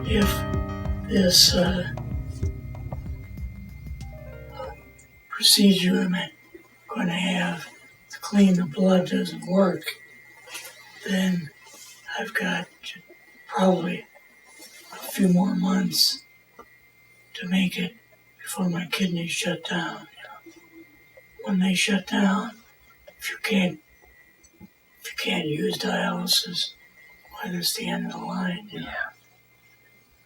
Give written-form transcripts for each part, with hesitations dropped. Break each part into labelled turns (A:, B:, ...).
A: if this procedure I'm going to have to clean the blood doesn't work, then I've got probably a few more months to make it before my kidneys shut down. When they shut down, if you can't use dialysis, well, that's the end of the line.
B: Yeah.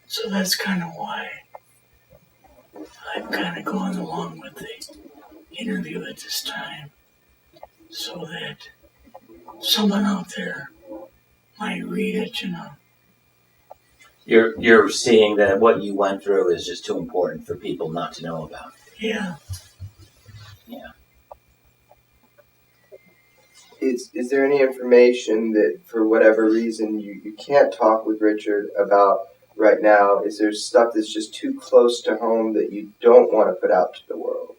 A: So that's kind of why I'm kind of going along with the interview at this time, so that someone out there might read it,
B: You're seeing that what you went through is just too important for people not to know about.
A: Yeah.
B: Yeah.
C: Is there any information that, for whatever reason, you can't talk with Richard about right now? Is there stuff that's just too close to home that you don't want to put out to the world?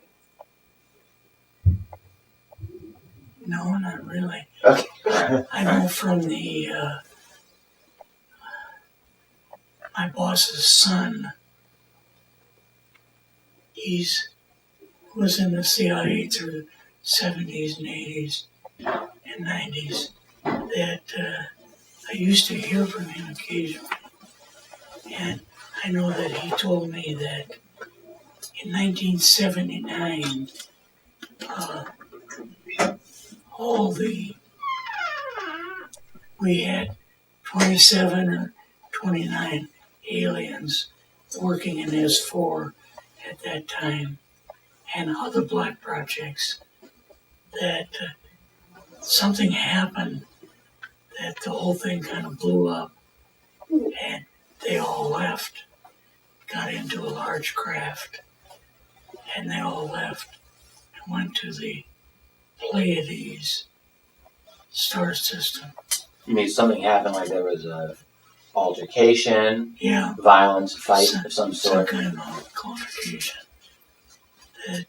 A: No, not really.
C: Okay.
A: I know from the my boss's son, he was in the CIA through the 70s and 80s and 90s, that I used to hear from him occasionally. And I know that he told me that in 1979, we had 27 or 29 aliens working in S4 at that time, and other black projects, that something happened that the whole thing kind of blew up, and they all left, got into a large craft, and they all left and went to the Pleiades star system.
B: You mean something happened, like there was a altercation,
A: Yeah,
B: violence, a fight of some
A: some
B: sort?
A: kind of altercation. That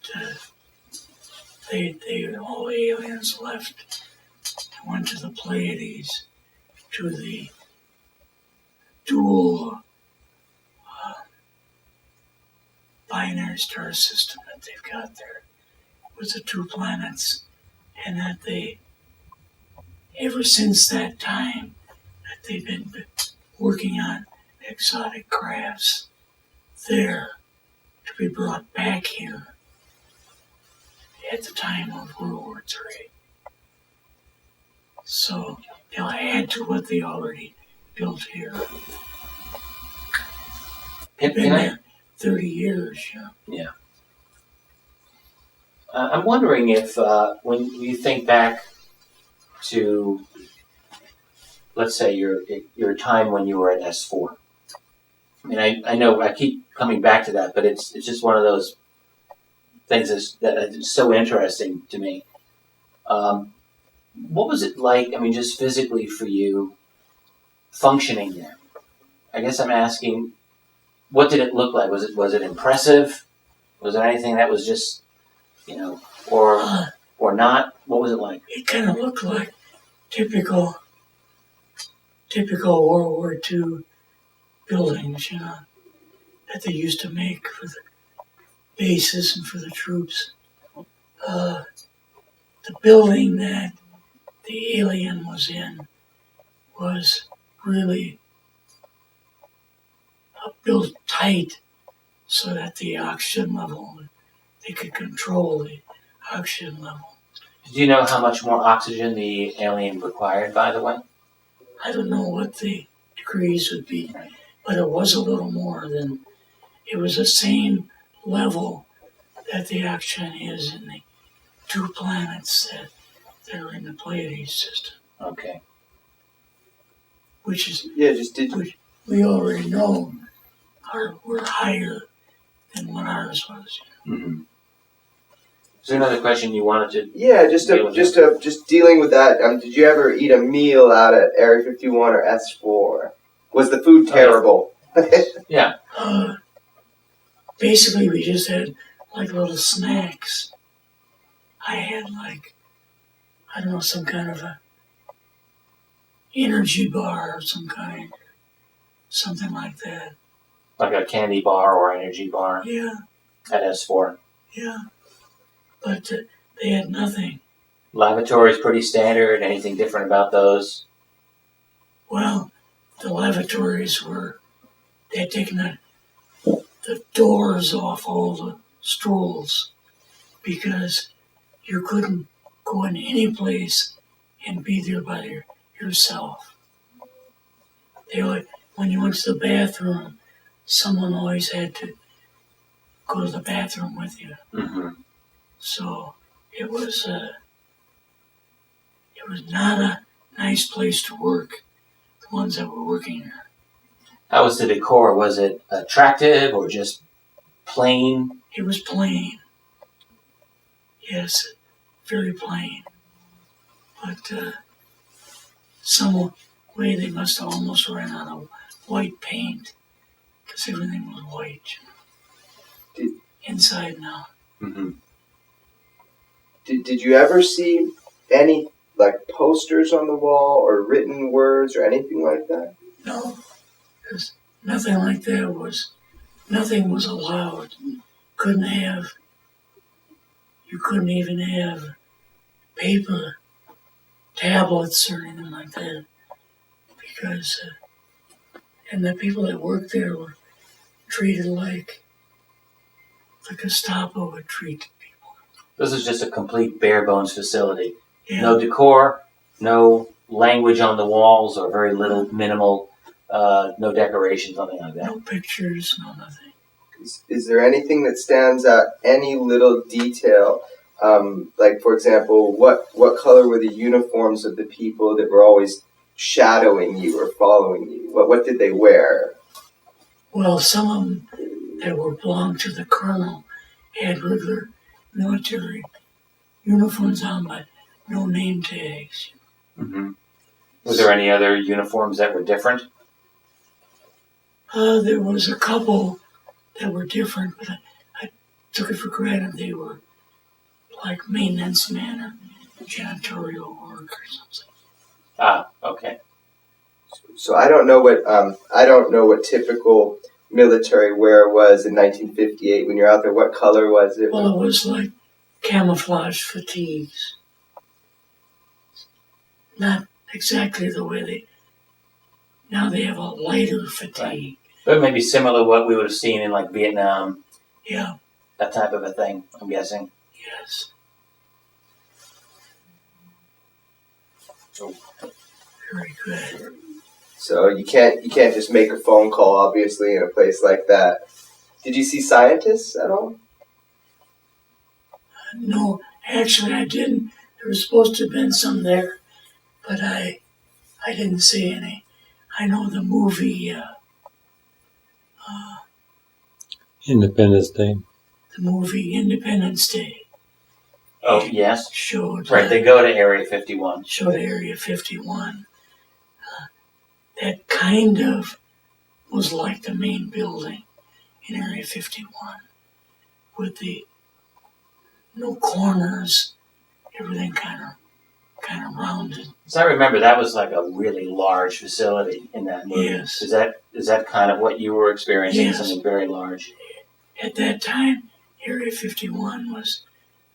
A: they all aliens left and went to the Pleiades, to the dual binary star system that they've got there with the two planets, and that they, ever since that time, that they've been working on exotic crafts there to be brought back here at the time of World War III. So they'll add to what they already built here. They've been there 30 years,
B: Yeah. I'm wondering if, when you think back to, let's say, your time when you were at S4. I mean, I know I keep coming back to that, but it's just one of those things that is so interesting to me. What was it like, I mean, just physically for you functioning there? I guess I'm asking, what did it look like? Was it impressive? Was there anything that was just, or not? What was it like?
A: it kind of looked like typical World War II buildings, that they used to make for the bases and for the troops. The building that the alien was in was really built tight so that the oxygen level, they could control the oxygen level.
B: Do you know how much more oxygen the alien required, by the way?
A: I don't know what the degrees would be, but it was a little more than, it was the same level that the oxygen is in the two planets that are in the Pleiades system,
B: Okay.
A: which is,
C: Which
A: we already know we're higher than what ours was.
B: Mm-hmm. Is there another question you wanted to?
C: Yeah, just dealing with that. Did you ever eat a meal out at Area 51 or S4? Was the food terrible?
B: Yeah.
A: Basically, we just had like little snacks. I had some kind of a energy bar of some kind, something like that.
B: Like a candy bar or energy bar
A: Yeah,
B: at S4.
A: yeah. But they had nothing.
B: Lavatories pretty standard. Anything different about those?
A: Well, the lavatories they had taken the doors off all the stools because you couldn't go in any place and be there by yourself. When you went to the bathroom, someone always had to go to the bathroom with you.
B: Mm-hmm.
A: So it was not a nice place to work. The ones that were working there.
B: How was the decor? Was it attractive or just plain?
A: It was plain. Yes, very plain. But some way they must have almost ran out of white paint because everything was white. Inside now.
B: Mm-hmm.
C: Did you ever see any like posters on the wall or written words or anything like that?
A: No, because nothing like that nothing was allowed. You couldn't even have paper tablets or anything like that because, and the people that worked there were treated like the Gestapo would treat people.
B: This is just a complete bare bones facility.
A: Yeah.
B: No decor, no language on the walls, or very little, minimal, no decorations, nothing like that.
A: No pictures, no nothing.
C: Is there anything that stands out? Any little detail? Like, for example, what color were the uniforms of the people that were always shadowing you or following you? What did they wear?
A: Well, some of them that belonged to the colonel had regular military uniforms on, but no name tags.
B: Mm-hmm. Was there any other uniforms that were different?
A: There was a couple that were different, but I took it for granted they were like maintenance men or janitorial work or something.
B: Ah, okay.
C: So I don't know what typical military wear was in 1958 when you're out there. What color was it?
A: Well, it was like camouflage fatigues. Not exactly the way now they have a lighter fatigue.
B: Right. But maybe similar to what we would have seen in like Vietnam.
A: Yeah.
B: That type of a thing, I'm guessing.
A: Yes. Very good.
C: So you can't just make a phone call, obviously, in a place like that. Did you see scientists at all?
A: No, actually I didn't. There was supposed to have been some there, but I didn't see any. I know the movie,
D: Independence Day.
A: the movie Independence Day.
B: Oh, yes.
A: Showed
B: Right, they go to Area 51.
A: Showed Area 51. That kind of was like the main building in Area 51, with the no corners, everything kind of rounded.
B: So I remember that was like a really large facility in that movie.
A: Yes.
B: Is that kind of what you were experiencing?
A: Yes.
B: Something very large?
A: At that time, Area 51 was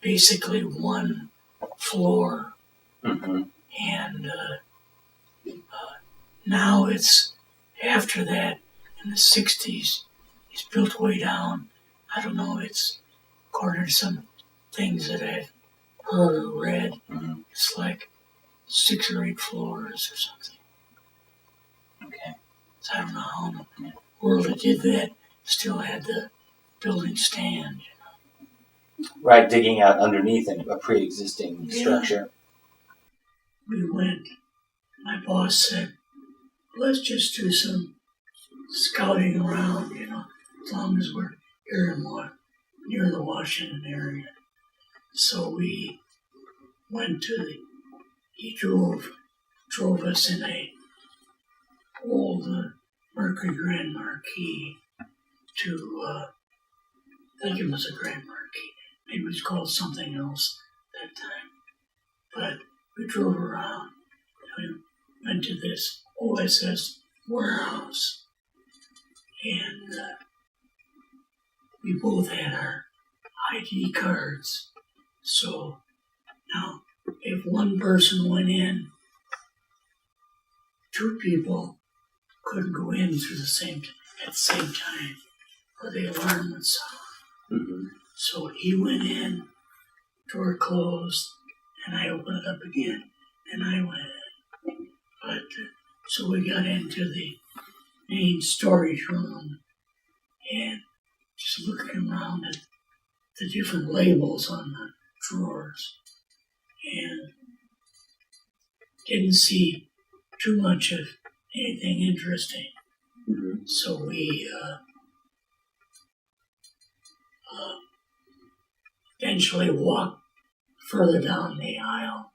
A: basically one floor,
B: Mm-hmm.
A: and now it's, after that, in the 60s, it's built way down. I don't know, it's according to some things that I've heard or read,
B: Mm-hmm.
A: it's like 6 or 8 floors or something.
B: Okay.
A: So I don't know how in the world it did that, still had the building stand.
B: Right, digging out underneath a pre-existing structure.
A: We went, my boss said, let's just do some scouting around, as long as we're here near the Washington area. So we went he drove us in a old Mercury Grand Marquis to, I think it was a Grand Marquis. Maybe it was called something else that time. But we drove around and went to this OSS warehouse. And we both had our ID cards. So now, if one person went in, two people couldn't go in through at the same time, or the alarm would sound.
B: Mm-hmm.
A: So he went in, door closed, and I opened it up again, and I went in. But so we got into the main storage room, and just looking around at the different labels on the drawers, and didn't see too much of anything interesting.
B: Mm-hmm.
A: So we eventually walked further down the aisle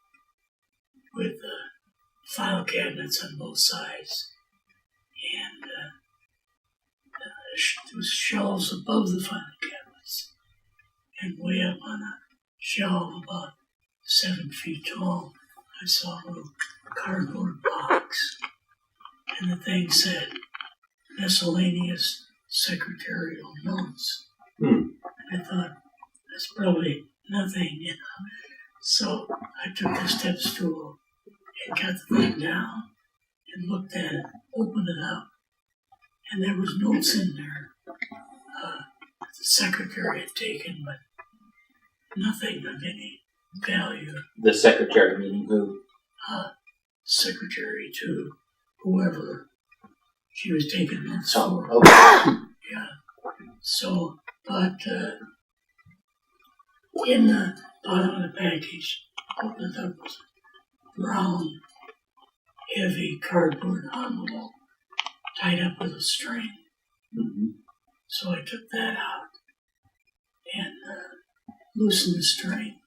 A: with file cabinets on both sides, and there was shelves above the file cabinets, and way up on a shelf about 7 feet tall, I saw a little cardboard box, and the thing said miscellaneous secretarial notes.
B: Hmm.
A: And I thought, that's probably nothing, you know. So I took the step stool and got the thing down and looked at it, opened it up, and there was notes in there that the secretary had taken, but nothing of any value.
B: The secretary, meaning who?
A: Secretary to whoever she was taking notes for.
B: Okay.
A: Yeah. So, but in the bottom of the package, opened up was a brown, heavy cardboard envelope tied up with a string.
B: Mm-hmm.
A: So I took that out and loosened the string,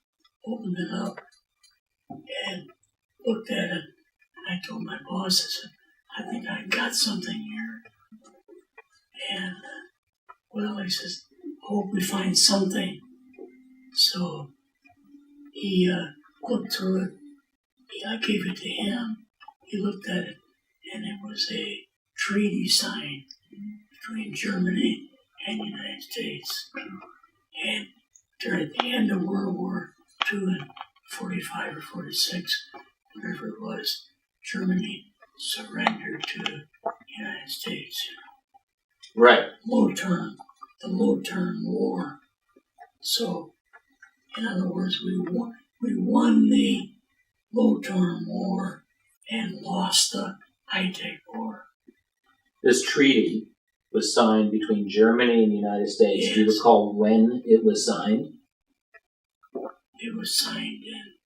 A: opened it up, and looked at it. And I told my boss, I said, I think I got something here. And, well, he says, hope we find something. So he looked through it. I gave it to him. He looked at it, and it was a treaty signed between Germany and the United States. And during the end of World War II in 45 or 46, whatever it was, Germany surrendered to the United States.
B: Right.
A: The low-term war. So, in other words, we won the low-term war and lost the high-tech war.
B: This treaty was signed between Germany and the United States.
A: Yes.
B: Do you recall when it was signed?
A: It was signed in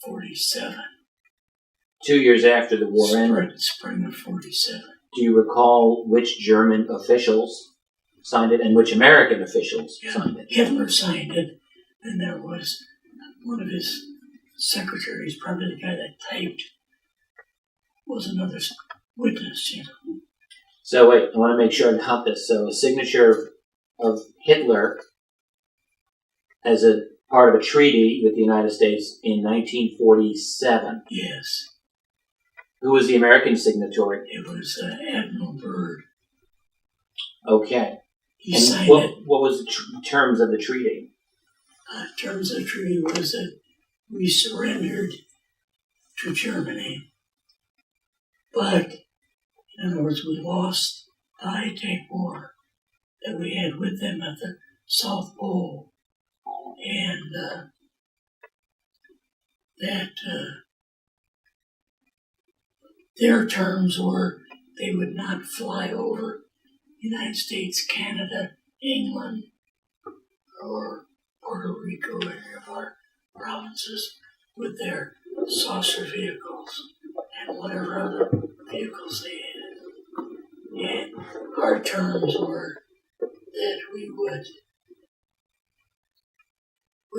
A: 47.
B: 2 years after the war ended.
A: Spring of 47.
B: Do you recall which German officials signed it and which American officials signed it?
A: Hitler signed it, and there was one of his secretaries, probably the guy that typed, was another witness, you know.
B: So wait, I want to make sure I got this. So a signature of Hitler as a part of a treaty with the United States in 1947.
A: Yes.
B: Who was the American signatory?
A: It was Admiral Byrd.
B: Okay.
A: He
B: and
A: signed
B: what,
A: it.
B: What was the terms of the treaty?
A: Terms of the treaty was that we surrendered to Germany, but in other words, we lost the high-tech war that we had with them at the South Pole, and that their terms were they would not fly over the United States, Canada, England, or Puerto Rico, or any of our provinces, with their saucer vehicles and whatever other vehicles they had. And our terms were that we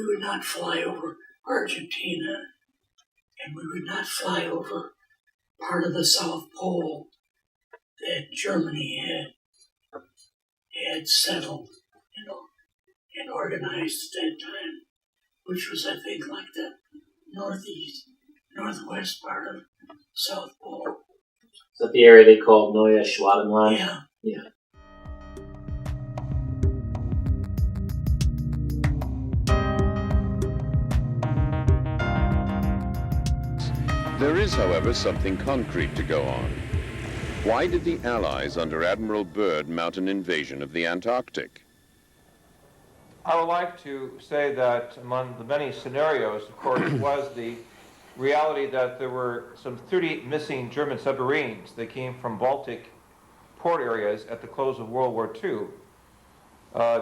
A: would not fly over Argentina, and we would not fly over part of the South Pole that Germany had settled, you know, and organized at that time, which was, I think, like the northwest part of South Pole.
B: Is that the area they called Neue Schwabenland?
A: Yeah.
B: Yeah.
E: There is, however, something concrete to go on. Why did the Allies under Admiral Byrd mount an invasion of the Antarctic?
F: I would like to say that among the many scenarios, of course, was the reality that there were some 30 missing German submarines that came from Baltic port areas at the close of World War II.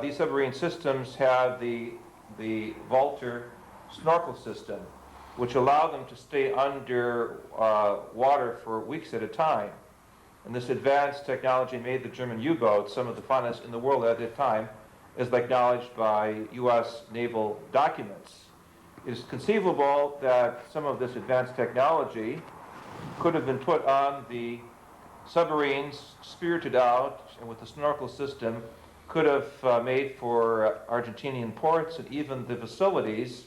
F: These submarine systems had the Walter snorkel system, which allowed them to stay under water for weeks at a time. And this advanced technology made the German U-boats some of the finest in the world at that time, as acknowledged by U.S. naval documents. It is conceivable that some of this advanced technology could have been put on the submarines, spirited out, and with the snorkel system, could have made for Argentinian ports and even the facilities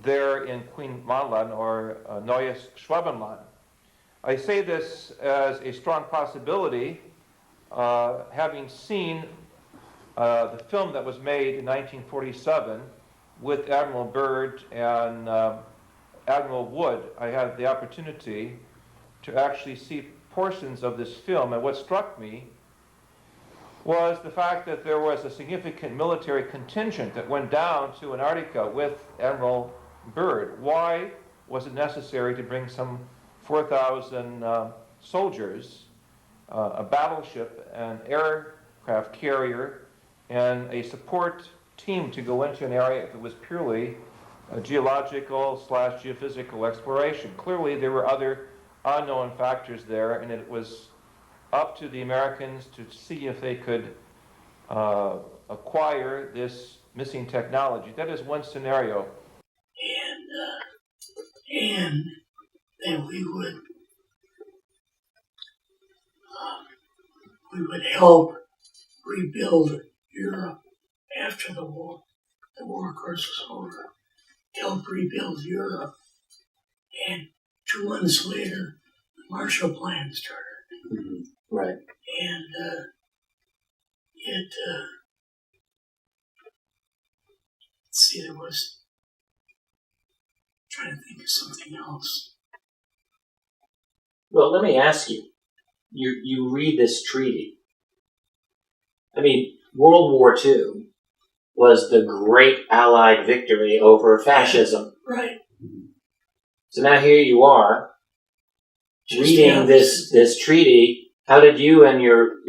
F: there in Queen Maanland or Neues Schwabenland. I say this as a strong possibility, having seen the film that was made in 1947 with Admiral Byrd and Admiral Wood. I had the opportunity to actually see portions of this film, and what struck me was the fact that there was a significant military contingent that went down to Antarctica with Admiral Byrd. Why was it necessary to bring some 4,000 soldiers, a battleship, an aircraft carrier, and a support team to go into an area if it was purely a geological/geophysical exploration? Clearly, there were other unknown factors there, and it was up to the Americans to see if they could acquire this missing technology. That is one scenario.
A: And that we would help rebuild Europe after the war. The war, of course, was over. Help rebuild Europe. And 2 months later, the Marshall Plan started.
B: Mm-hmm. Right.
A: And there was, trying to think of something else.
B: Well, let me ask you. You read this treaty. I mean, World War II was the great Allied victory over fascism.
A: Right.
B: So now here you are, reading this treaty. How did you and your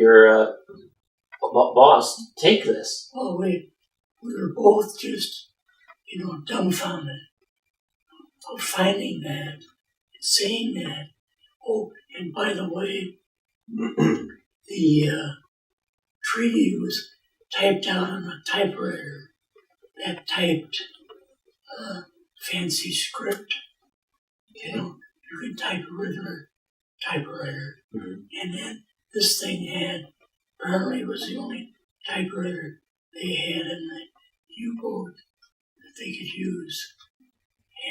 B: boss take this?
A: Well, we were both just, dumbfounded of finding that, saying that. Oh, and by the way, the treaty was typed out on a typewriter that typed fancy script. You can type a regular typewriter. Mm-hmm. And then this thing apparently it was the only typewriter they had in the U-boat that they could use.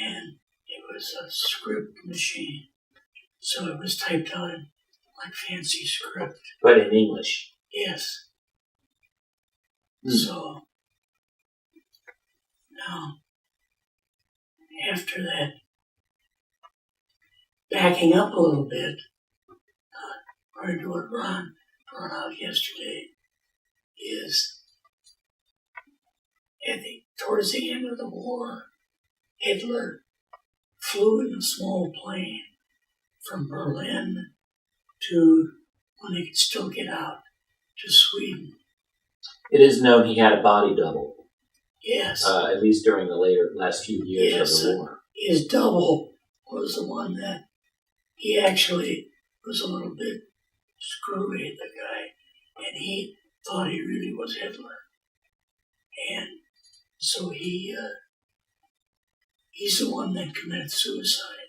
A: And it was a script machine. So it was typed out in like fancy script.
B: But in English.
A: Yes. Mm. So now, after that, backing up a little bit, according to what Ron brought out yesterday, is towards the end of the war, Hitler flew in a small plane from Berlin to when he could still get out to Sweden.
B: It is known he had a body double.
A: Yes.
B: At least during the last few years of the war.
A: His double was the one that he actually was a little bit screwy, the guy, and he thought he really was Hitler. And so he's the one that committed suicide.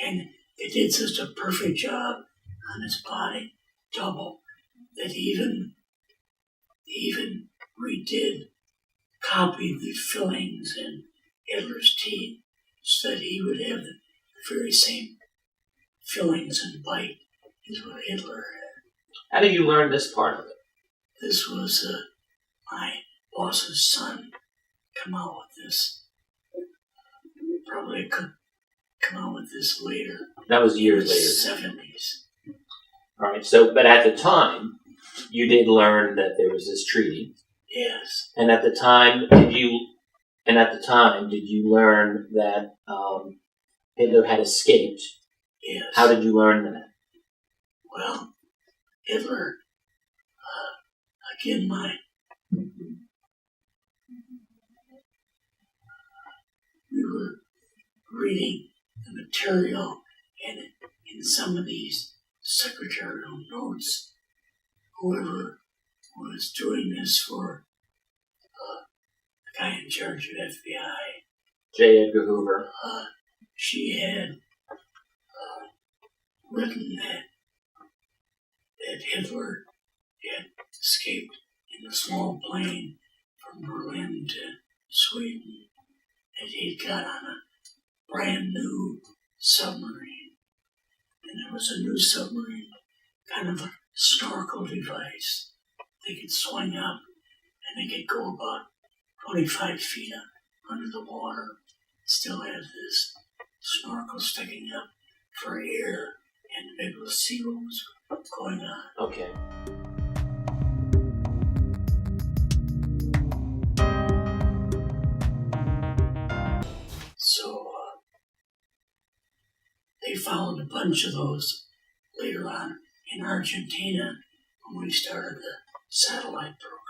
A: And they did such a perfect job on his body double that even copied the fillings in Hitler's teeth so that he would have the very same fillings and bite is what Hitler had.
B: How did you learn this part of it?
A: This was my boss's son come out with this. Probably could come out with this later.
B: That was years later.
A: 70s.
B: All right. So, but at the time, you did learn that there was this treaty.
A: Yes.
B: And at the time, did you learn that Hitler had escaped?
A: Yes.
B: How did you learn that?
A: Well, Hitler, again, we were reading the material, and in some of these secretarial notes, whoever was doing this for the guy in charge of FBI,
B: J. Edgar Hoover.
A: she had written that Hitler had escaped in a small plane from Berlin to Sweden, that he'd got on a brand new submarine. And there was a new submarine, kind of a snorkel device. They could swing up and they could go about 25 feet under the water. Still have this snorkel sticking up for air and be able to see what was going on.
B: Okay.
A: So they found a bunch of those later on in Argentina when we started the satellite program.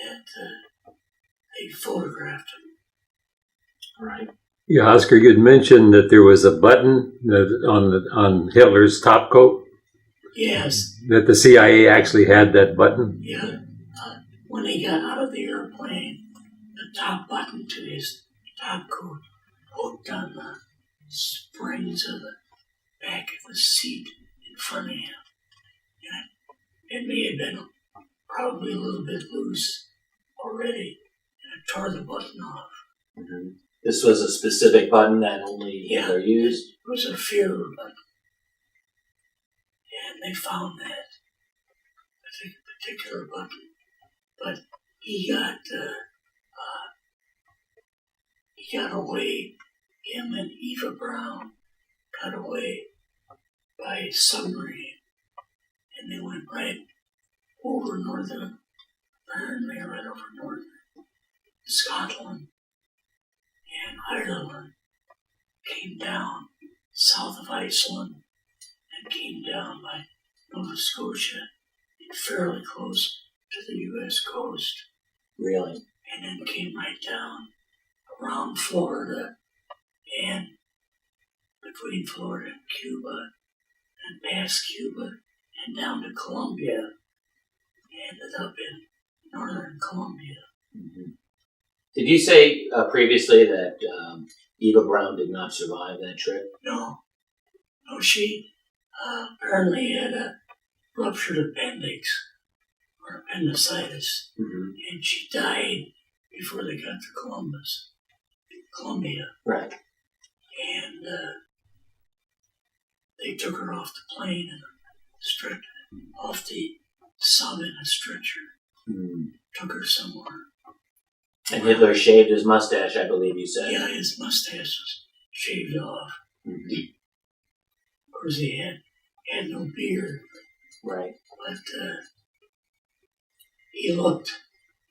A: That they photographed them.
B: Right.
D: Yeah, Oscar, you'd mentioned that there was a button on Hitler's top coat.
A: Yes.
D: That the CIA actually had that button.
A: Yeah. When he got out of the airplane, the top button to his top coat hooked on the springs of the back of the seat in front of him. And it may have been probably a little bit loose already, and it tore the button off.
B: Mm-hmm. This was a specific button that only Hitler used?
A: It was a Führer button. And they found that particular button. But he got away, him and Eva Braun got away by submarine. And they went right over apparently right over northern Scotland and Ireland, came down south of Iceland and came down by Nova Scotia and fairly close to the U.S. coast.
B: Really?
A: And then came right down around Florida and between Florida and Cuba and past Cuba and down to Colombia. Ended up in northern Colombia.
B: Mm-hmm. Did you say previously that Eva Braun did not survive that trip?
A: No, she apparently had a ruptured appendix or appendicitis, and she died before they got to Colombia.
B: Right.
A: And they took her off the plane and off the sub in a stretcher. Took her somewhere.
B: And Hitler shaved his mustache, I believe you said.
A: Yeah, his mustache was shaved off.
B: Mm-hmm.
A: Of course, he had no beard.
B: Right.
A: But he looked,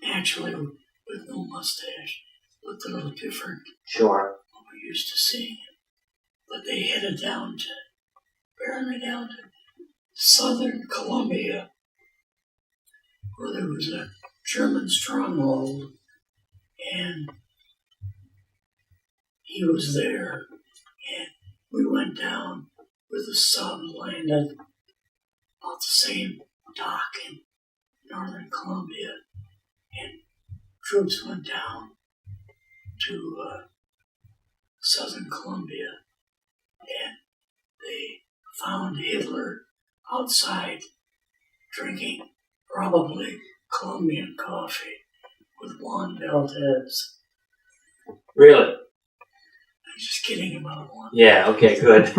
A: naturally, with no mustache, looked a little different.
B: Sure.
A: What we're used to seeing him. But they headed apparently down to southern Colombia, where there was a German stronghold, and he was there, and we went down with the sub, landed about the same dock in northern Colombia, and troops went down to southern Colombia, and they found Hitler outside drinking probably Colombian coffee with Juan Valdez.
B: Really?
A: I'm just kidding about Juan.
B: Yeah, okay, good.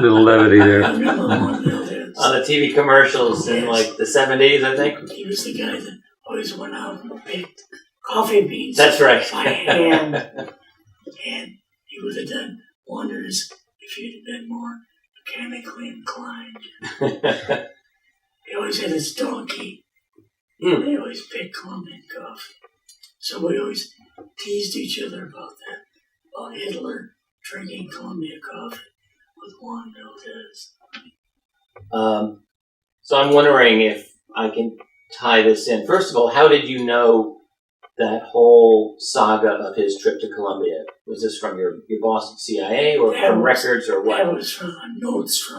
D: Little levity
A: I
D: there.
A: remember one building.
B: On the TV commercials in like the 70s, I think.
A: He was the guy that always went out and picked coffee beans.
B: That's right.
A: By hand. And he would have done wonders if he'd been more mechanically inclined. He always had his donkey. They always picked Colombian coffee. So we always teased each other about that. About Hitler drinking Columbia coffee with Juan Valdez.
B: So I'm wondering if I can tie this in. First of all, how did you know that whole saga of his trip to Colombia? Was this from your boss at CIA or from records or what?
A: That was from notes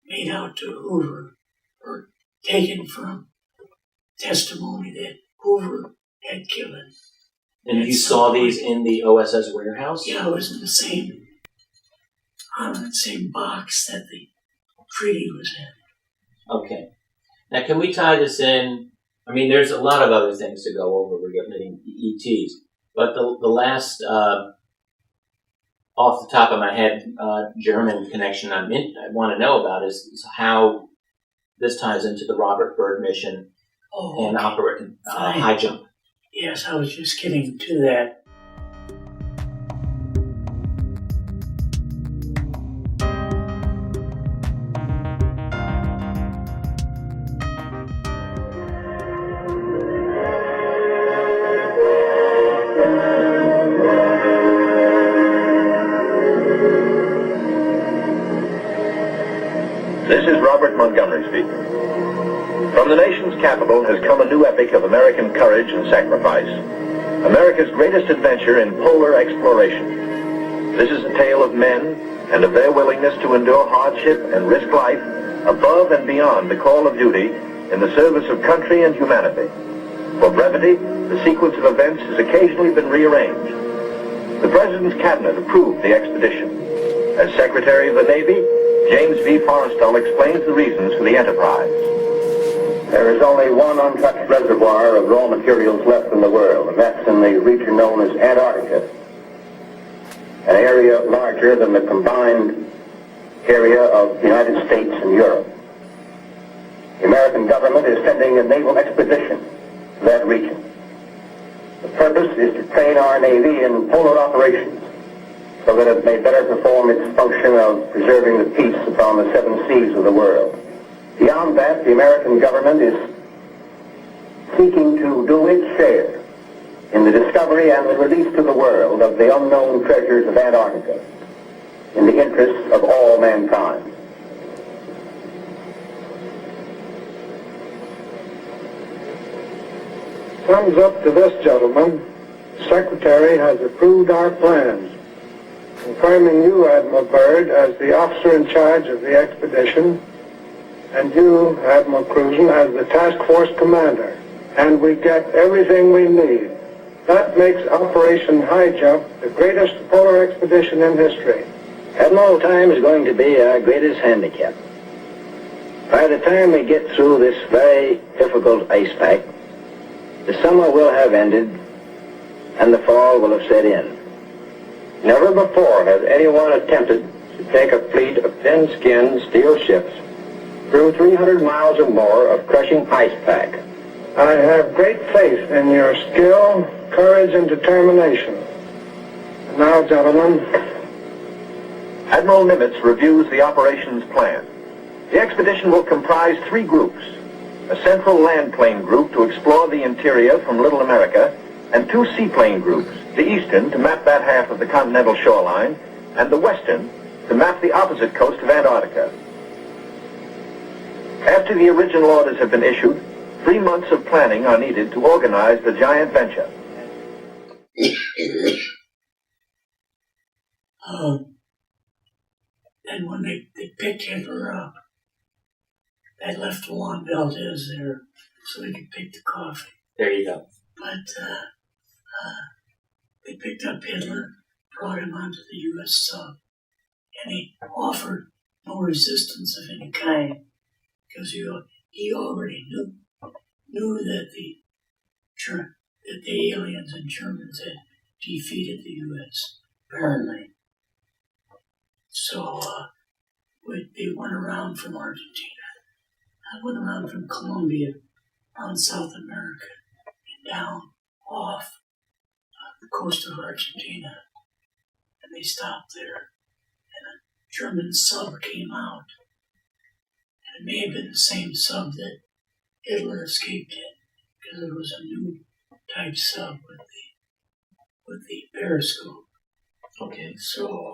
A: made out to Hoover, or taken from testimony that Hoover had given.
B: And you saw these in the OSS warehouse?
A: Yeah, it was in the same box that the treaty was in.
B: Okay. Now, can we tie this in? I mean, there's a lot of other things to go over regarding ETs, but the last, off the top of my head, German connection I want to know about is how this ties into the Robert Byrd mission and operating Highjump.
A: Yes, I was just getting to that.
G: This is Robert Montgomery speaking. From the nation's capital has come a new epic of American courage and sacrifice, America's greatest adventure in polar exploration. This is a tale of men and of their willingness to endure hardship and risk life above and beyond the call of duty in the service of country and humanity. For brevity, the sequence of events has occasionally been rearranged. The President's Cabinet approved the expedition. As Secretary of the Navy, James V. Forrestal explains the reasons for the enterprise.
H: There is only one untouched reservoir of raw materials left in the world, and that's in the region known as Antarctica, an area larger than the combined area of the United States and Europe. The American government is sending a naval expedition to that region. The purpose is to train our Navy in polar operations so that it may better perform its function of preserving the peace upon the seven seas of the world. Beyond that, the American government is seeking to do its share in the discovery and the release to the world of the unknown treasures of Antarctica in the interests of all mankind.
I: Thumbs up to this gentleman. The Secretary has approved our plans, confirming you, Admiral Byrd, as the officer in charge of the expedition, and you, Admiral Cruzen, as the task force commander. And we get everything we need. That makes Operation Highjump the greatest polar expedition in history.
H: Admiral, time is going to be our greatest handicap. By the time we get through this very difficult ice pack, the summer will have ended and the fall will have set in. Never before has anyone attempted to take a fleet of thin-skinned steel ships through 300 miles or more of crushing ice pack.
I: I have great faith in your skill, courage, and determination. And now, gentlemen,
G: Admiral Nimitz reviews the operations plan. The expedition will comprise 3 groups: a central land plane group to explore the interior from Little America, and 2 seaplane groups, the eastern to map that half of the continental shoreline, and the western to map the opposite coast of Antarctica. After the original orders have been issued, 3 months of planning are needed to organize the giant venture.
A: And when they picked Hitler up, they left Juan Valdez there so he could pick the coffee.
B: There you go.
A: But they picked up Hitler, brought him onto the U.S. sub, and he offered no resistance of any kind because he already knew that the aliens and Germans had defeated the U.S. apparently. So they went around from Argentina. I went around from Colombia, around South America, and down off the coast of Argentina. And they stopped there, and a German sub came out. And it may have been the same sub that Hitler escaped in, because it was a new type sub with the periscope.
B: Okay.
A: So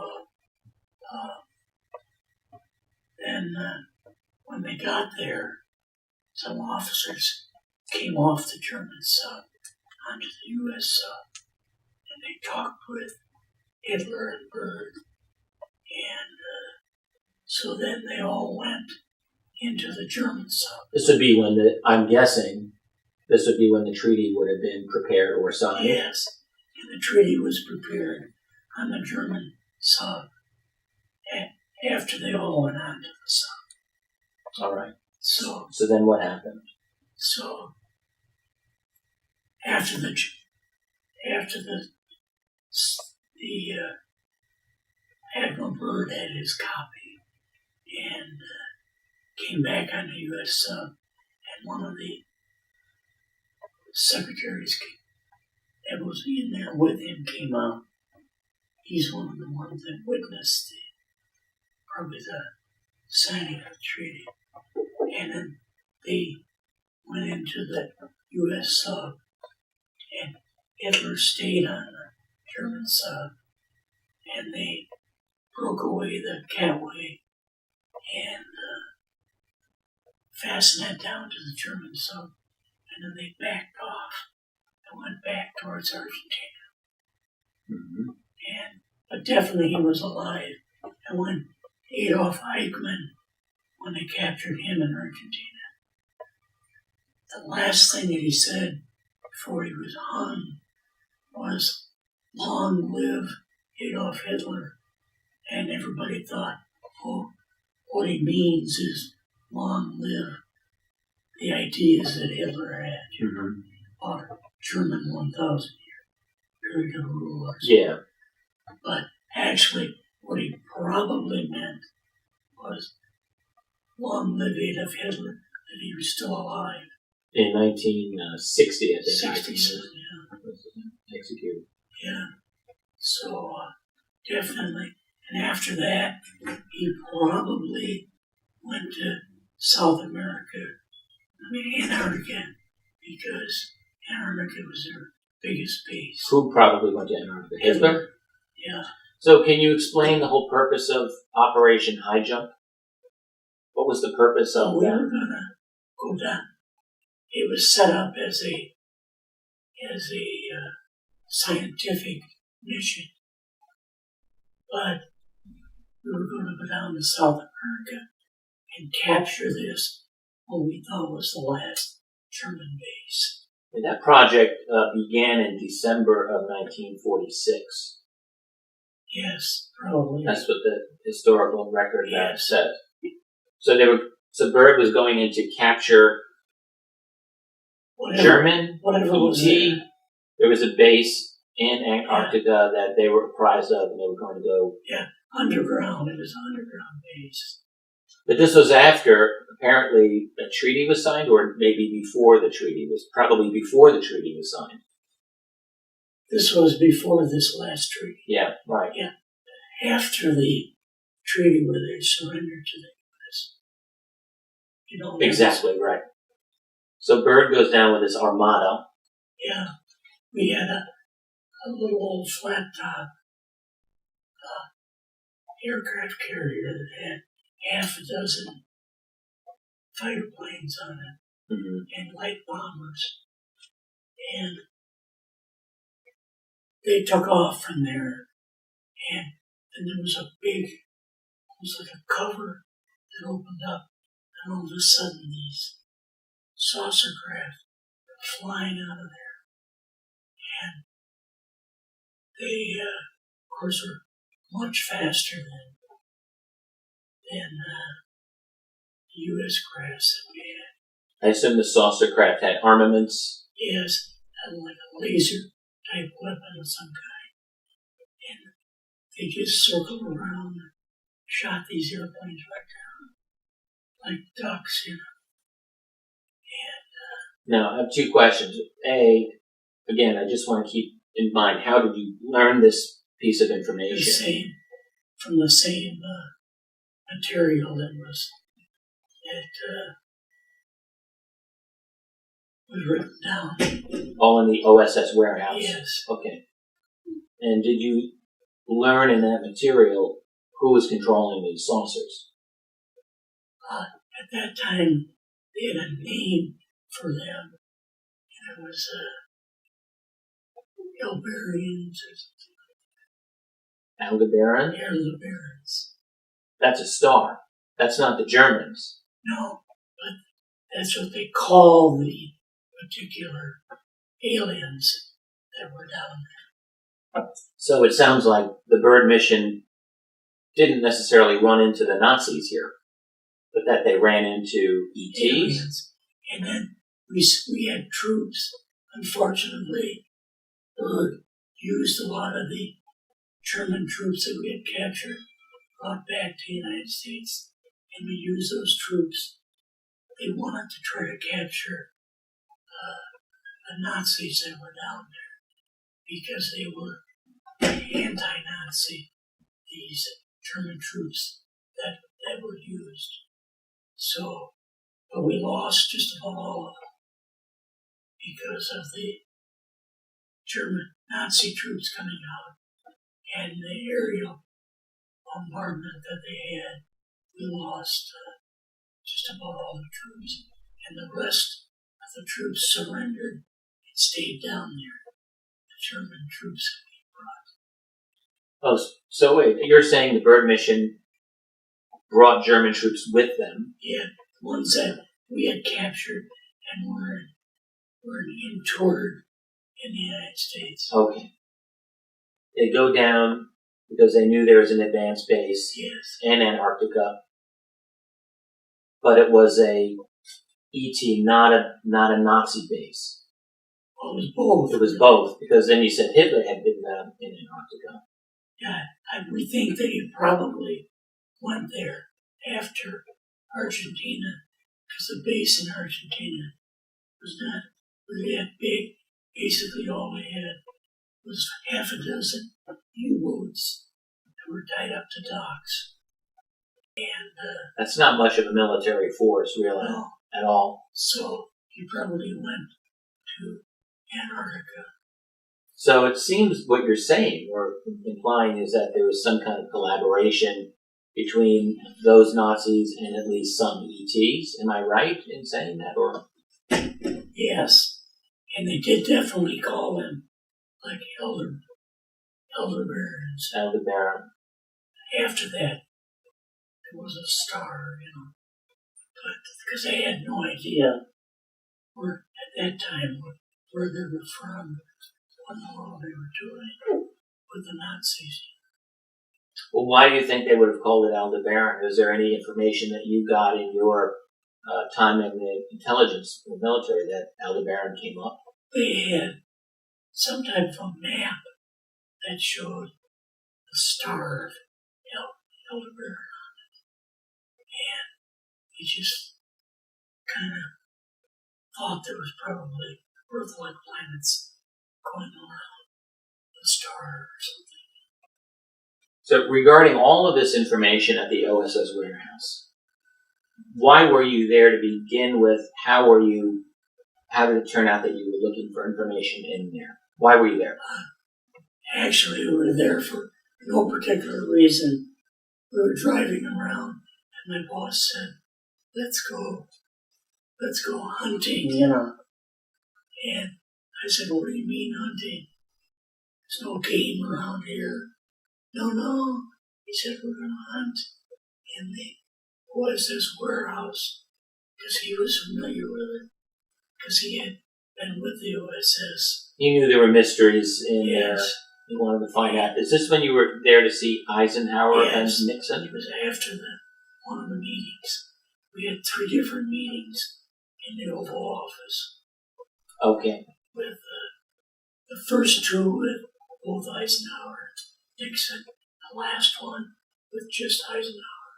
A: then when they got there, some officers came off the German sub onto the U.S. sub, and they talked with Hitler and Byrd, and so then they all went into the German sub.
B: This would be when I'm guessing, this would be when the treaty would have been prepared or signed.
A: Yes, and the treaty was prepared on the German sub after they all went onto the sub.
B: All right.
A: So
B: then what happened?
A: So after the Admiral Byrd had his copy and came back on the U.S. sub, and one of the secretaries that was in there with him came out. He's one of the ones that witnessed probably the signing of the treaty. And then they went into the U.S. sub, and Hitler stayed on the German sub, and they broke away the catway and fastened that down to the German sub, and then they backed off and went back towards Argentina.
B: Mm-hmm.
A: But definitely he was alive. And when Adolf Eichmann, when they captured him in Argentina, the last thing that he said before he was hung was, "Long live Adolf Hitler." And everybody thought, oh, what he means is, long live the ideas that Hitler had,
B: Mm-hmm.
A: or German 1,000 year period of rule.
B: Yeah.
A: But actually, what he probably meant was, long live Adolf Hitler, that he was still alive.
B: In 1960, I think.
A: 67, yeah.
B: Executed.
A: Yeah. So, definitely. And after that, he probably went to South America, Antarctica, because Antarctica was their biggest base.
B: Who probably went to Antarctica? Hitler?
A: Yeah.
B: So can you explain the whole purpose of Operation Highjump? What was the purpose of
A: We
B: that?
A: were going to go down. It was set up as a scientific mission, but we were going to go down to South America and capture this, what we thought was the last German base.
B: And that project began in December of 1946.
A: Yes, probably.
B: That's what the historical record
A: Yes.
B: says. So Byrd was going in to capture German
A: whatever was
B: ET.
A: there.
B: There was a base in Antarctica that they were apprised of, and they were going to go.
A: Yeah, underground. It was an underground base.
B: But this was after, apparently, a treaty was signed, or maybe before the treaty was, probably before the treaty was signed.
A: This was before this last treaty.
B: Yeah, right.
A: Yeah. After the treaty where they surrendered to the U.S. You know,
B: Exactly, right. So Byrd goes down with his armada.
A: Yeah. We had a little old flat top aircraft carrier that had half a dozen fighter planes on it, and light bombers. And they took off from there, and then there was a big, it was like a cover that opened up, and all of a sudden these saucer craft were flying out of there. And they, of course, were much faster than the U.S. crafts that we had.
B: I assume the saucer craft had armaments.
A: Yes, had like a laser type weapon of some kind. And they just circled around shot these airplanes right down, like ducks,
B: Now, I have two questions. Again, I just want to keep in mind, how did you learn this piece of information?
A: From the same material that was written down.
B: All in the OSS warehouse?
A: Yes.
B: Okay. And did you learn in that material who was controlling these saucers?
A: At that time, they had a name for them, and it was Elbarians or something.
B: Aldebaran?
A: Aldebarans.
B: That's a star. That's not the Germans.
A: No, but that's what they call the particular aliens that were down there.
B: So it sounds like the Bird mission didn't necessarily run into the Nazis here, but that they ran into ETs.
A: Aliens. And then we had troops. Unfortunately, Bird used a lot of the German troops that we had captured, brought back to the United States, and we used those troops. They wanted to try to capture the Nazis that were down there because they were anti-Nazi, these German troops that were used. So, but we lost just about all of them because of the German Nazi troops coming out and the aerial bombardment that they had. We lost just about all the troops, and the rest of the troops surrendered and stayed down there. The German troops
B: Oh, so wait, you're saying the Bird mission brought German troops with them?
A: Yeah, the ones that we had captured and were interned in the United States.
B: Okay. They go down because they knew there was an advanced base in Antarctica, but it was a ET, not a Nazi base.
A: Well, it was both.
B: It was both, because then you said Hitler had been down in Antarctica.
A: Yeah, we think that he probably went there after Argentina, because the base in Argentina was not really that big. Basically, all we had was half a dozen U-boats that were tied up to docks. And
B: that's not much of a military force, really, at all.
A: So he probably went to Antarctica.
B: So it seems what you're saying or implying is that there was some kind of collaboration between those Nazis and at least some ETs. Am I right in saying that? Or
A: yes, and they did definitely call them like Elderbarons.
B: Aldebaran.
A: After that, there was a star, but because they had no idea where at that time where they were from, what in the world they were doing with the Nazis.
B: Well, why do you think they would have called it Aldebaran? Is there any information that you got in your time in the intelligence, the military, that Aldebaran came up?
A: They had some type of a map that showed the star of Aldebaran on it. And he just kind of thought there was probably Earth-like planets going around the star or something.
B: So regarding all of this information at the OSS warehouse, why were you there to begin with? How did it turn out that you were looking for information in there? Why were you there?
A: Actually, we were there for no particular reason. We were driving around, and my boss said, let's go hunting, And I said, what do you mean hunting? There's no game around here. No. He said, we're going to hunt in the OSS warehouse, because he was familiar with it, because he had been with the OSS.
B: You knew there were mysteries in there.
A: Yes.
B: You wanted to find out. Is this when you were there to see Eisenhower and Nixon?
A: It was after one of the meetings. We had 3 different meetings in the Oval Office.
B: Okay.
A: With the first 2 with both Eisenhower and Nixon. The last one with just Eisenhower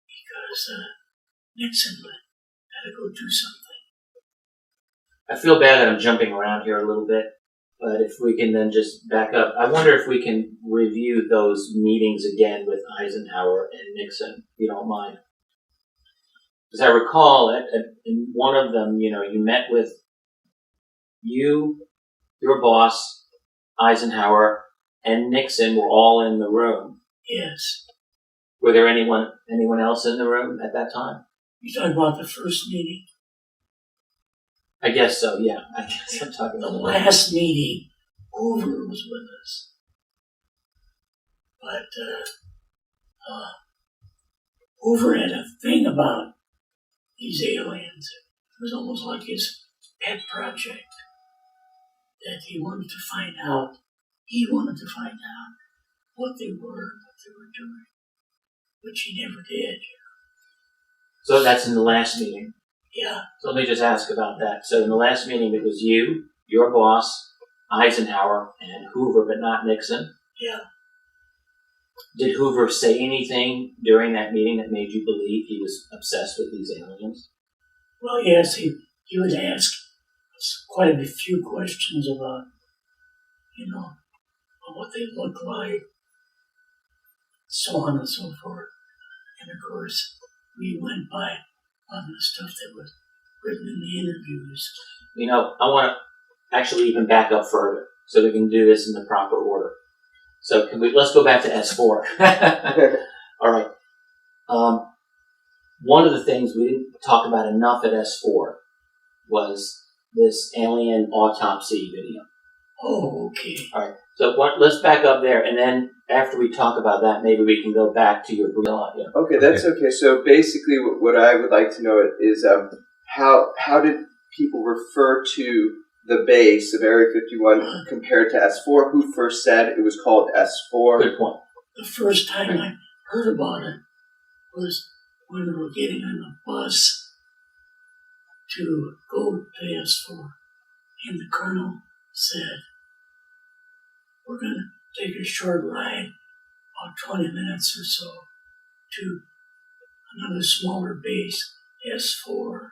A: because Nixon had to go do something.
B: I feel bad that I'm jumping around here a little bit, but if we can then just back up. I wonder if we can review those meetings again with Eisenhower and Nixon, if you don't mind. Because I recall in one of them, you met with your boss, Eisenhower, and Nixon were all in the room.
A: Yes.
B: Were there anyone else in the room at that time?
A: You talking about the first meeting?
B: I guess so, yeah. I guess I'm talking
A: The
B: about
A: last meeting, Hoover was with us. But Hoover had a thing about these aliens. It was almost like his pet project that he wanted to find out. He wanted to find out what they were doing, which he never did.
B: So that's in the last meeting.
A: Yeah.
B: So let me just ask about that. So in the last meeting, it was you, your boss, Eisenhower, and Hoover, but not Nixon.
A: Yeah.
B: Did Hoover say anything during that meeting that made you believe he was obsessed with these aliens?
A: Well, yes, he would ask quite a few questions about, what they look like, so on and so forth. And of course, we went by on the stuff that was written in the interviews.
B: I want to actually even back up further so we can do this in the proper order. So let's go back to S4. All right. One of the things we didn't talk about enough at S4 was this alien autopsy video.
A: Oh, okay.
B: All right. So let's back up there, and then after we talk about that, maybe we can go back to your Vril idea.
C: Okay, that's okay. So basically, what I would like to know is how did people refer to the base of Area 51 compared to S4? Who first said it was called S4?
B: Good point.
A: The first time I heard about it was when we were getting on the bus to go to S4, and the colonel said, "We're going to take a short ride, about 20 minutes or so, to another smaller base, S4,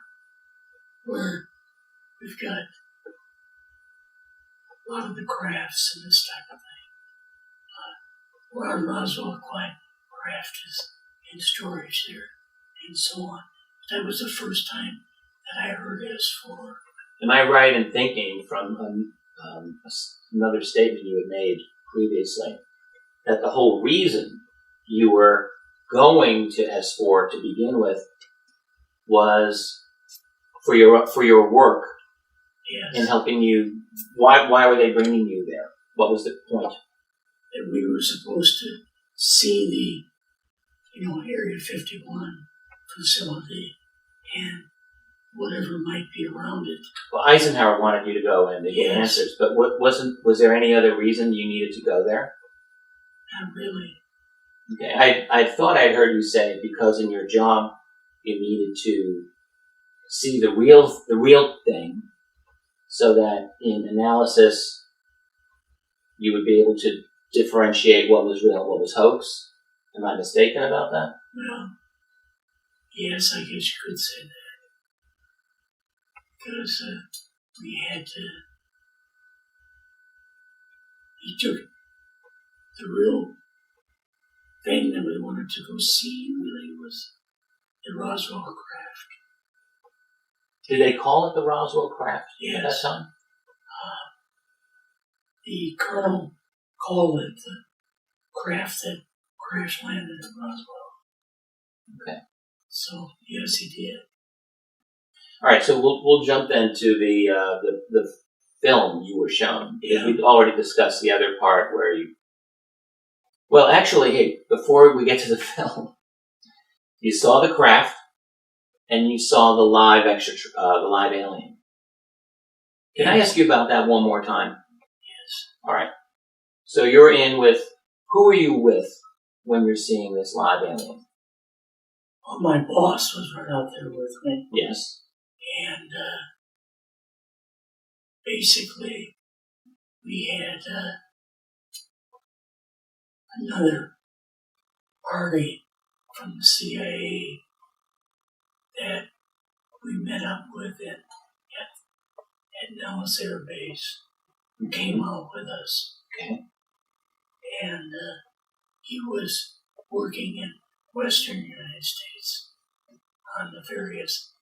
A: where we've got a lot of the crafts and this type of thing. Where Roswell craft is in storage there, and so on." That was the first time that I heard S4.
B: Am I right in thinking from another statement you had made previously that the whole reason you were going to S4 to begin with was for your work?
A: Yes.
B: In helping you? Why were they bringing you there? What was the point?
A: That we were supposed to see the, Area 51 facility and whatever might be around it.
B: Well, Eisenhower wanted you to go in to get
A: Yes.
B: answers, but was there any other reason you needed to go there?
A: Not really.
B: Okay, I thought I'd heard you say because in your job you needed to see the real thing, so that in analysis you would be able to differentiate what was real and what was hoax. Am I mistaken about that?
A: Well, yes, I guess you could say that. Because we had to... He took the real thing that we wanted to go see really was the Roswell craft.
B: Did they call it the Roswell craft at that
A: Yes.
B: time?
A: The colonel called it the craft that crash landed at Roswell.
B: Okay.
A: So, yes, he did.
B: All right, so we'll jump into the film you were shown, because
A: Yeah.
B: we've already discussed the other part where you... Well, actually, hey, before we get to the film, you saw the craft, and you saw the live alien. Can I ask you about that one more time?
A: Yes.
B: All right. So you're in with... Who are you with when you're seeing this live alien?
A: Well, my boss was right out there with me.
B: Yes.
A: And basically, we had another party from the CIA that we met up with at Nellis Air Base, who came out with us.
B: Okay.
A: And he was working in Western United States on the various,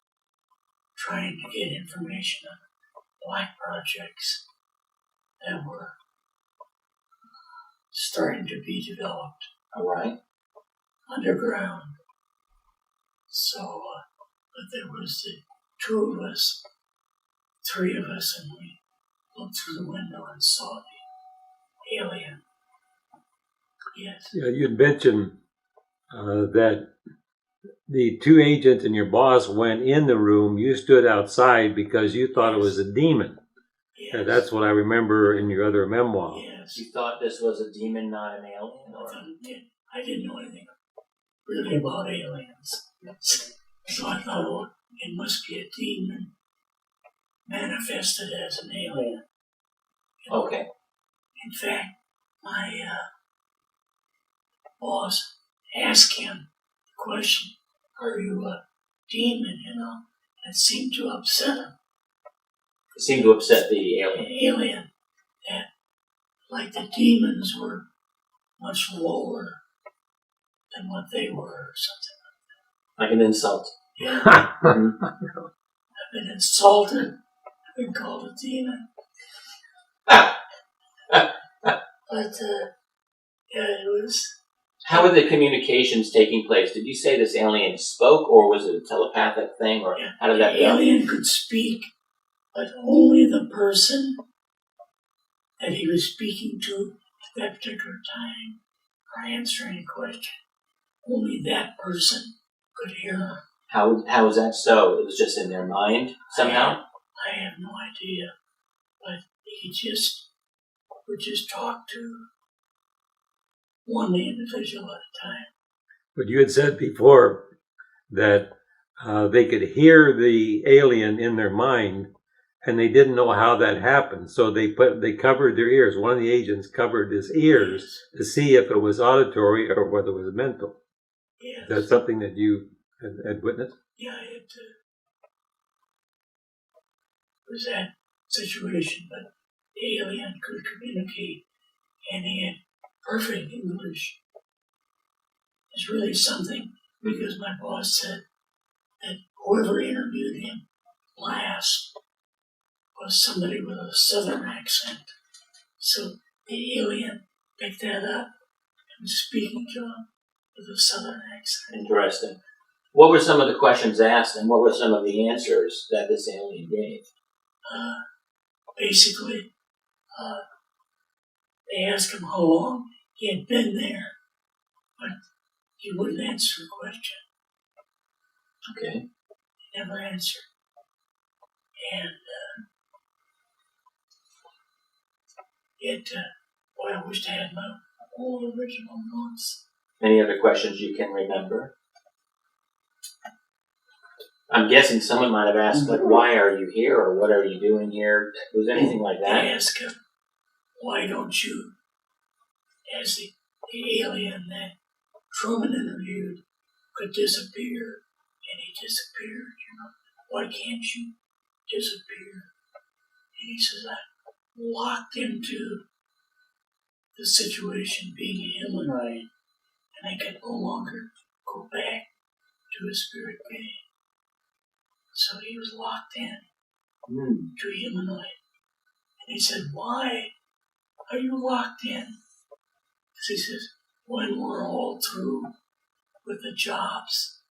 A: trying to get information on black projects that were starting to be developed.
B: All right.
A: Underground. So, but there was the two of us, three of us, and we looked through the window and saw the alien. Yes.
D: Yeah, you'd mentioned that the two agents and your boss went in the room. You stood outside because you thought it was a demon.
A: Yes.
D: That's what I remember in your other memoir.
A: Yes.
B: You thought this was a demon, not an alien? Or?
A: I didn't know anything really about aliens. So I thought, oh, it must be a demon manifested as an alien.
B: Okay.
A: In fact, my boss asked him the question, are you a demon, It seemed to upset him.
B: It seemed to upset the alien.
A: The alien, that like the demons were much lower than what they were or something.
B: Like an insult.
A: Yeah. I've been insulted. I've been called a demon. But, yeah, it was...
B: How were the communications taking place? Did you say this alien spoke, or was it a telepathic thing, or how did that
A: the
B: go?
A: alien could speak, but only the person that he was speaking to at that particular time, or answering a question, only that person could hear him.
B: How was that so? It was just in their mind, somehow?
A: I have no idea, but he would just talk to one individual at a time.
D: But you had said before that they could hear the alien in their mind, and they didn't know how that happened. So they covered their ears. One of the agents covered his ears to see if it was auditory or whether it was mental.
A: Yes.
D: Is that something that you had witnessed?
A: Yeah, it was that situation, but the alien could communicate, and he had perfect English. It's really something, because my boss said that whoever interviewed him last was somebody with a southern accent. So the alien picked that up and was speaking to him with a southern accent.
B: Interesting. What were some of the questions asked, and what were some of the answers that this alien gave?
A: Basically, they asked him how long he had been there, but he wouldn't answer the question.
B: Okay.
A: He never answered. And boy, I wish I had my whole original notes.
B: Any other questions you can remember? I'm guessing someone might have asked, like, why are you here, or what are you doing here? Was anything like that?
A: They asked him, why don't you, as the alien that Truman interviewed, could disappear, and he disappeared, why can't you disappear? And he says, I'm locked into the situation being a humanoid, and I can no longer go back to a spirit being. So he was locked in to a humanoid. And he said, why are you locked in? Because he says, when we're all through with the jobs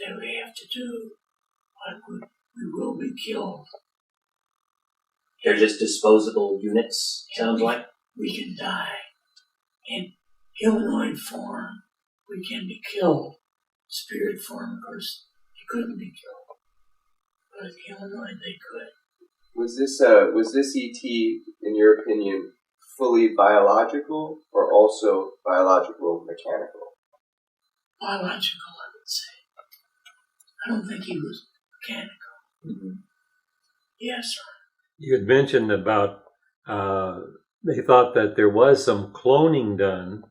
A: that we have to do, we will be killed.
B: They're just disposable units, sounds like?
A: We can die. In humanoid form, we can be killed. Spirit form, of course, you couldn't be killed. But humanoid, they could.
C: Was this ET, in your opinion, fully biological or also biological mechanical?
A: Biological, I would say. I don't think he was mechanical.
B: Mm-hmm.
A: Yes, sir.
D: You had mentioned about they thought that there was some cloning done,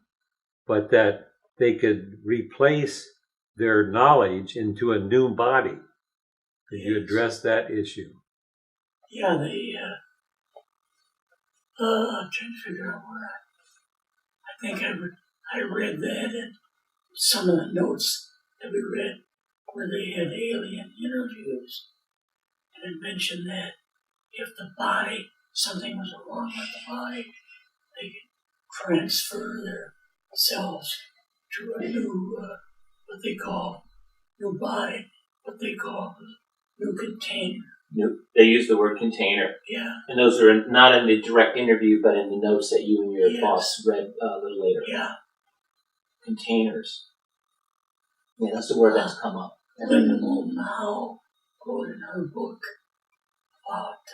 D: but that they could replace their knowledge into a new body. Could you address that issue?
A: Yeah, I'm trying to figure out where I think I read that in some of the notes that we read where they had alien interviews, and it mentioned that if the body, something was wrong with the body, they could transfer their cells to a new, what they call, new body, what they call new container.
B: They use the word container.
A: Yeah.
B: And those are not in the direct interview, but in the notes that you and your
A: Yes.
B: boss read a little later.
A: Yeah.
B: Containers. Yeah, that's the word that's come up.
A: Linda Moulton Howe wrote in her book about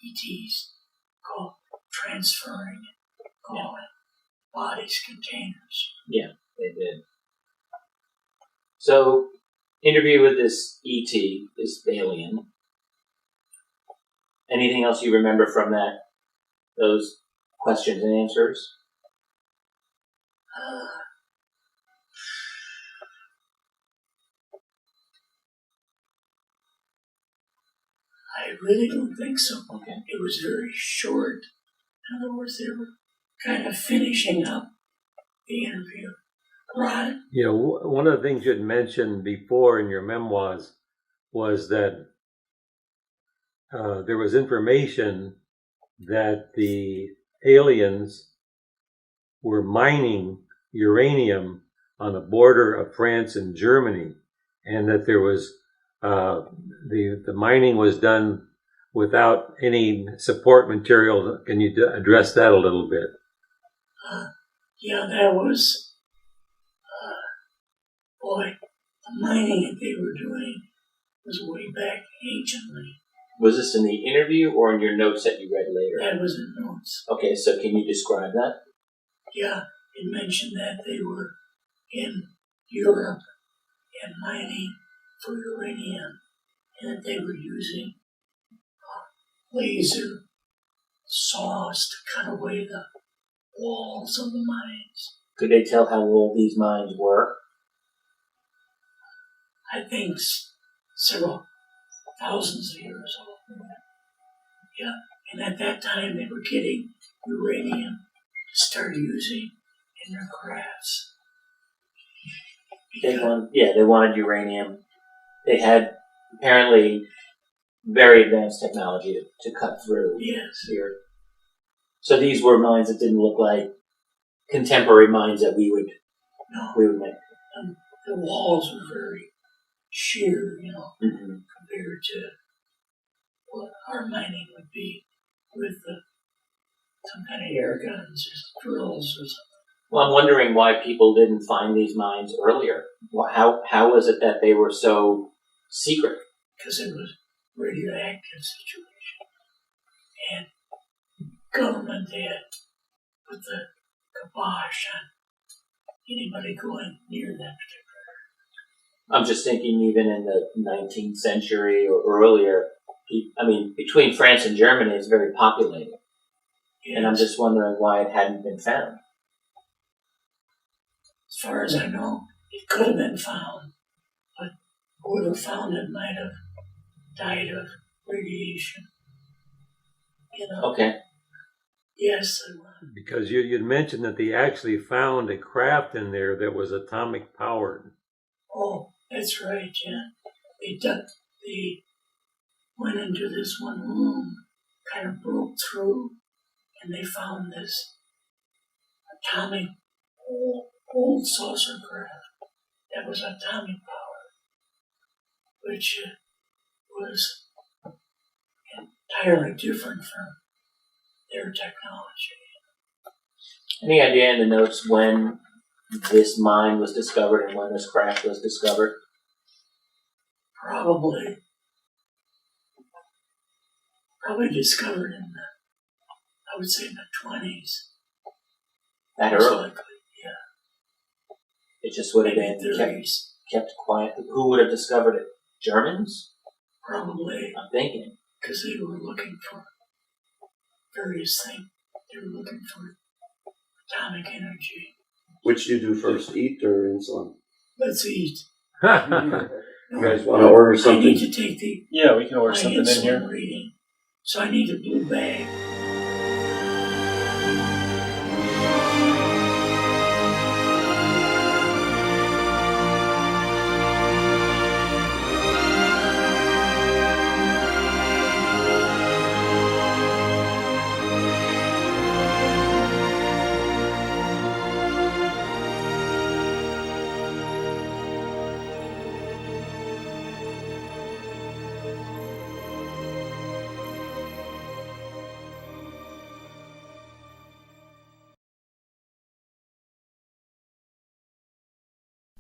A: ETs called transferring, calling bodies containers.
B: Yeah, they did. So, interview with this ET, this alien. Anything else you remember from that? Those questions and answers?
A: I really don't think so.
B: Okay.
A: It was very short. In other words, they were kind of finishing up the interview. Right?
D: You know, one of the things you had mentioned before in your memoirs was that there was information that the aliens were mining uranium on the border of France and Germany, and that there was the mining was done without any support material. Can you address that a little bit?
A: Yeah, that was, the mining that they were doing was way back anciently.
B: Was this in the interview or in your notes that you read later?
A: That was in notes.
B: Okay, so can you describe that?
A: Yeah, it mentioned that they were in Europe and mining for uranium, and that they were using laser saws to cut away the walls of the mines.
B: Could they tell how old these mines were?
A: I think several thousands of years old. Yeah, and at that time they were getting uranium to start using in their crafts.
B: They wanted uranium. They had apparently very advanced technology to cut through.
A: Yes.
B: Here. So these were mines that didn't look like contemporary mines that we would make.
A: The walls were very sheer, compared to what our mining would be with some kind of air guns or drills or something.
B: Well, I'm wondering why people didn't find these mines earlier. How was it that they were so secret?
A: Because it was a radioactive situation. And government had put the kibosh on anybody going near that particular.
B: I'm just thinking even in the 19th century or earlier, between France and Germany it's very populated. Yes. And I'm just wondering why it hadn't been found.
A: As far as I know, it could have been found, but whoever found it might have died of radiation.
B: Okay.
A: Yes.
D: Because you'd mentioned that they actually found a craft in there that was atomic powered.
A: Oh, that's right, yeah. They went into this one room, kind of broke through, and they found this atomic old saucer craft that was atomic powered, which was entirely different from their technology.
B: Any idea in the notes when this mine was discovered and when this craft was discovered?
A: Probably discovered in I would say in the 20s.
B: That early?
A: Likely, yeah.
B: It just would have been kept quiet. Who would have discovered it? Germans?
A: Probably.
B: I'm thinking.
A: Because they were looking for various things. They were looking for atomic energy.
J: Which do you do first, eat or insulin?
A: Let's eat.
J: You guys want to order
A: I
J: something?
A: need to take
K: Yeah, we can order
A: my
K: something in
A: insulin
K: here.
A: reading, so I need a blue bag.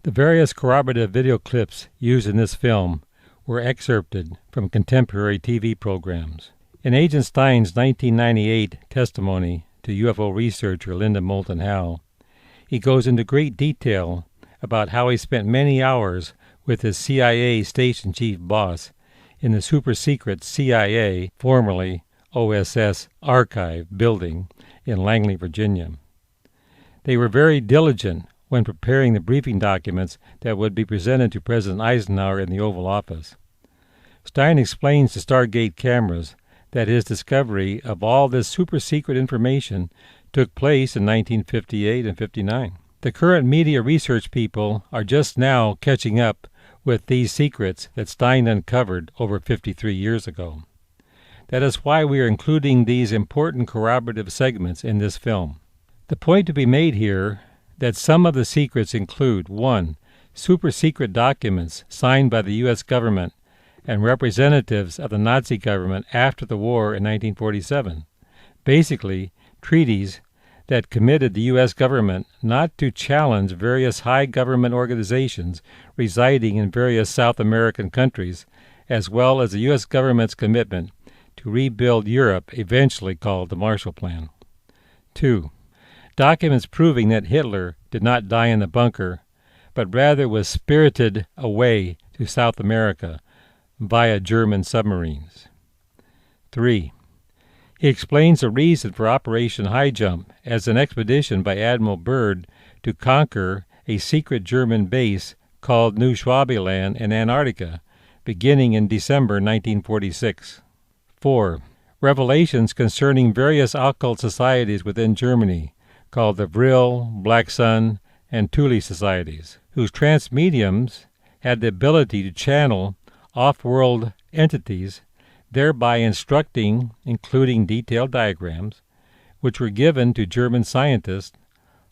D: The various corroborative video clips used in this film were excerpted from contemporary TV programs. In Agent Stein's 1998 testimony to UFO researcher Linda Moulton Howe, he goes into great detail about how he spent many hours with his CIA station chief boss in the super-secret CIA, formerly OSS, archive building in Langley, Virginia. They were very diligent when preparing the briefing documents that would be presented to President Eisenhower in the Oval Office. Stein explains to Stargate cameras that his discovery of all this super-secret information took place in 1958 and 59. The current media research people are just now catching up with these secrets that Stein uncovered over 53 years ago. That is why we are including these important corroborative segments in this film. The point to be made here that some of the secrets include 1. Super-secret documents signed by the U.S. government and representatives of the Nazi government after the war in 1947, basically treaties that committed the U.S. government not to challenge various high government organizations residing in various South American countries, as well as the U.S. government's commitment to rebuild Europe, eventually called the Marshall Plan. 2. Documents proving that Hitler did not die in the bunker, but rather was spirited away to South America via German submarines. 3. He explains the reason for Operation Highjump as an expedition by Admiral Byrd to conquer a secret German base called New Schwabenland in Antarctica, beginning in December 1946. 4. Revelations concerning various occult societies within Germany, called the Vril, Black Sun, and Thule societies, whose trance mediums had the ability to channel off-world entities, thereby instructing, including detailed diagrams, which were given to German scientists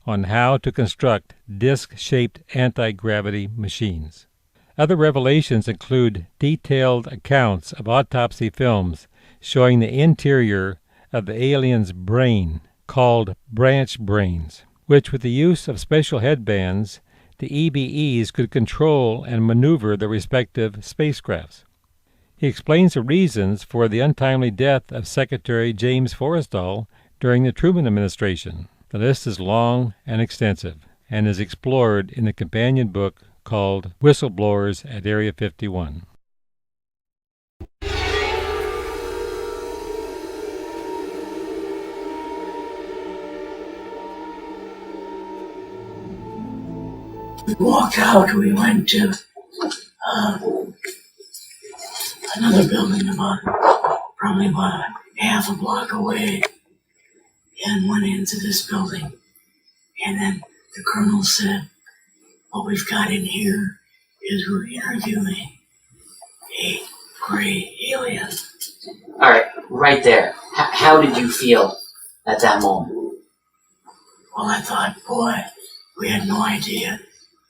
D: on how to construct disc-shaped anti-gravity machines. Other revelations include detailed accounts of autopsy films showing the interior of the alien's brain, called branch brains, which with the use of special headbands, the EBEs could control and maneuver their respective spacecrafts. He explains the reasons for the untimely death of Secretary James Forrestal during the Truman administration. The list is long and extensive, and is explored in the companion book called Whistleblowers at Area 51.
A: We walked out, we went to another building probably about half a block away, and went into this building. And then the colonel said, what we've got in here is we're interviewing a gray alien.
L: All right, right there. How did you feel at that moment?
A: Well, I thought, boy, we had no idea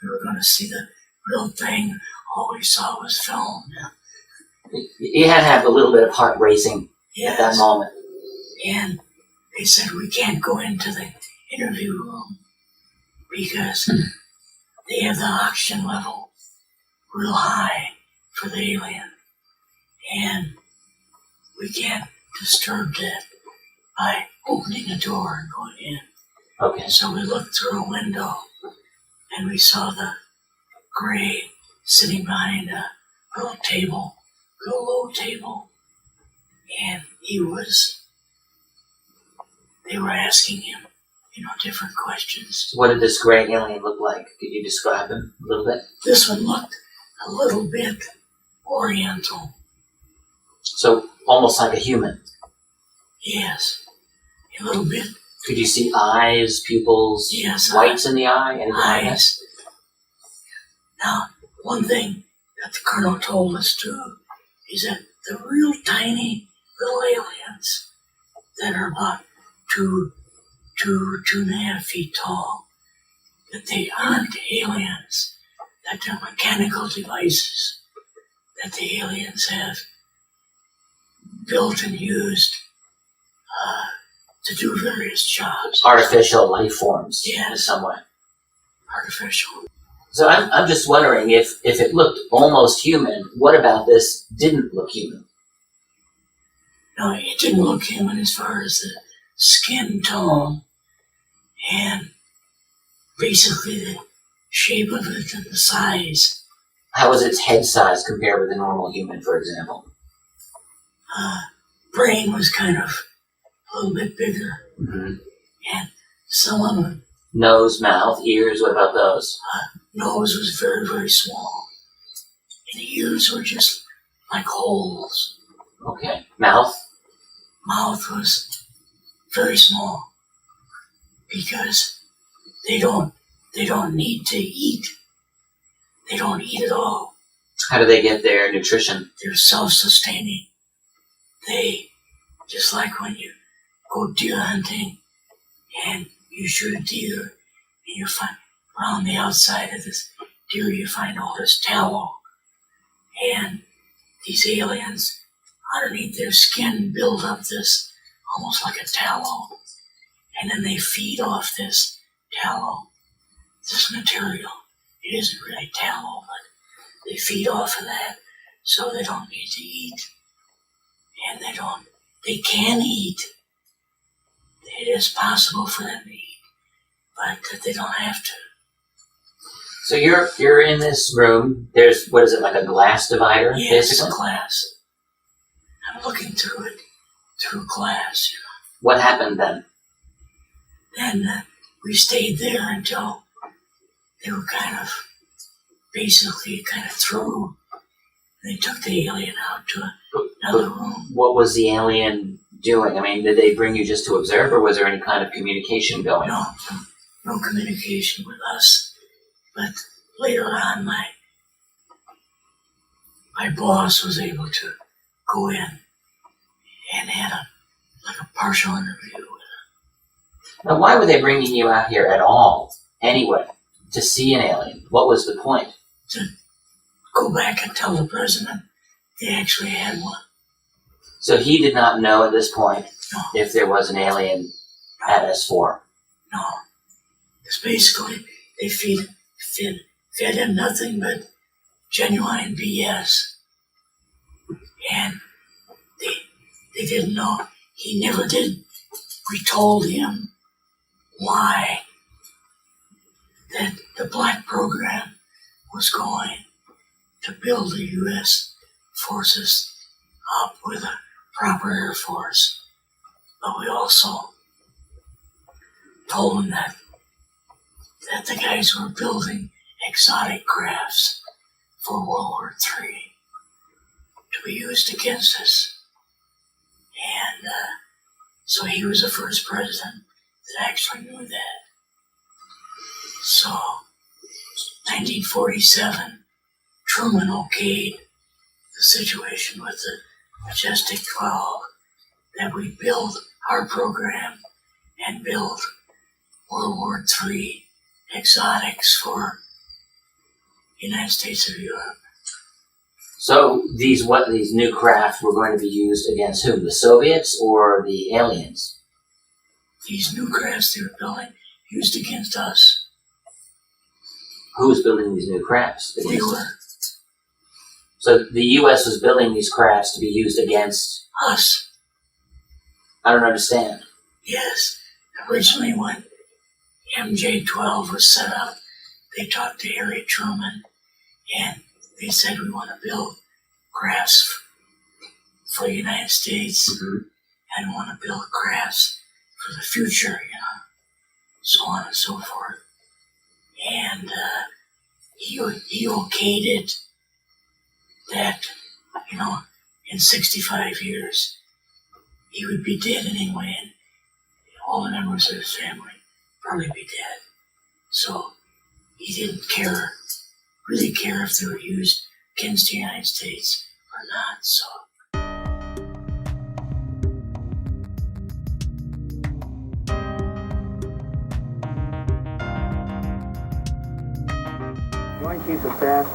A: we were going to see the real thing. All we saw was film.
L: You had to have a little bit of heart racing at that moment.
A: And they said we can't go into the interview room because they have the oxygen level real high for the alien. And we can't disturb that by opening a door and going in.
L: Okay.
A: So we looked through a window and we saw the gray sitting behind a little table, little low table. And they were asking him different questions.
L: What did this gray alien look like? Could you describe him a little bit?
A: This one looked a little bit oriental.
L: So almost like a human.
A: Yes, a little bit.
L: Could you see eyes, pupils,
A: Yes,
L: whites in the eye, anything like that?
A: eyes. Now, one thing that the colonel told us too is that the real tiny little aliens that are about 2.5 feet tall, that they aren't aliens, that they're mechanical devices that the aliens have built and used to do various jobs.
L: Artificial life forms in
A: Yes.
L: some way.
A: Artificial.
L: So I'm just wondering if it looked almost human, what about this didn't look human?
A: No, it didn't look human as far as the skin tone and basically the shape of it and the size.
L: How was its head size compared with a normal human, for example?
A: Brain was kind of a little bit bigger,
L: Mm-hmm.
A: and some of them,
L: Nose, mouth, ears, what about those?
A: nose was very, very small, and the ears were just like holes.
L: Okay. Mouth?
A: Mouth was very small because they don't need to eat. They don't eat at all.
L: How do they get their nutrition?
A: They're self-sustaining. They, just like when you go deer hunting and you shoot a deer and you find around the outside of this deer you find all this tallow, and these aliens underneath their skin build up this almost like a tallow, and then they feed off this tallow, this material. It isn't really tallow, but they feed off of that so they don't need to eat. And they can eat. It is possible for them to eat, but that they don't have to.
L: So you're in this room. There's, what is it, like a glass divider,
A: Yes,
L: basically?
A: glass. I'm looking through it, through glass,
L: What happened then?
A: Then we stayed there until they were basically through. They took the alien out to another room.
L: What was the alien doing? I mean, did they bring you just to observe, or was there any kind of communication going on?
A: No communication with us. But later on, my boss was able to go in and had a partial interview with him.
L: Now, why were they bringing you out here at all, anyway, to see an alien? What was the point?
A: To go back and tell the president they actually had one.
L: So he did not know at this point if there was an alien at S4?
A: No. Because basically, they fed him nothing but genuine BS. And they didn't know. He never did. We told him why that the black program was going to build the U.S. forces up with a proper Air Force. But we also told him that the guys were building exotic crafts for World War III to be used against us. And so he was the first president that actually knew that. So, 1947, Truman okayed the situation with the Majestic 12 that we build our program and build World War III exotics for the United States of Europe.
L: So these new craft were going to be used against whom? The Soviets or the aliens?
A: These new crafts they were building used against us.
L: Who was building these new crafts?
A: They were.
L: So the U.S. was building these crafts to be used against
A: us.
L: I don't understand.
A: Yes. Originally when MJ-12 was set up, they talked to Harry Truman and they said, we want to build crafts for the United States and want to build crafts for the future, so on and so forth. And he okayed it that, in 65 years, he would be dead anyway, and all the members of his family probably be dead. So he didn't really care if they were used against the United States or not. So.
K: Joint Chiefs of Staff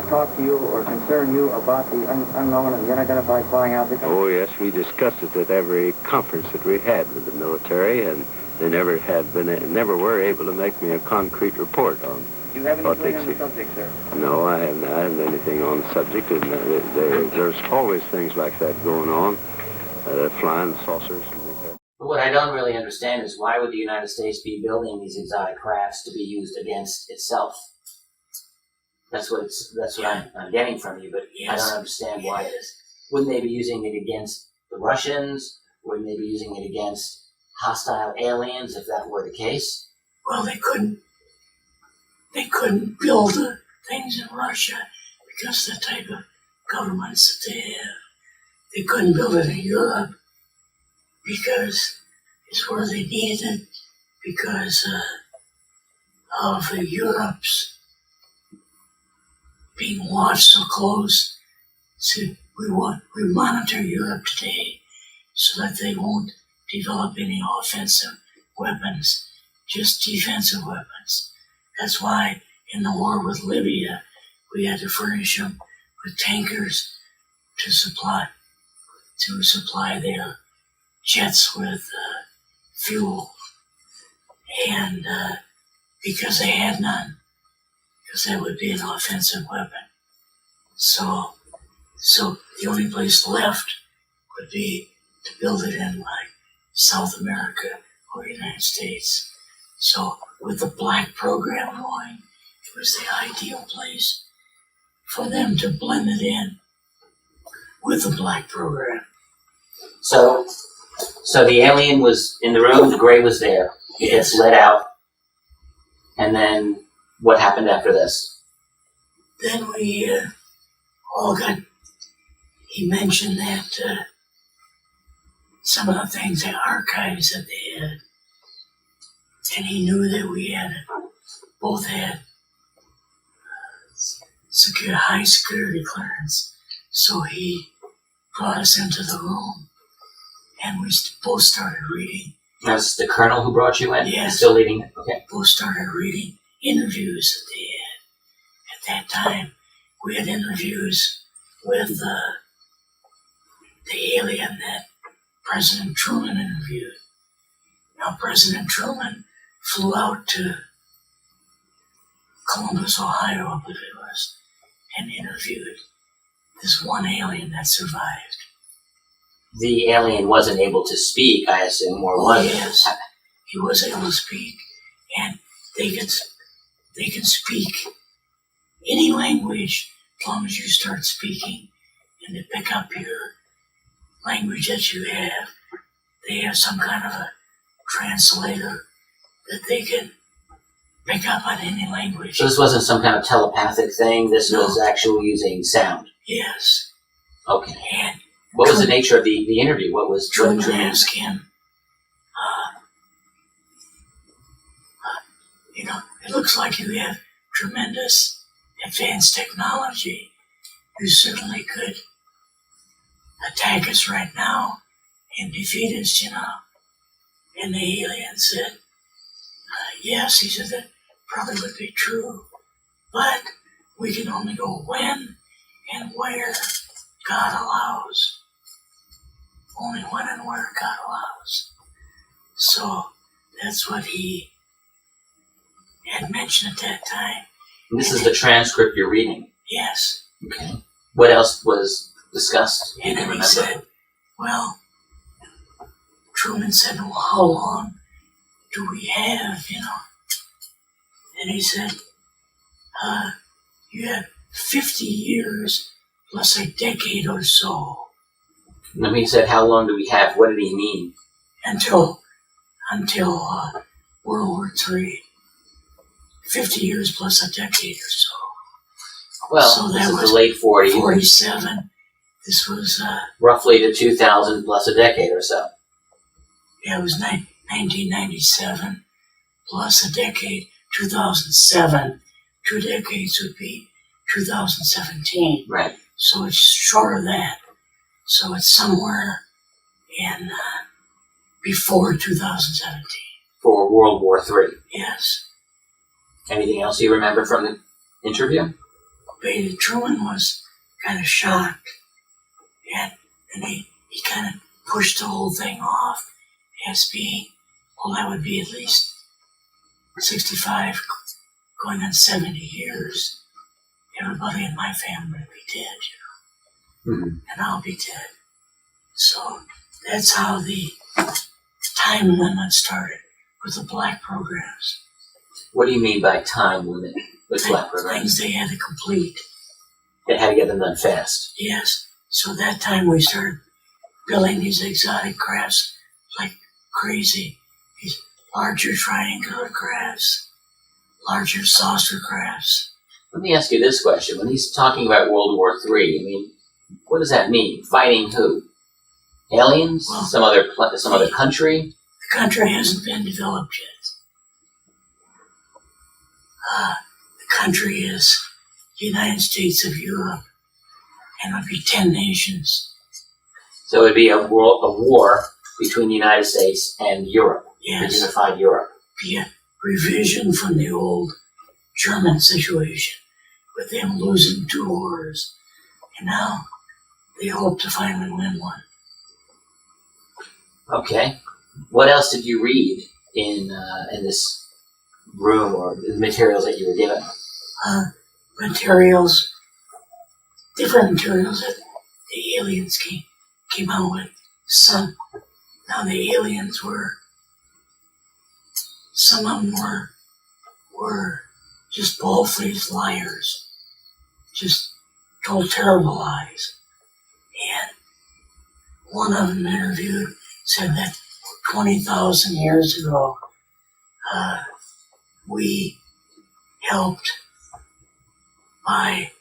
K: talk to you or concern you about the unknown and the unidentified flying object?
M: Oh, yes, we discussed it at every conference that we had with the military, and they never were able to make me a concrete report on.
K: Do you have anything on the subject, sir?
M: No, I haven't anything on the subject, and there's always things like that going on, flying saucers and things like that.
L: But what I don't really understand is why would the United States be building these exotic crafts to be used against itself? That's what I'm getting from you, but yes. I don't understand why it is. Wouldn't they be using it against the Russians? Wouldn't they be using it against hostile aliens if that were the case?
A: Well, they couldn't build things in Russia because of the type of governments that they have. They couldn't build it in Europe because it's where they needed it because of Europe's being watched so close. So we monitor Europe today so that they won't develop any offensive weapons, just defensive weapons. That's why in the war with Libya, we had to furnish them with tankers to supply their jets with fuel, and because they had none. Because that would be an offensive weapon. So the only place left would be to build it in like South America or the United States. So with the black program going, it was the ideal place for them to blend it in with the black program.
L: So the alien was in the room, the gray was there. It gets let out, and then what happened after this?
A: Then we he mentioned that some of the things, the archives that they had, and he knew that we both had high security clearance, so he brought us into the room, and we both started reading.
L: That's the colonel who brought you in?
A: Yes.
L: Still leading it? Okay.
A: Both started reading interviews that they had. At that time, we had interviews with the alien that President Truman interviewed. Now, President Truman flew out to Columbus, Ohio, I believe it was, and interviewed this one alien that survived.
L: The alien wasn't able to speak, I assume, or was it?
A: Yes, he was able to speak, and they can speak any language as long as you start speaking, and they pick up your language that you have. They have some kind of a translator that they can pick up on any language.
L: So this wasn't some kind of telepathic thing? This was actually using sound?
A: Yes.
L: Okay.
A: And
L: what was the nature of the interview? What was
A: Truman asked him, it looks like you have tremendous advanced technology. You certainly could attack us right now and defeat us, And the alien said, yes, he said that probably would be true, but we can only go when and where God allows. Only when and where God allows. So that's what he had mentioned at that time.
L: And this is the transcript you're reading?
A: Yes.
L: Okay. What else was discussed?
A: And then he said, Truman said, well, how long do we have, And he said, you have 50 years plus a decade or so.
L: And then he said, how long do we have? What did he mean?
A: Until World War III. 50 years plus a decade or so.
L: Well,
A: so
L: this
A: that
L: is
A: was
L: the late 40s.
A: 47. This was,
L: roughly to 2000 plus a decade or so.
A: yeah, it was 1997 plus a decade, 2007. 2 decades would be 2017.
L: Right.
A: So it's short of that. So it's somewhere in before 2017.
L: For World War III.
A: Yes.
L: Anything else you remember from the interview?
A: But Truman was kind of shocked. And he kind of pushed the whole thing off as being, well, that would be at least 65, going on 70 years. Everybody in my family would be dead, and I'll be dead. So that's how the time limit started with the black programs.
L: What do you mean by time limit with black programs?
A: Things they had to complete.
L: They had to get them done fast.
A: Yes. So that time we started building these exotic crafts like crazy. These larger triangular crafts, larger saucer crafts.
L: Let me ask you this question. When he's talking about World War III, I mean, what does that mean? Fighting who? Aliens?
A: Well,
L: some other country?
A: The country hasn't been developed yet. The country is the United States of Europe, and it would be 10 nations.
L: So it would be a war between the United States and Europe.
A: Yes.
L: The unified Europe.
A: Be a revision from the old German situation with them losing 2 wars, and now they hope to finally win one.
L: Okay. What else did you read in this room or the materials that you were given?
A: Materials, different materials that the aliens came out with. Now the aliens some of them were just bald-faced liars, just told terrible lies. And one of them interviewed said that 20,000 years ago, we helped by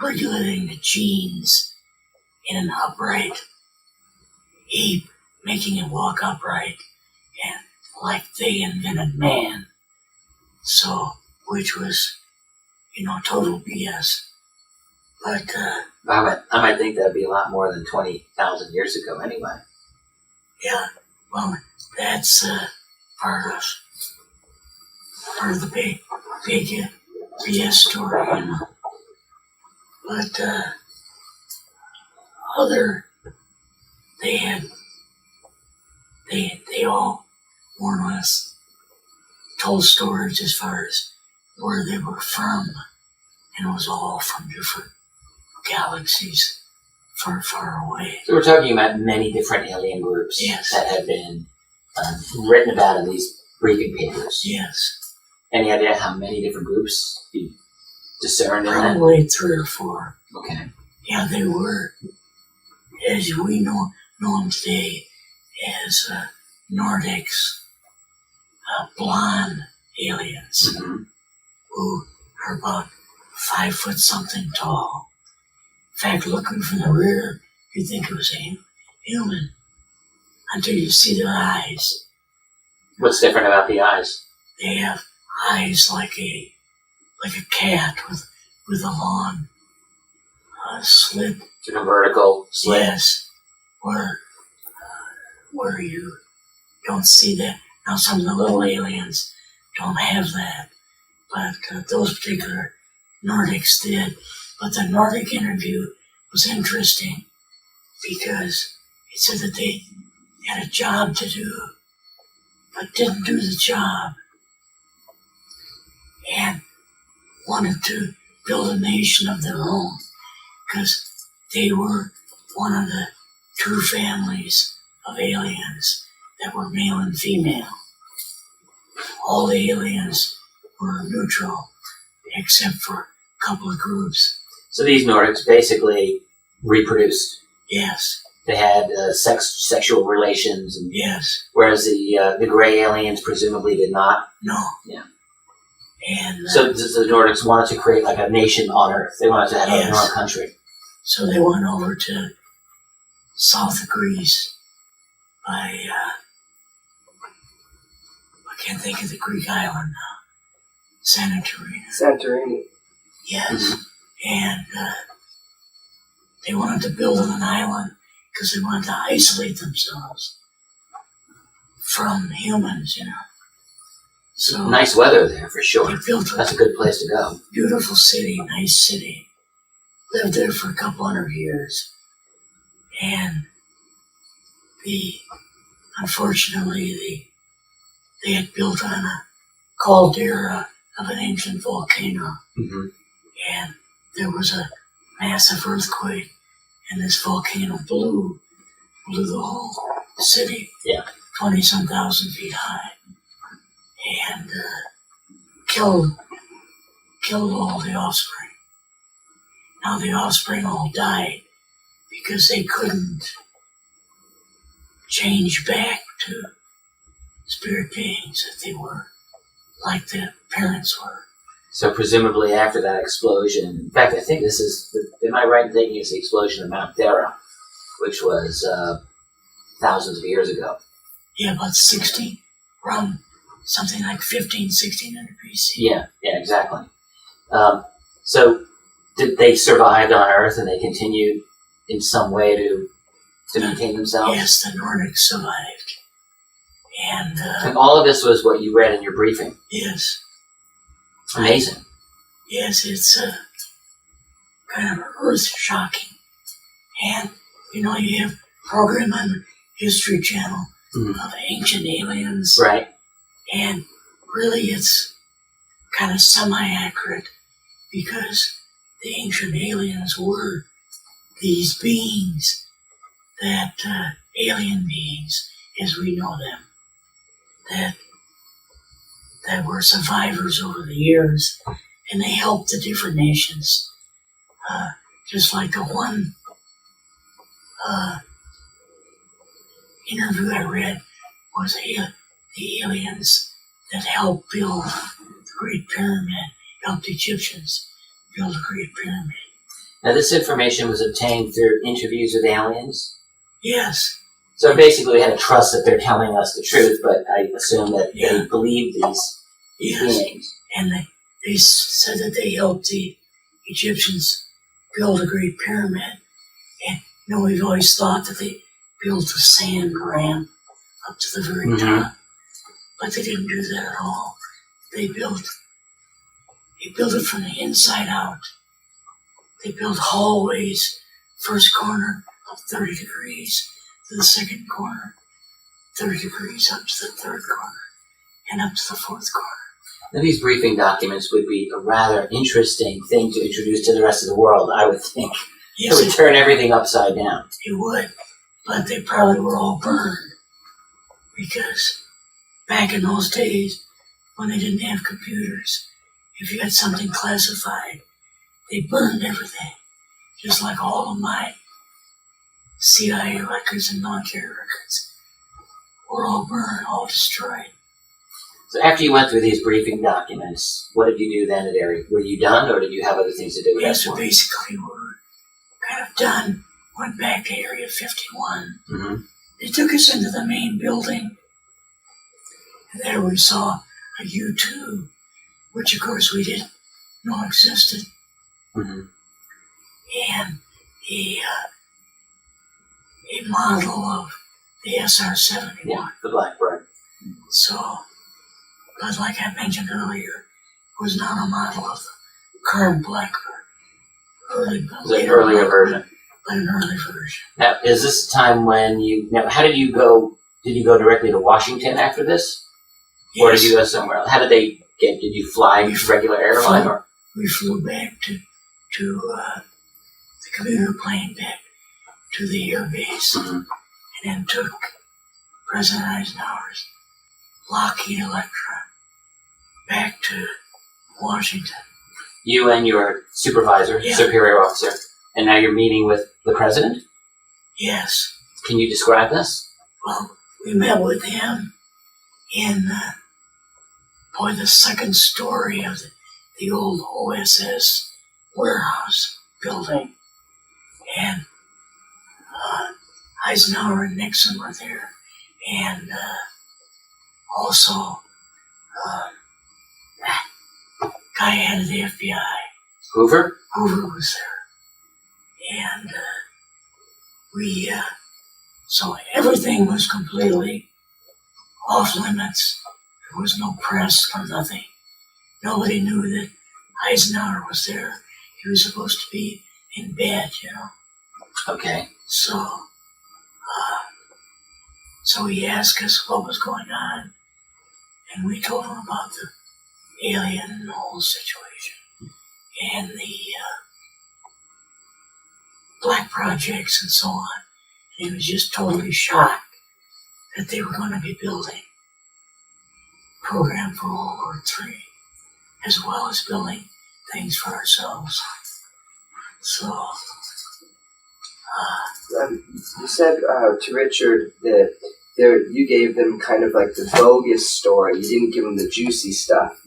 A: regulating the genes in an upright ape, making it walk upright, and like they invented man. So, which was, total BS. But
L: I might think that'd be a lot more than 20,000 years ago anyway.
A: Yeah, well, that's part of the big BS story, But they all more or less told stories as far as where they were from, and it was all from different galaxies far, far away.
L: So we're talking about many different alien groups that have been written about in these briefing papers.
A: Yes.
L: Any idea how many different groups you discerned in that?
A: Probably 3 or 4.
L: Okay.
A: Yeah, they were, as we know them today, as Nordics, blonde aliens, who are about 5 foot something tall. In fact, looking from the rear, you'd think it was a human until you see their eyes.
L: What's different about the eyes?
A: They have eyes like a cat with a long slit.
L: Like a vertical slit.
A: Yes, where you don't see that. Now some of the little aliens don't have that, but those particular Nordics did. But the Nordic interview was interesting because it said that they had a job to do, but didn't do the job, and wanted to build a nation of their own because they were one of the 2 families of aliens that were male and female. All the aliens were neutral except for a couple of groups.
L: So these Nordics basically reproduced.
A: Yes,
L: They had sexual relations, and
A: Yes.
L: whereas the gray aliens presumably did not.
A: No.
L: Yeah.
A: And
L: So the Nordics wanted to create like a nation on Earth. They wanted to have
A: Yes.
L: their own country.
A: so they went over to south of Greece by, I can't think of the Greek island now.
C: Santorini.
A: Yes. And they wanted to build an island because they wanted to isolate themselves from humans, So
L: Nice weather there for sure.
A: they built
L: That's a good place to go.
A: beautiful city, nice city. Lived there for a couple hundred years. And unfortunately, they had built on a caldera of an ancient volcano.
L: Mm-hmm.
A: And there was a massive earthquake, and this volcano blew the whole city.
L: Yeah.
A: 20-some thousand feet high. And killed all the offspring. Now the offspring all died because they couldn't change back to spirit beings that they were, like the parents were.
L: So presumably after that explosion, in fact, I think this is, am I right in thinking it's the explosion of Mount Thera, which was thousands of years ago?
A: Yeah, about 60, around something like 1600 BC.
L: Yeah, exactly. So did they survive on Earth and they continued in some way to maintain themselves?
A: Yes, the Nordics survived. And
L: all of this was what you read in your briefing?
A: Yes.
L: Amazing.
A: Yes, it's kind of earth-shocking. And, you have a program on the History Channel of ancient aliens.
L: Right.
A: And really it's kind of semi-accurate because the ancient aliens were these beings that, alien beings as we know them, that were survivors over the years, and they helped the different nations. Just like the one interview I read was the aliens that helped build the Great Pyramid, helped Egyptians build the Great Pyramid.
L: Now this information was obtained through interviews with aliens?
A: Yes.
L: So basically we had to trust that they're telling us the truth, but I assume that they believe these beings.
A: And they said that they helped the Egyptians build a Great Pyramid. And we've always thought that they built a sand ramp up to the very top. But they didn't do that at all. They built it from the inside out. They built hallways, first corner up 30 degrees, to the second corner, 30 degrees up to the third corner, and up to the fourth corner.
L: Now these briefing documents would be a rather interesting thing to introduce to the rest of the world, I would think.
A: Yes,
L: it would turn everything upside down.
A: It would, but they probably were all burned. Because back in those days, when they didn't have computers, if you had something classified, they burned everything. Just like all of my CIA records and military records were all burned, all destroyed.
L: So after you went through these briefing documents, what did you do then at Area? Were you done, or did you have other things to do?
A: Yes, so basically we were kind of done. Went back to Area 51.
L: Mm-hmm.
A: They took us into the main building. And there we saw a U-2, which of course we didn't know existed.
L: Mm-hmm.
A: And a model of the SR-71.
L: Yeah, the Blackbird.
A: So, but like I mentioned earlier, it was not a model of the current Blackbird.
L: It was an earlier version.
A: But an early version.
L: Now, is this the time when how did you go? Did you go directly to Washington after this?
A: Yes.
L: Or did you go somewhere else? How did they did you fly regular airline? Or?
A: We flew back to the commuter plane back to the air base, and then took President Eisenhower's Lockheed Electra back to Washington.
L: You and your supervisor, superior officer, and now you're meeting with the president?
A: Yes.
L: Can you describe this?
A: Well, we met with him in, the second story of the old OSS warehouse building. And Eisenhower and Nixon were there. And also, that guy head of the FBI.
L: Hoover?
A: Hoover was there. And so everything was completely off limits. There was no press or nothing. Nobody knew that Eisenhower was there. He was supposed to be in bed,
L: Okay.
A: So he asked us what was going on, and we told him about the alien and the whole situation, and the black projects and so on. And he was just totally shocked that they were going to be building a program for World War III, as well as building things for ourselves. So,
C: you said to Richard that you gave them kind of like the bogus story. You didn't give them the juicy stuff,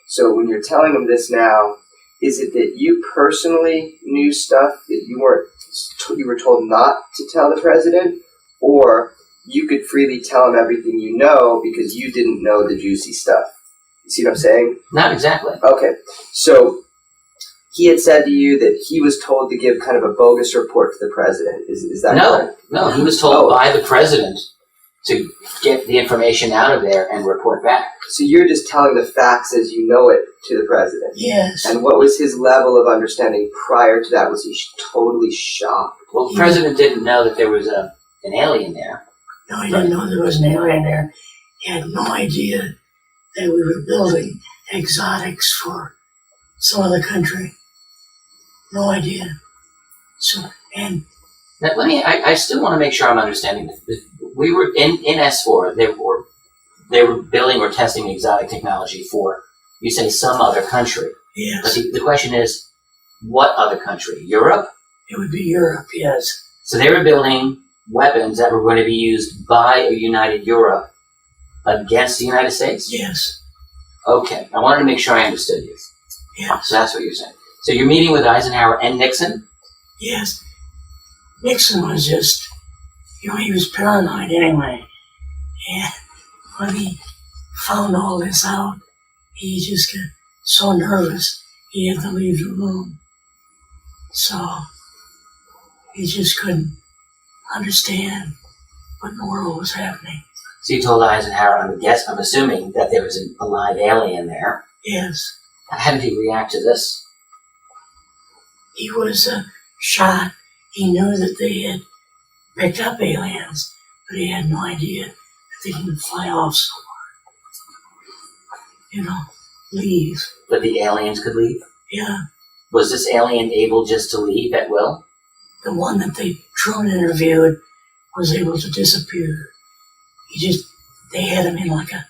C: So when you're telling them this now, is it that you personally knew stuff that you were told not to tell the president, or you could freely tell him everything you know because you didn't know the juicy stuff? You see what I'm saying?
L: Not exactly.
C: Okay, so he had said to you that he was told to give kind of a bogus report to the president. Is that correct?
L: No, he was told by the president to get the information out of there and report back.
C: So you're just telling the facts as you know it to the president?
A: yes.
C: And what was his level of understanding prior to that? Was he totally shocked?
L: Well, the president didn't know that there was an alien there.
A: No, he didn't know there was an alien there. He had no idea that we were building exotics for some other country. No idea. So, and
L: Now, I still want to make sure I'm understanding this. We were in S4. They were building or testing exotic technology for, you say, some other country.
A: yes,
L: But the question is, what other country? Europe?
A: it would be Europe, yes.
L: So they were building weapons that were going to be used by a united Europe against the United States?
A: Yes,
L: Okay, I wanted to make sure I understood you.
A: yeah,
L: So that's what you're saying. So you're meeting with Eisenhower and Nixon?
A: yes. Nixon was just, he was paranoid anyway. And when he found all this out, he just got so nervous he had to leave the room. So he just couldn't understand what in the world was happening.
L: So you told Eisenhower, I'm assuming that there was a live alien there.
A: Yes,
L: How did he react to this?
A: he was shocked. He knew that they had picked up aliens, but he had no idea that they didn't fly off somewhere. Leave.
L: That the aliens could leave?
A: Yeah,
L: Was this alien able just to leave at will?
A: the one that Truman interviewed was able to disappear. They had him in like a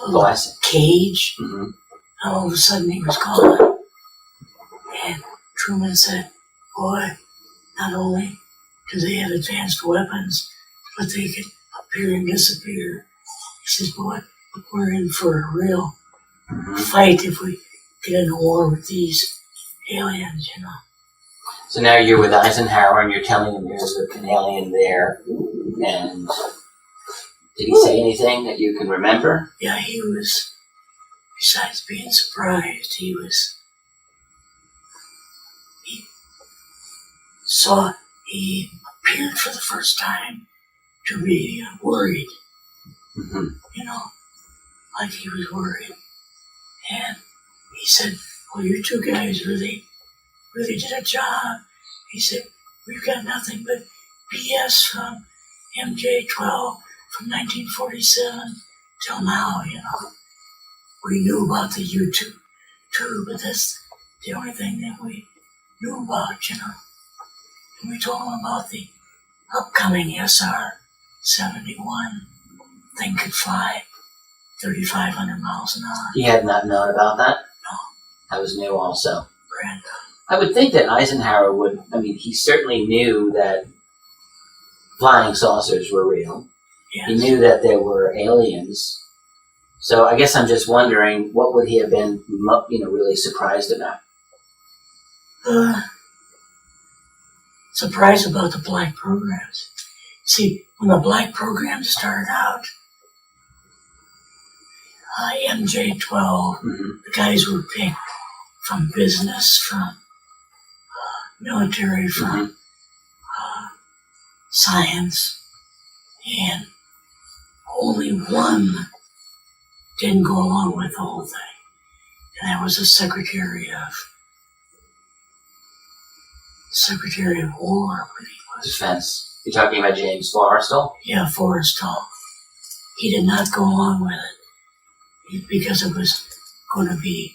A: little cage.
L: Mm-hmm.
A: And all of a sudden he was gone. And Truman said, boy, not only do they have advanced weapons, but they could appear and disappear. He says, boy, we're in for a real fight if we get into war with these aliens,
L: So now you're with Eisenhower and you're telling him there's an alien there. And did he say anything that you can remember?
A: Yeah, he was, besides being surprised, he appeared for the first time to be worried.
L: Mm-hmm.
A: Like he was worried. And he said, well, you two guys really did a job. He said, we've got nothing but BS from MJ-12 from 1947 till now, We knew about the U-2 too, but that's the only thing that we knew about, And we told him about the upcoming SR-71. Thing could fly 3,500 miles an hour.
L: He had not known about that?
A: No.
L: That was new also.
A: Brand.
L: I would think that Eisenhower he certainly knew that flying saucers were real.
A: Yes.
L: He knew that there were aliens. So I guess I'm just wondering, what would he have been, really surprised about?
A: Surprised about the black programs. See, when the black programs started out, MJ-12, the guys were picked from business, from military, from science, and only one didn't go along with the whole thing, and that was the Secretary of War, I believe he was.
L: Defense. You're talking about James Forrestal?
A: Yeah, Forrestal. He did not go along with it because it was going to be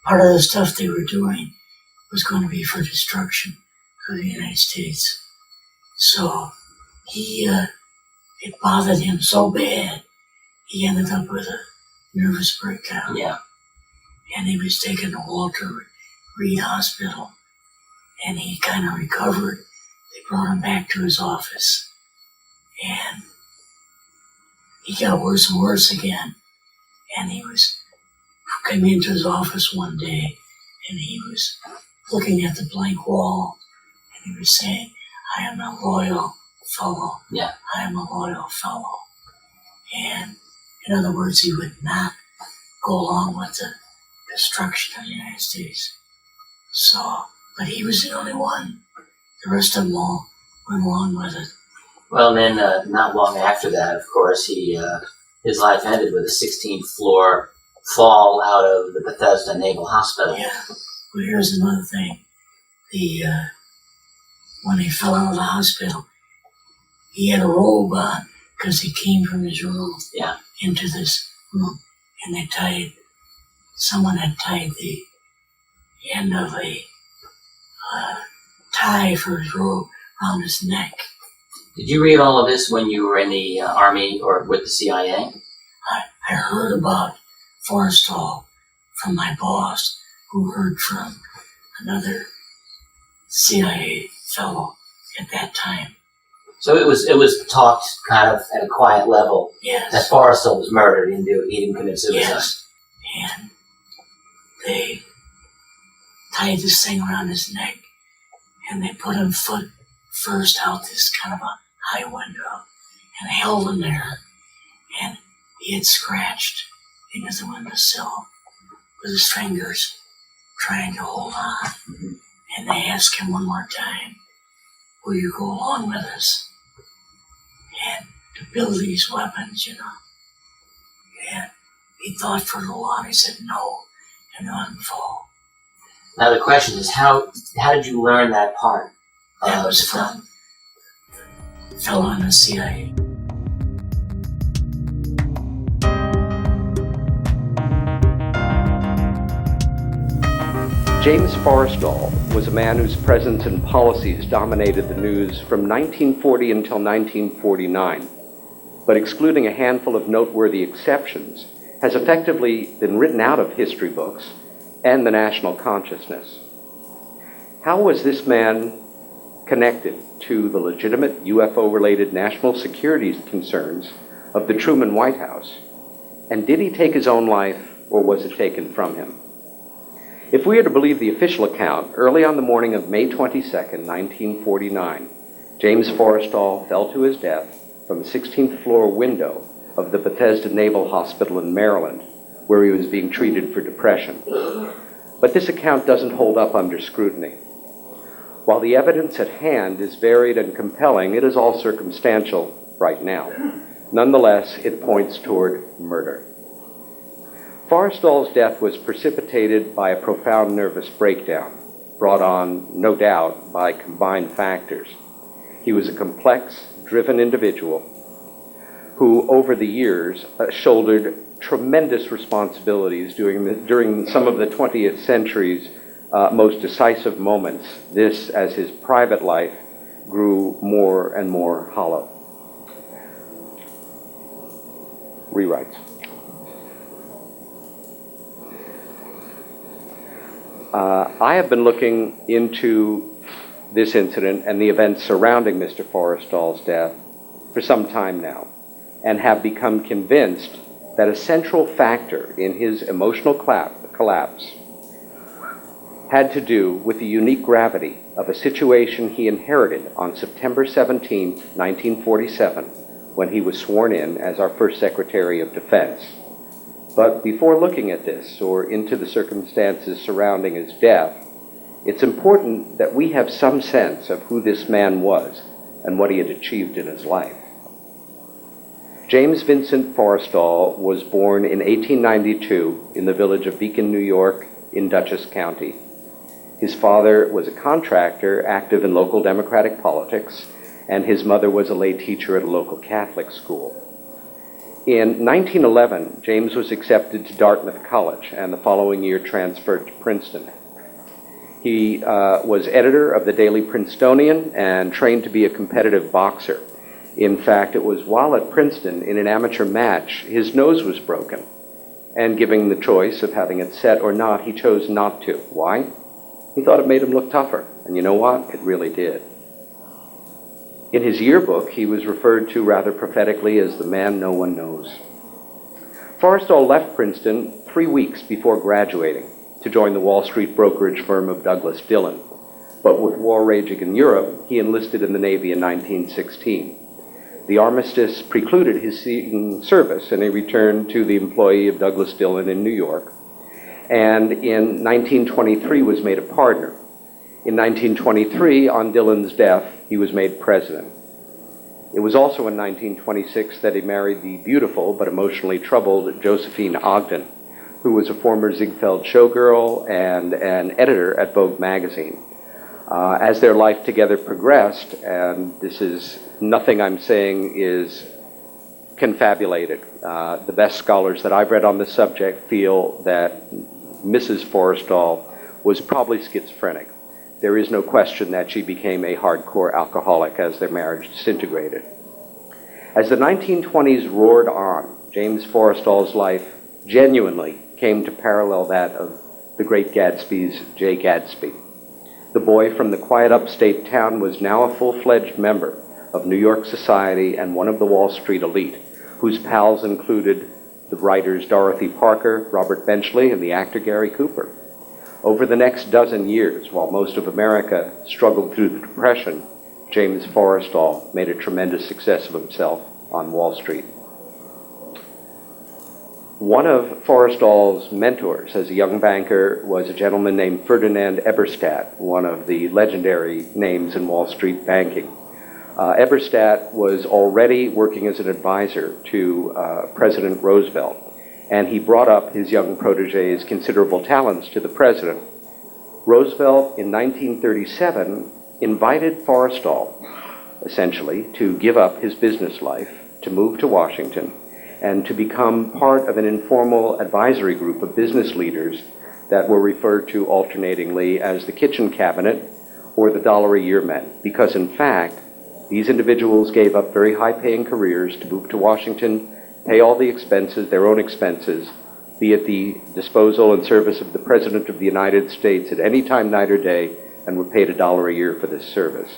A: part of the stuff they were doing was going to be for destruction of the United States. So it bothered him so bad, he ended up with a nervous breakdown.
L: Yeah.
A: And he was taken to Walter Reed Hospital, and he kind of recovered. They brought him back to his office, and he got worse and worse again. And he came into his office one day, and he was looking at the blank wall, and he was saying, "I am a loyal fellow.
L: Yeah. I
A: am a loyal fellow." And in other words, he would not go along with the destruction of the United States. So, but he was the only one. The rest of them all went along with it.
L: Well, and then not long after that, of course, his life ended with a 16th floor fall out of the Bethesda Naval Hospital.
A: Yeah. Well, here's another thing. When he fell out of the hospital, he had a robe on because he came from his room into this room, and someone had tied the end of a tie for his robe around his neck.
L: Did you read all of this when you were in the Army or with the CIA?
A: I heard about Forrestal from my boss, who heard from another CIA fellow at that time.
L: So it was talked kind of at a quiet level.
A: Yes.
L: That Forrestal was murdered. He didn't commit suicide.
A: Yes. And they tied this thing around his neck, and they put him foot first out this kind of a high window, and held him there, and he had scratched into the windowsill with his fingers, trying to hold on. Mm-hmm. And they asked him one more time, "Will you go along with us?" And to build these weapons, And he thought for a little while, and he said no, and let him fall.
L: Now the question is, how did you learn that part?
A: That was from a fellow in the CIA.
N: James Forrestal was a man whose presence and policies dominated the news from 1940 until 1949, but excluding a handful of noteworthy exceptions, has effectively been written out of history books and the national consciousness. How was this man connected to the legitimate UFO-related national security concerns of the Truman White House? And did he take his own life, or was it taken from him? If we are to believe the official account, early on the morning of May 22nd, 1949, James Forrestal fell to his death from the 16th floor window of the Bethesda Naval Hospital in Maryland, where he was being treated for depression. But this account doesn't hold up under scrutiny. While the evidence at hand is varied and compelling, it is all circumstantial right now. Nonetheless, it points toward murder. Forrestal's death was precipitated by a profound nervous breakdown, brought on, no doubt, by combined factors. He was a complex, driven individual who, over the years, shouldered tremendous responsibilities during some of the 20th century's most decisive moments, this as his private life grew more and more hollow. Rewrites. I have been looking into this incident and the events surrounding Mr. Forrestal's death for some time now, and have become convinced that a central factor in his emotional collapse had to do with the unique gravity of a situation he inherited on September 17, 1947, when he was sworn in as our first Secretary of Defense. But before looking at this, or into the circumstances surrounding his death, it's important that we have some sense of who this man was and what he had achieved in his life. James Vincent Forrestal was born in 1892 in the village of Beacon, New York, in Dutchess County. His father was a contractor active in local Democratic politics, and his mother was a lay teacher at a local Catholic school. In 1911, James was accepted to Dartmouth College, and the following year transferred to Princeton. He was editor of the Daily Princetonian and trained to be a competitive boxer. In fact, it was while at Princeton, in an amateur match, his nose was broken. And given the choice of having it set or not, he chose not to. Why? He thought it made him look tougher. And you know what? It really did. In his yearbook, he was referred to rather prophetically as the man no one knows. Forrestal left Princeton 3 weeks before graduating to join the Wall Street brokerage firm of Douglas Dillon. But with war raging in Europe, he enlisted in the Navy in 1916. The armistice precluded his seeking service, and he returned to the employee of Douglas Dillon in New York, and in 1923 was made a partner. In 1923, on Dillon's death, he was made president. It was also in 1926 that he married the beautiful but emotionally troubled Josephine Ogden, who was a former Ziegfeld showgirl and an editor at Vogue magazine. As their life together progressed, and this is nothing I'm saying is confabulated, the best scholars that I've read on this subject feel that Mrs. Forrestal was probably schizophrenic. There is no question that she became a hardcore alcoholic as their marriage disintegrated. As the 1920s roared on, James Forrestal's life genuinely came to parallel that of the great Gatsby's Jay Gatsby. The boy from the quiet upstate town was now a full-fledged member of New York society and one of the Wall Street elite, whose pals included the writers Dorothy Parker, Robert Benchley, and the actor Gary Cooper. Over the next dozen years, while most of America struggled through the Depression, James Forrestal made a tremendous success of himself on Wall Street. One of Forrestal's mentors as a young banker was a gentleman named Ferdinand Eberstadt, one of the legendary names in Wall Street banking. Eberstadt was already working as an advisor to President Roosevelt, and he brought up his young protege's considerable talents to the president. Roosevelt, in 1937, invited Forrestal, essentially, to give up his business life, to move to Washington, and to become part of an informal advisory group of business leaders that were referred to alternatingly as the kitchen cabinet or the $1-a-year men, because in fact, these individuals gave up very high-paying careers to move to Washington, pay all the expenses, their own expenses, be at the disposal and service of the President of the United States at any time, night or day, and were paid $1 a year for this service.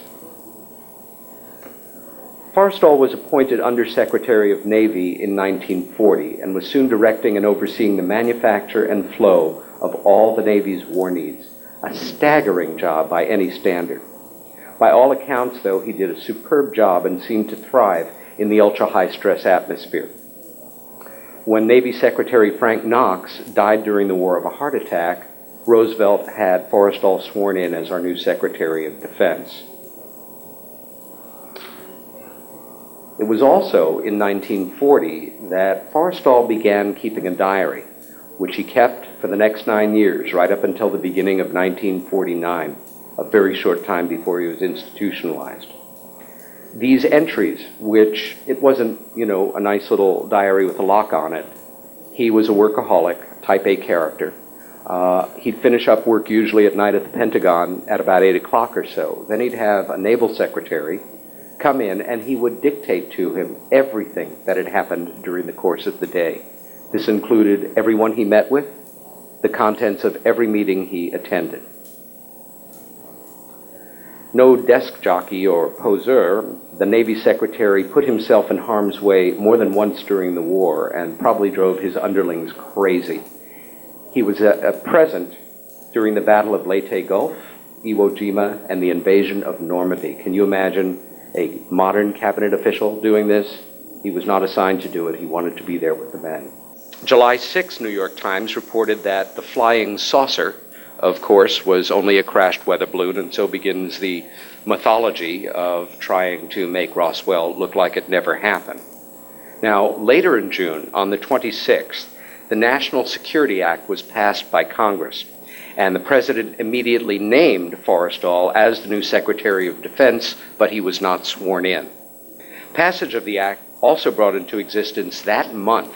N: Forrestal was appointed Undersecretary of Navy in 1940 and was soon directing and overseeing the manufacture and flow of all the Navy's war needs, a staggering job by any standard. By all accounts, though, he did a superb job and seemed to thrive in the ultra-high-stress atmosphere. When Navy Secretary Frank Knox died during the war of a heart attack, Roosevelt had Forrestal sworn in as our new Secretary of Defense. It was also in 1940 that Forrestal began keeping a diary, which he kept for the next 9 years, right up until the beginning of 1949, a very short time before he was institutionalized. These entries, which it wasn't, a nice little diary with a lock on it. He was a workaholic, type A character. He'd finish up work usually at night at the Pentagon at about 8 o'clock or so. Then he'd have a naval secretary come in, and he would dictate to him everything that had happened during the course of the day. This included everyone he met with, the contents of every meeting he attended. No desk jockey or poseur, the Navy Secretary put himself in harm's way more than once during the war and probably drove his underlings crazy. He was present during the Battle of Leyte Gulf, Iwo Jima, and the invasion of Normandy. Can you imagine a modern cabinet official doing this? He was not assigned to do it. He wanted to be there with the men. July 6, New York Times reported that the flying saucer, of course, was only a crashed weather balloon, and so begins the mythology of trying to make Roswell look like it never happened. Now, later in June, on the 26th, the National Security Act was passed by Congress, and the President immediately named Forrestal as the new Secretary of Defense, but he was not sworn in. Passage of the act also brought into existence that month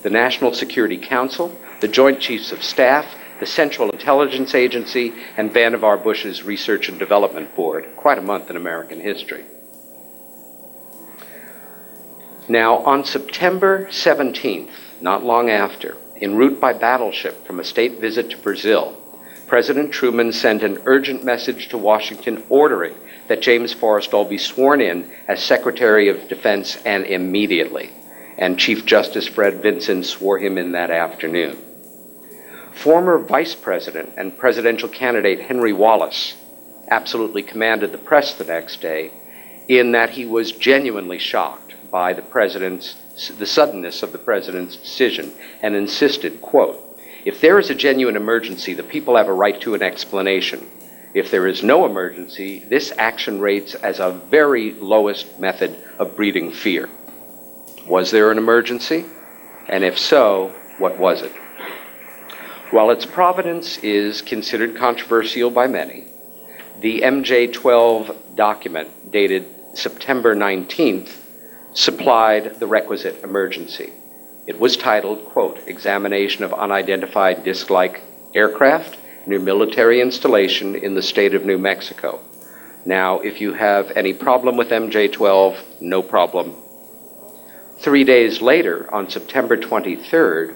N: the National Security Council, the Joint Chiefs of Staff, the Central Intelligence Agency, and Vannevar Bush's Research and Development Board. Quite a month in American history. Now, on September 17th, not long after, en route by battleship from a state visit to Brazil, President Truman sent an urgent message to Washington ordering that James Forrestal be sworn in as Secretary of Defense, and immediately. And Chief Justice Fred Vinson swore him in that afternoon. Former Vice President and presidential candidate Henry Wallace absolutely commanded the press the next day, in that he was genuinely shocked by the suddenness of the president's decision, and insisted, quote, "If there is a genuine emergency, the people have a right to an explanation. If there is no emergency, this action rates as a very lowest method of breeding fear." Was there an emergency? And if so, what was it? While its provenance is considered controversial by many, the MJ-12 document dated September 19th supplied the requisite emergency. It was titled, quote, "Examination of Unidentified Disc-like Aircraft Near Military Installation in the State of New Mexico." Now, if you have any problem with MJ-12, no problem. 3 days later, on September 23rd,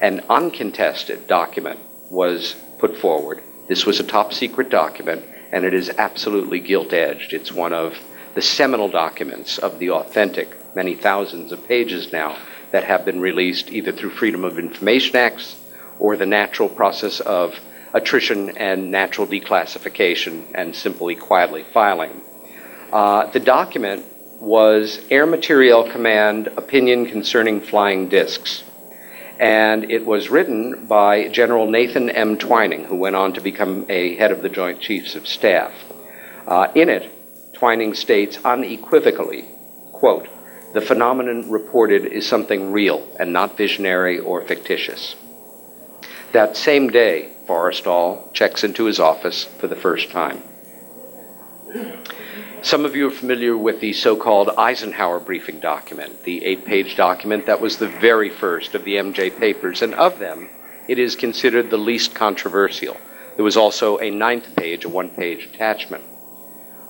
N: an uncontested document was put forward. This was a top-secret document, and it is absolutely gilt-edged. It's one of the seminal documents of the authentic, many thousands of pages now, that have been released either through Freedom of Information Acts or the natural process of attrition and natural declassification and simply quietly filing. The document was Air Materiel Command Opinion Concerning Flying Discs. And it was written by General Nathan M. Twining, who went on to become a head of the Joint Chiefs of Staff. In it, Twining states unequivocally, quote, "The phenomenon reported is something real and not visionary or fictitious." That same day, Forrestal checks into his office for the first time. Some of you are familiar with the so-called Eisenhower briefing document, the 8-page document that was the very first of the MJ papers, and of them, it is considered the least controversial. There was also a 9th page, a 1-page attachment.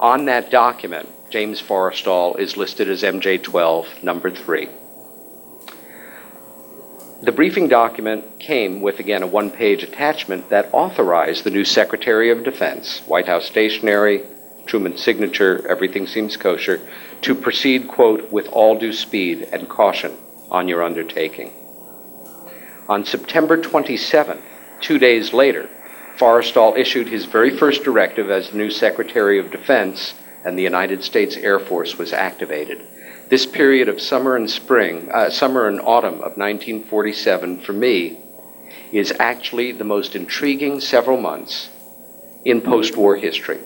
N: On that document, James Forrestal is listed as MJ-12, number 3. The briefing document came with, again, a 1-page attachment that authorized the new Secretary of Defense, White House stationery, Truman's signature, everything seems kosher, to proceed, quote, "with all due speed and caution on your undertaking." On September 27th, 2 days later, Forrestal issued his very first directive as the new Secretary of Defense, and the United States Air Force was activated. This period of summer and autumn of 1947, for me, is actually the most intriguing several months in post-war history,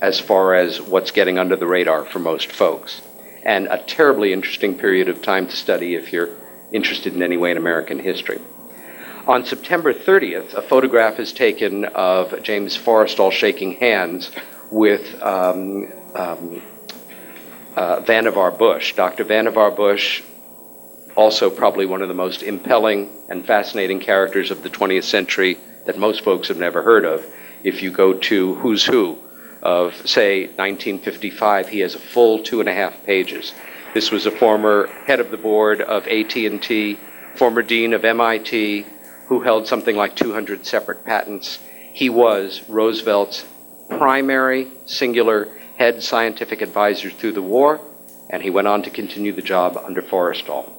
N: as far as what's getting under the radar for most folks, and a terribly interesting period of time to study if you're interested in any way in American history. On September 30th, a photograph is taken of James Forrestal shaking hands with Vannevar Bush. Dr. Vannevar Bush, also probably one of the most impelling and fascinating characters of the 20th century that most folks have never heard of. If you go to Who's Who of, say, 1955, he has a full 2.5 pages. This was a former head of the board of AT&T, former dean of MIT, who held something like 200 separate patents. He was Roosevelt's primary, singular head scientific advisor through the war, and he went on to continue the job under Forrestal,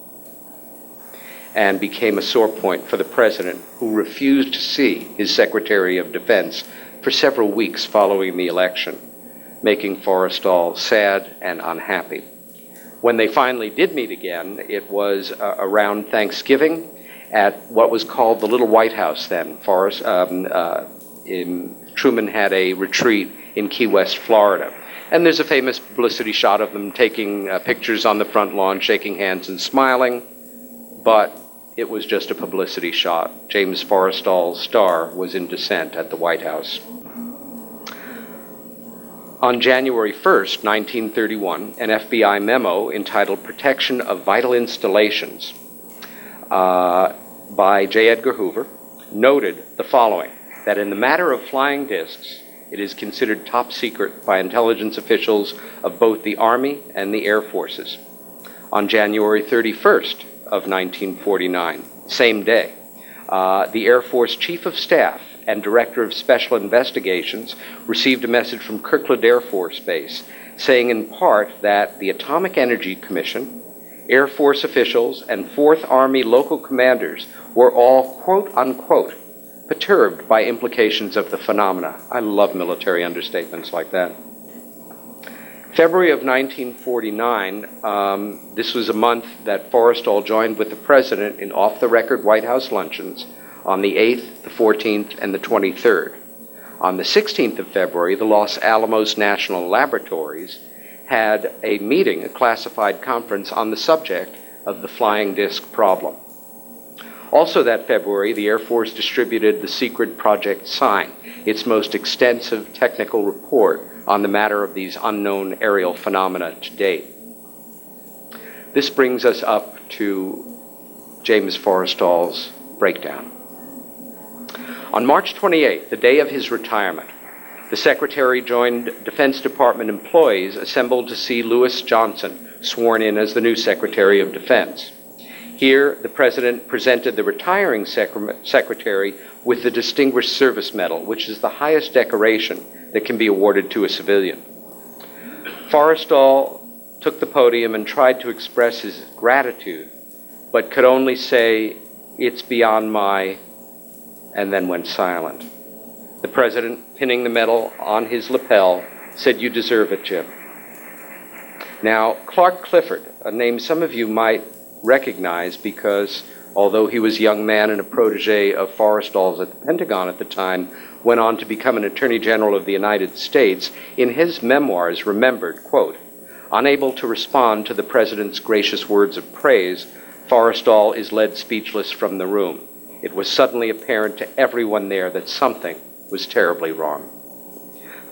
N: and became a sore point for the president, who refused to see his Secretary of Defense for several weeks following the election, making Forrestal sad and unhappy. When they finally did meet again, it was around Thanksgiving at what was called the Little White House then. Truman had a retreat in Key West, Florida. And there's a famous publicity shot of them taking pictures on the front lawn, shaking hands and smiling, but it was just a publicity shot. James Forrestal's star was in descent at the White House. On January 1st, 1931, an FBI memo entitled Protection of Vital Installations by J. Edgar Hoover noted the following, that in the matter of flying discs, it is considered top secret by intelligence officials of both the Army and the Air Forces. On January 31st of 1949, same day, the Air Force Chief of Staff and Director of Special Investigations received a message from Kirkland Air Force Base saying in part that the Atomic Energy Commission, Air Force officials, and 4th Army local commanders were all, quote unquote, perturbed by implications of the phenomena. I love military understatements like that. February of 1949, this was a month that Forrestal joined with the President in off-the-record White House luncheons on the 8th, the 14th, and the 23rd. On the 16th of February, the Los Alamos National Laboratories had a meeting, a classified conference on the subject of the flying disc problem. Also that February, the Air Force distributed the secret Project Sign, its most extensive technical report on the matter of these unknown aerial phenomena to date. This brings us up to James Forrestal's breakdown. On March 28th, the day of his retirement, the Secretary joined Defense Department employees assembled to see Lewis Johnson sworn in as the new Secretary of Defense. Here, the President presented the retiring Secretary with the Distinguished Service Medal, which is the highest decoration that can be awarded to a civilian. Forrestal took the podium and tried to express his gratitude, but could only say, "It's beyond my," and then went silent. The President, pinning the medal on his lapel, said, "You deserve it, Jim." Now, Clark Clifford, a name some of you might recognize because, although he was a young man and a protege of Forrestal's at the Pentagon at the time, went on to become an Attorney General of the United States, in his memoirs remembered, quote, "Unable to respond to the President's gracious words of praise, Forrestal is led speechless from the room. It was suddenly apparent to everyone there that something was terribly wrong."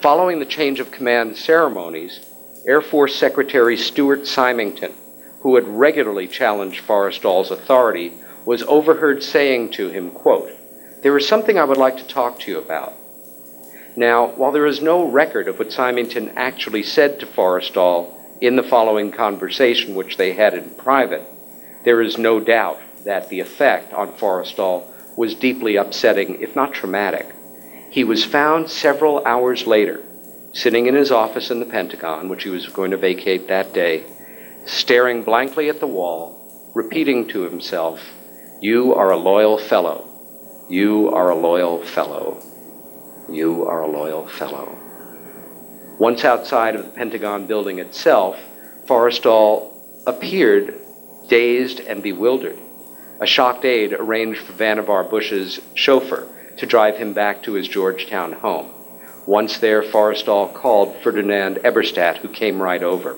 N: Following the change of command ceremonies, Air Force Secretary Stuart Symington, who had regularly challenged Forrestal's authority, was overheard saying to him, quote, "There is something I would like to talk to you about." Now, while there is no record of what Symington actually said to Forrestal in the following conversation, which they had in private, there is no doubt that the effect on Forrestal was deeply upsetting, if not traumatic. He was found several hours later, sitting in his office in the Pentagon, which he was going to vacate that day, staring blankly at the wall, repeating to himself, "You are a loyal fellow. You are a loyal fellow. You are a loyal fellow." Once outside of the Pentagon building itself, Forrestal appeared dazed and bewildered. A shocked aide arranged for Vannevar Bush's chauffeur to drive him back to his Georgetown home. Once there, Forrestal called Ferdinand Eberstadt, who came right over.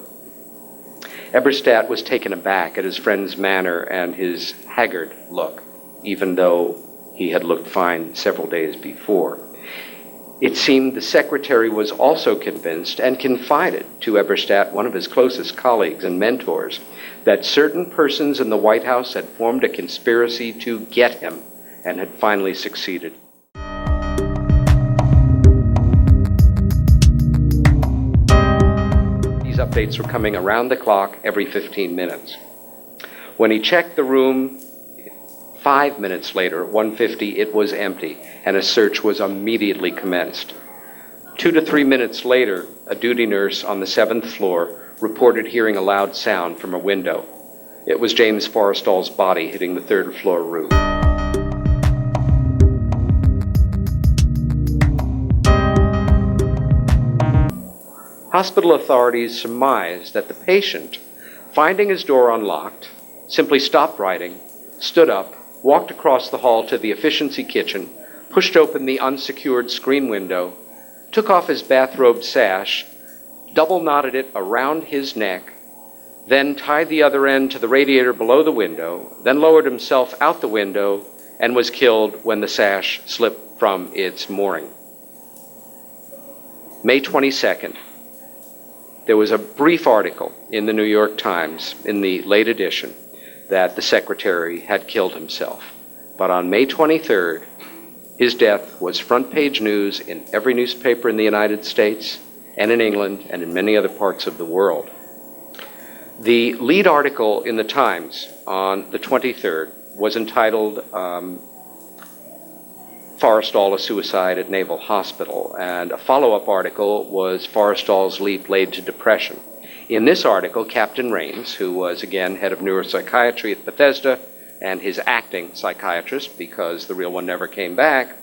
N: Eberstadt was taken aback at his friend's manner and his haggard look, even though he had looked fine several days before. It seemed the secretary was also convinced and confided to Eberstadt, one of his closest colleagues and mentors, that certain persons in the White House had formed a conspiracy to get him and had finally succeeded. These updates were coming around the clock every 15 minutes. When he checked the room 5 minutes later, at 1:50, it was empty, and a search was immediately commenced. 2 to 3 minutes later, a duty nurse on the 7th floor reported hearing a loud sound from a window. It was James Forrestal's body hitting the 3rd floor roof. Hospital authorities surmised that the patient, finding his door unlocked, simply stopped writing, stood up, walked across the hall to the efficiency kitchen, pushed open the unsecured screen window, took off his bathrobe sash, double knotted it around his neck, then tied the other end to the radiator below the window, then lowered himself out the window and was killed when the sash slipped from its mooring. May 22nd, there was a brief article in the New York Times in the late edition that the secretary had killed himself. But on May 23rd, his death was front page news in every newspaper in the United States and in England and in many other parts of the world. The lead article in the Times on the 23rd was entitled Forrestal, a Suicide at Naval Hospital, and a follow-up article was Forrestal's Leap Laid to Depression. In this article, Captain Rains, who was again head of neuropsychiatry at Bethesda and his acting psychiatrist, because the real one never came back,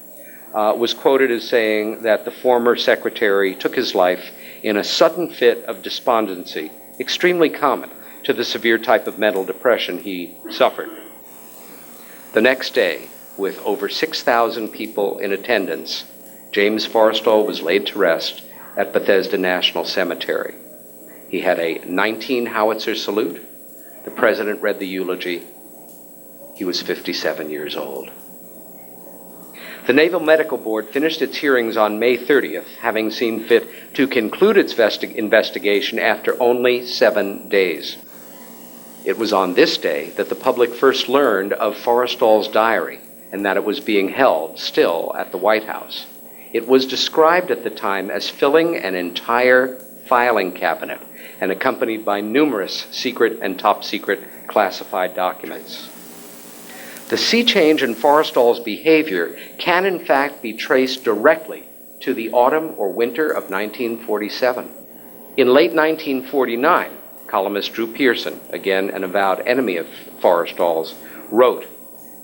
N: was quoted as saying that the former secretary took his life in a sudden fit of despondency, extremely common to the severe type of mental depression he suffered. The next day, with over 6,000 people in attendance, James Forrestal was laid to rest at Bethesda National Cemetery. He had a 19-howitzer salute. The president read the eulogy. He was 57 years old. The Naval Medical Board finished its hearings on May 30th, having seen fit to conclude its investigation after only 7 days. It was on this day that the public first learned of Forrestal's diary and that it was being held still at the White House. It was described at the time as filling an entire filing cabinet and accompanied by numerous secret and top-secret classified documents. The sea change in Forrestal's behavior can in fact be traced directly to the autumn or winter of 1947. In late 1949, columnist Drew Pearson, again an avowed enemy of Forrestal's, wrote,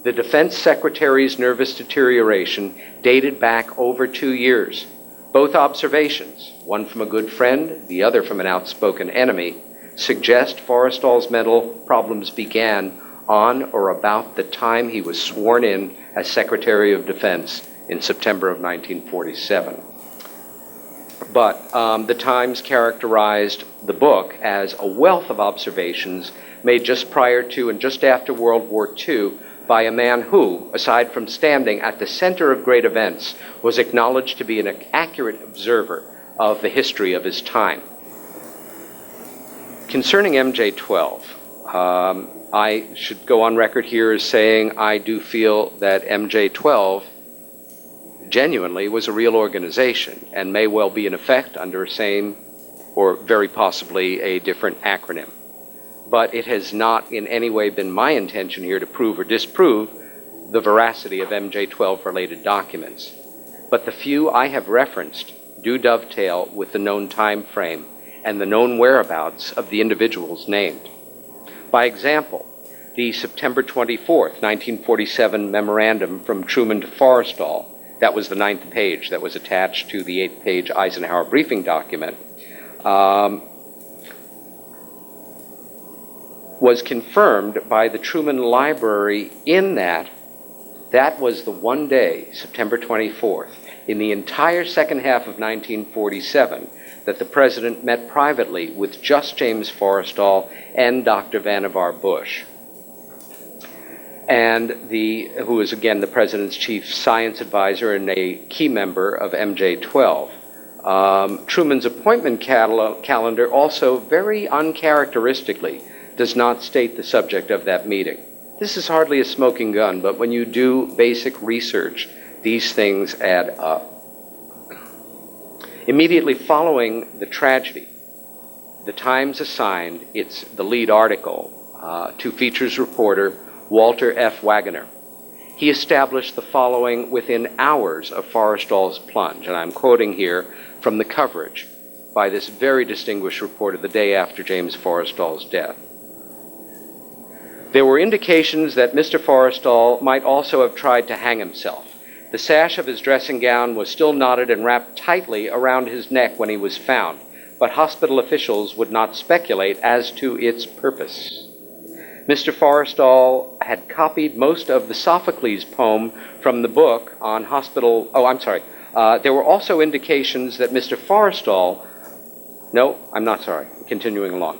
N: "The Defense Secretary's nervous deterioration dated back over 2 years. Both observations, one from a good friend, the other from an outspoken enemy, suggest Forrestal's mental problems began on or about the time he was sworn in as Secretary of Defense in September of 1947. But the Times characterized the book as a wealth of observations made just prior to and just after World War II by a man who, aside from standing at the center of great events, was acknowledged to be an accurate observer of the history of his time. Concerning MJ-12, I should go on record here as saying I do feel that MJ-12 genuinely was a real organization and may well be in effect under a same or very possibly a different acronym. But it has not in any way been my intention here to prove or disprove the veracity of MJ-12 related documents. But the few I have referenced do dovetail with the known time frame and the known whereabouts of the individuals named. By example, the September 24th, 1947 memorandum from Truman to Forrestal, that was the 9th page that was attached to the 8-page Eisenhower briefing document, was confirmed by the Truman Library in that was the one day, September 24th, in the entire second half of 1947, that the president met privately with just James Forrestal and Dr. Vannevar Bush, and who is again the president's chief science advisor and a key member of MJ-12. Truman's appointment calendar also very uncharacteristically does not state the subject of that meeting. This is hardly a smoking gun, but when you do basic research, these things add up. Immediately following the tragedy, the Times assigned the lead article to features reporter Walter F. Wagoner. he established the following within hours of Forrestal's plunge, and I'm quoting here from the coverage by this very distinguished reporter the day after James Forrestal's death. There were indications that Mr. Forrestal might also have tried to hang himself. The sash of his dressing gown was still knotted and wrapped tightly around his neck when he was found, but hospital officials would not speculate as to its purpose. Mr. Forrestal had copied most of the Sophocles poem from the book on hospital... there were also indications that Mr. Forrestal... No, I'm not sorry. Continuing along.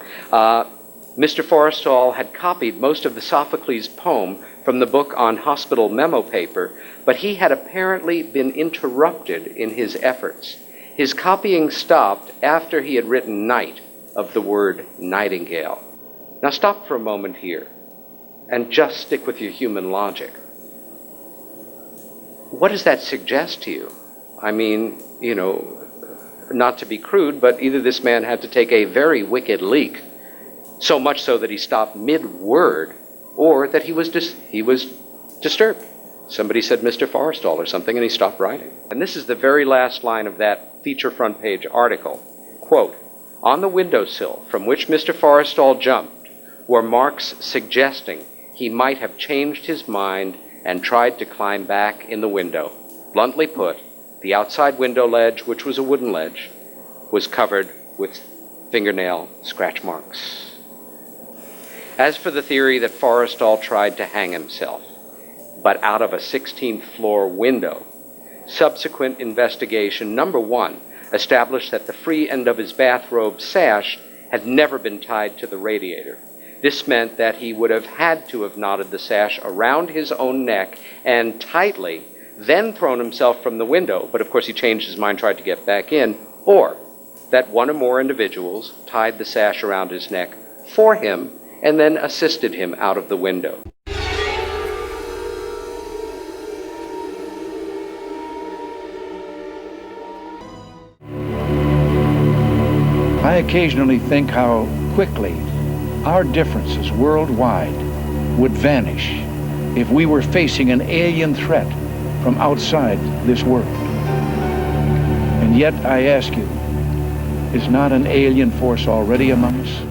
N: Mr. Forrestal had copied most of the Sophocles poem from the book on hospital memo paper, but he had apparently been interrupted in his efforts. His copying stopped after he had written night of the word nightingale. Now stop for a moment here and just stick with your human logic. What does that suggest to you? I mean, not to be crude, but either this man had to take a very wicked leak, so much so that he stopped mid-word, or that he was disturbed. Somebody said Mr. Forrestal or something, and he stopped writing. And this is the very last line of that feature front page article. Quote, "On the windowsill from which Mr. Forrestal jumped were marks suggesting he might have changed his mind and tried to climb back in the window. Bluntly put, the outside window ledge, which was a wooden ledge, was covered with fingernail scratch marks." As for the theory that Forrestal tried to hang himself, but out of a 16th floor window, subsequent investigation, number one, established that the free end of his bathrobe sash had never been tied to the radiator. This meant that he would have had to have knotted the sash around his own neck and tightly, then thrown himself from the window, but of course he changed his mind, tried to get back in, or that one or more individuals tied the sash around his neck for him and then assisted him out of the window.
O: I occasionally think how quickly our differences worldwide would vanish if we were facing an alien threat from outside this world. And yet, I ask you, is not an alien force already among us?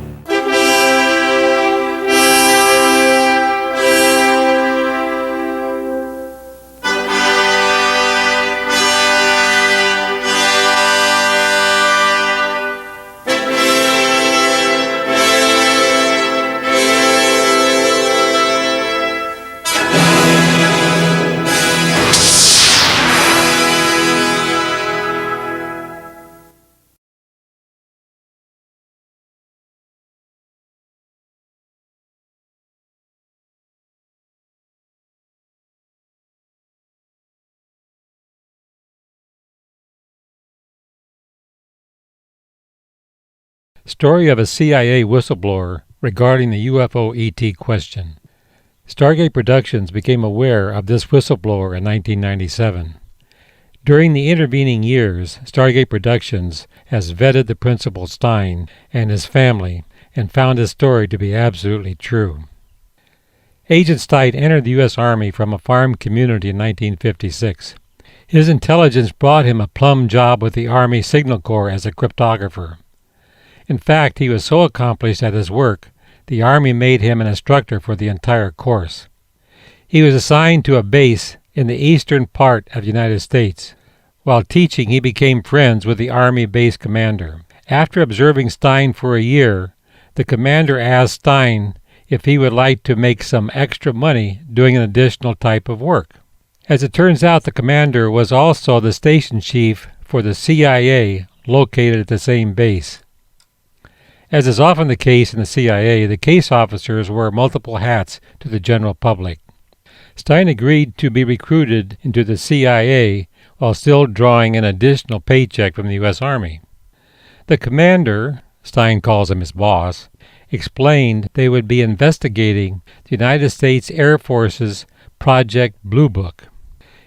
P: Story of a CIA whistleblower regarding the UFO ET question. Stargate Productions became aware of this whistleblower in 1997. During the intervening years, Stargate Productions has vetted the Principal Stein and his family and found his story to be absolutely true. Agent Stein entered the U.S. Army from a farm community in 1956. His intelligence brought him a plum job with the Army Signal Corps as a cryptographer. In fact, he was so accomplished at his work, the Army made him an instructor for the entire course. He was assigned to a base in the eastern part of the United States. While teaching, he became friends with the Army base commander. After observing Stein for a year, the commander asked Stein if he would like to make some extra money doing an additional type of work. As it turns out, the commander was also the station chief for the CIA located at the same base. As is often the case in the CIA, the case officers wear multiple hats to the general public. Stein agreed to be recruited into the CIA while still drawing an additional paycheck from the U.S. Army. The commander, Stein calls him his boss, explained they would be investigating the United States Air Force's Project Blue Book.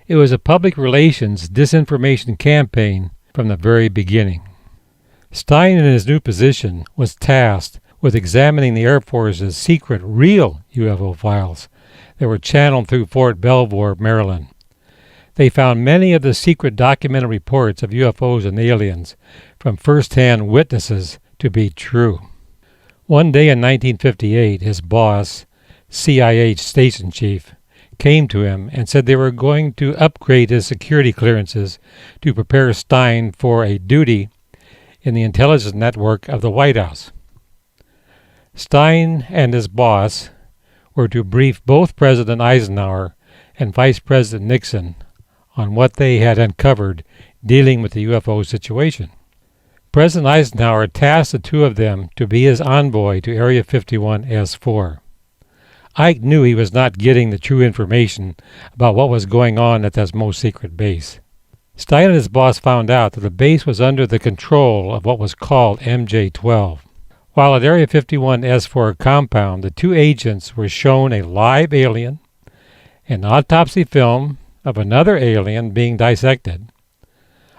P: It was a public relations disinformation campaign from the very beginning. Stein, in his new position, was tasked with examining the Air Force's secret real UFO files that were channeled through Fort Belvoir, Maryland. They found many of the secret documented reports of UFOs and aliens from first-hand witnesses to be true. One day in 1958, his boss, CIA station chief, came to him and said they were going to upgrade his security clearances to prepare Stein for a duty in the intelligence network of the White House. Stein and his boss were to brief both President Eisenhower and Vice President Nixon on what they had uncovered dealing with the UFO situation. President Eisenhower tasked the two of them to be his envoy to Area 51S4. Ike knew he was not getting the true information about what was going on at this most secret base. Stein and his boss found out that the base was under the control of what was called MJ-12. While at Area 51S4 compound, the two agents were shown a live alien, an autopsy film of another alien being dissected,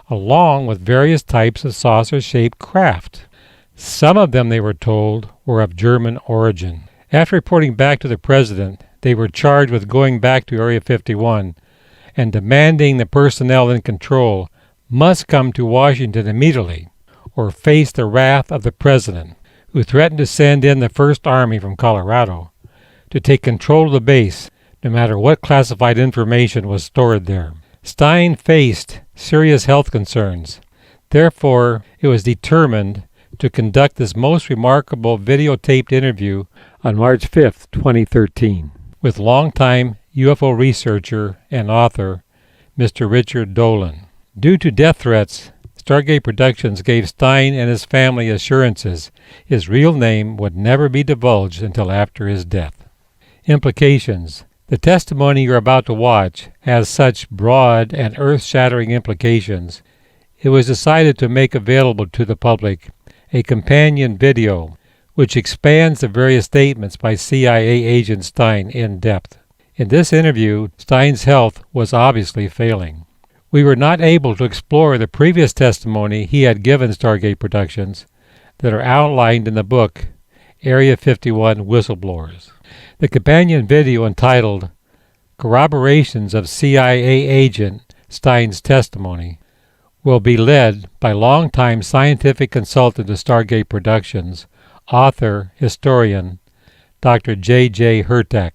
P: along with various types of saucer-shaped craft. Some of them, they were told, were of German origin. After reporting back to the president, they were charged with going back to Area 51 and demanding the personnel in control must come to Washington immediately or face the wrath of the president, who threatened to send in the First Army from Colorado to take control of the base no matter what classified information was stored there. Stein faced serious health concerns. Therefore, it was determined to conduct this most remarkable videotaped interview on March 5, 2013, with longtime UFO researcher and author Mr. Richard Dolan. Due to death threats, Stargate Productions gave Stein and his family assurances his real name would never be divulged until after his death. Implications. The testimony you're about to watch has such broad and earth-shattering implications, it was decided to make available to the public a companion video which expands the various statements by CIA agent Stein in depth. In this interview, Stein's health was obviously failing. We were not able to explore the previous testimony he had given Stargate Productions that are outlined in the book Area 51 Whistleblowers. The companion video, entitled Corroborations of CIA Agent Stein's Testimony, will be led by longtime scientific consultant to Stargate Productions, author, historian, Dr. J.J. Hurtak,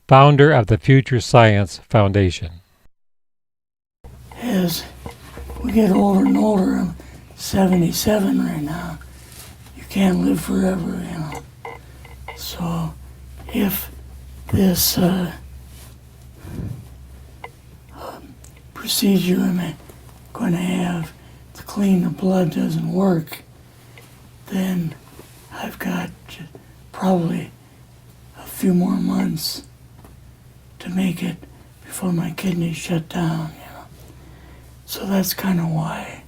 P: founder of the Future Science Foundation.
A: As we get older and older, I'm 77 right now. You can't live forever, you know. So if this procedure I'm going to have to clean the blood doesn't work, then I've got probably a few more months to make it before my kidneys shut down, you know. So that's kind of why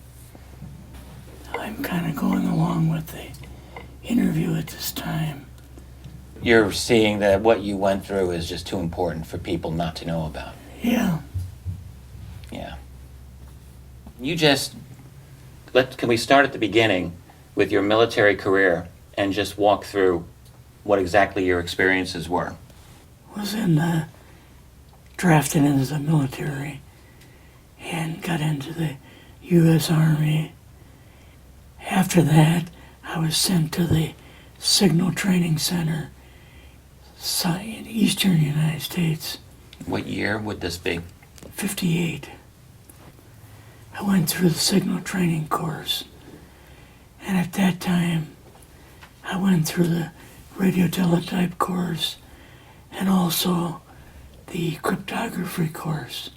A: I'm kind of going along with the interview at this time.
B: You're seeing that what you went through is just too important for people not to know about.
A: Yeah.
B: Yeah. You just, can we start at the beginning with your military career and just walk through what exactly your experiences were?
A: Was drafted into the military and got into the U.S. Army. After that, I was sent to the Signal Training Center in eastern United States.
B: What year would this be?
A: 58. I went through the Signal Training course, and at that time, I went through the radio teletype course and also the cryptography course,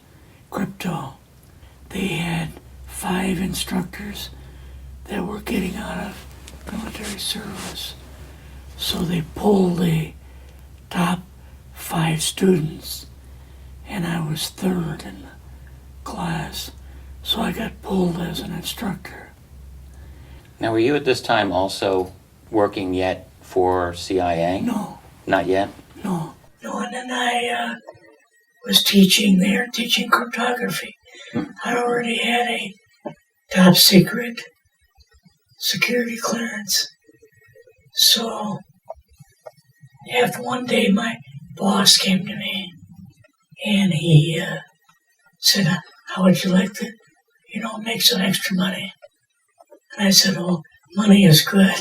A: crypto. They had 5 instructors that were getting out of military service. So they pulled the top 5 students, and I was 3rd in the class. So I got pulled as an instructor.
B: Now, were you at this time also working yet for CIA?
A: No.
B: Not yet?
A: No. No, and then I was teaching there, teaching cryptography. I already had a top secret security clearance. So, after one day, my boss came to me and he said, how would you like to, make some extra money? And I said, oh, money is good.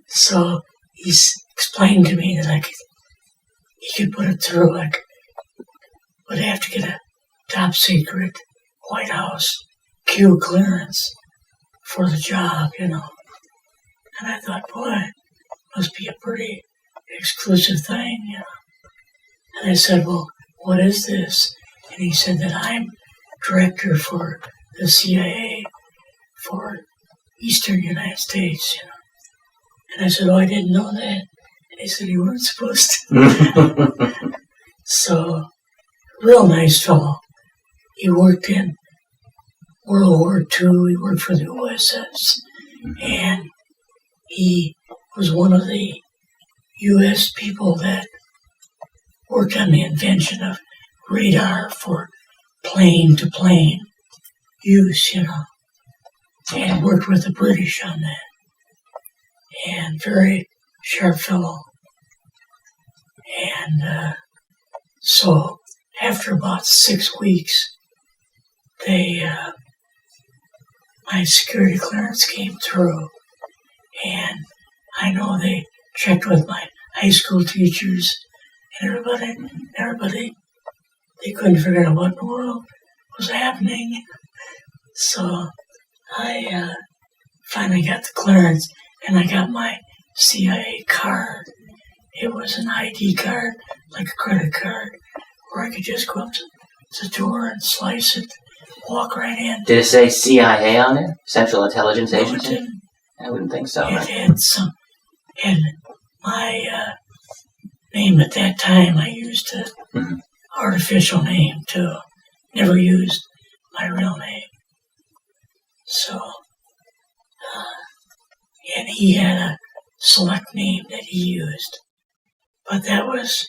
A: So he explained to me that he could put it through. I would have to get a top secret White House Q clearance for the job, And I thought, boy, must be a pretty exclusive thing, And I said, well, what is this? And he said that I'm director for the CIA for Eastern United States, And I said, oh, I didn't know that. And he said, you weren't supposed to. So, real nice fellow. He worked in World War II. He worked for the OSS. And he was one of the U.S. people that worked on the invention of radar for plane-to-plane use, and worked with the British on that. And very sharp fellow. And so after about 6 weeks, my security clearance came through, and I know they checked with my high school teachers and everybody. They couldn't figure out what in the world was happening. So I finally got the clearance, and I got my CIA card. It was an ID card, like a credit card, where I could just go up to the door and slice it, walk right in.
L: Did it say CIA on it? Central Intelligence Agency?
A: No, it didn't.
L: I wouldn't think so.
A: It had some, and my name at that time, I used an artificial name too. Never used my real name. So, and he had a select name that he used. But that was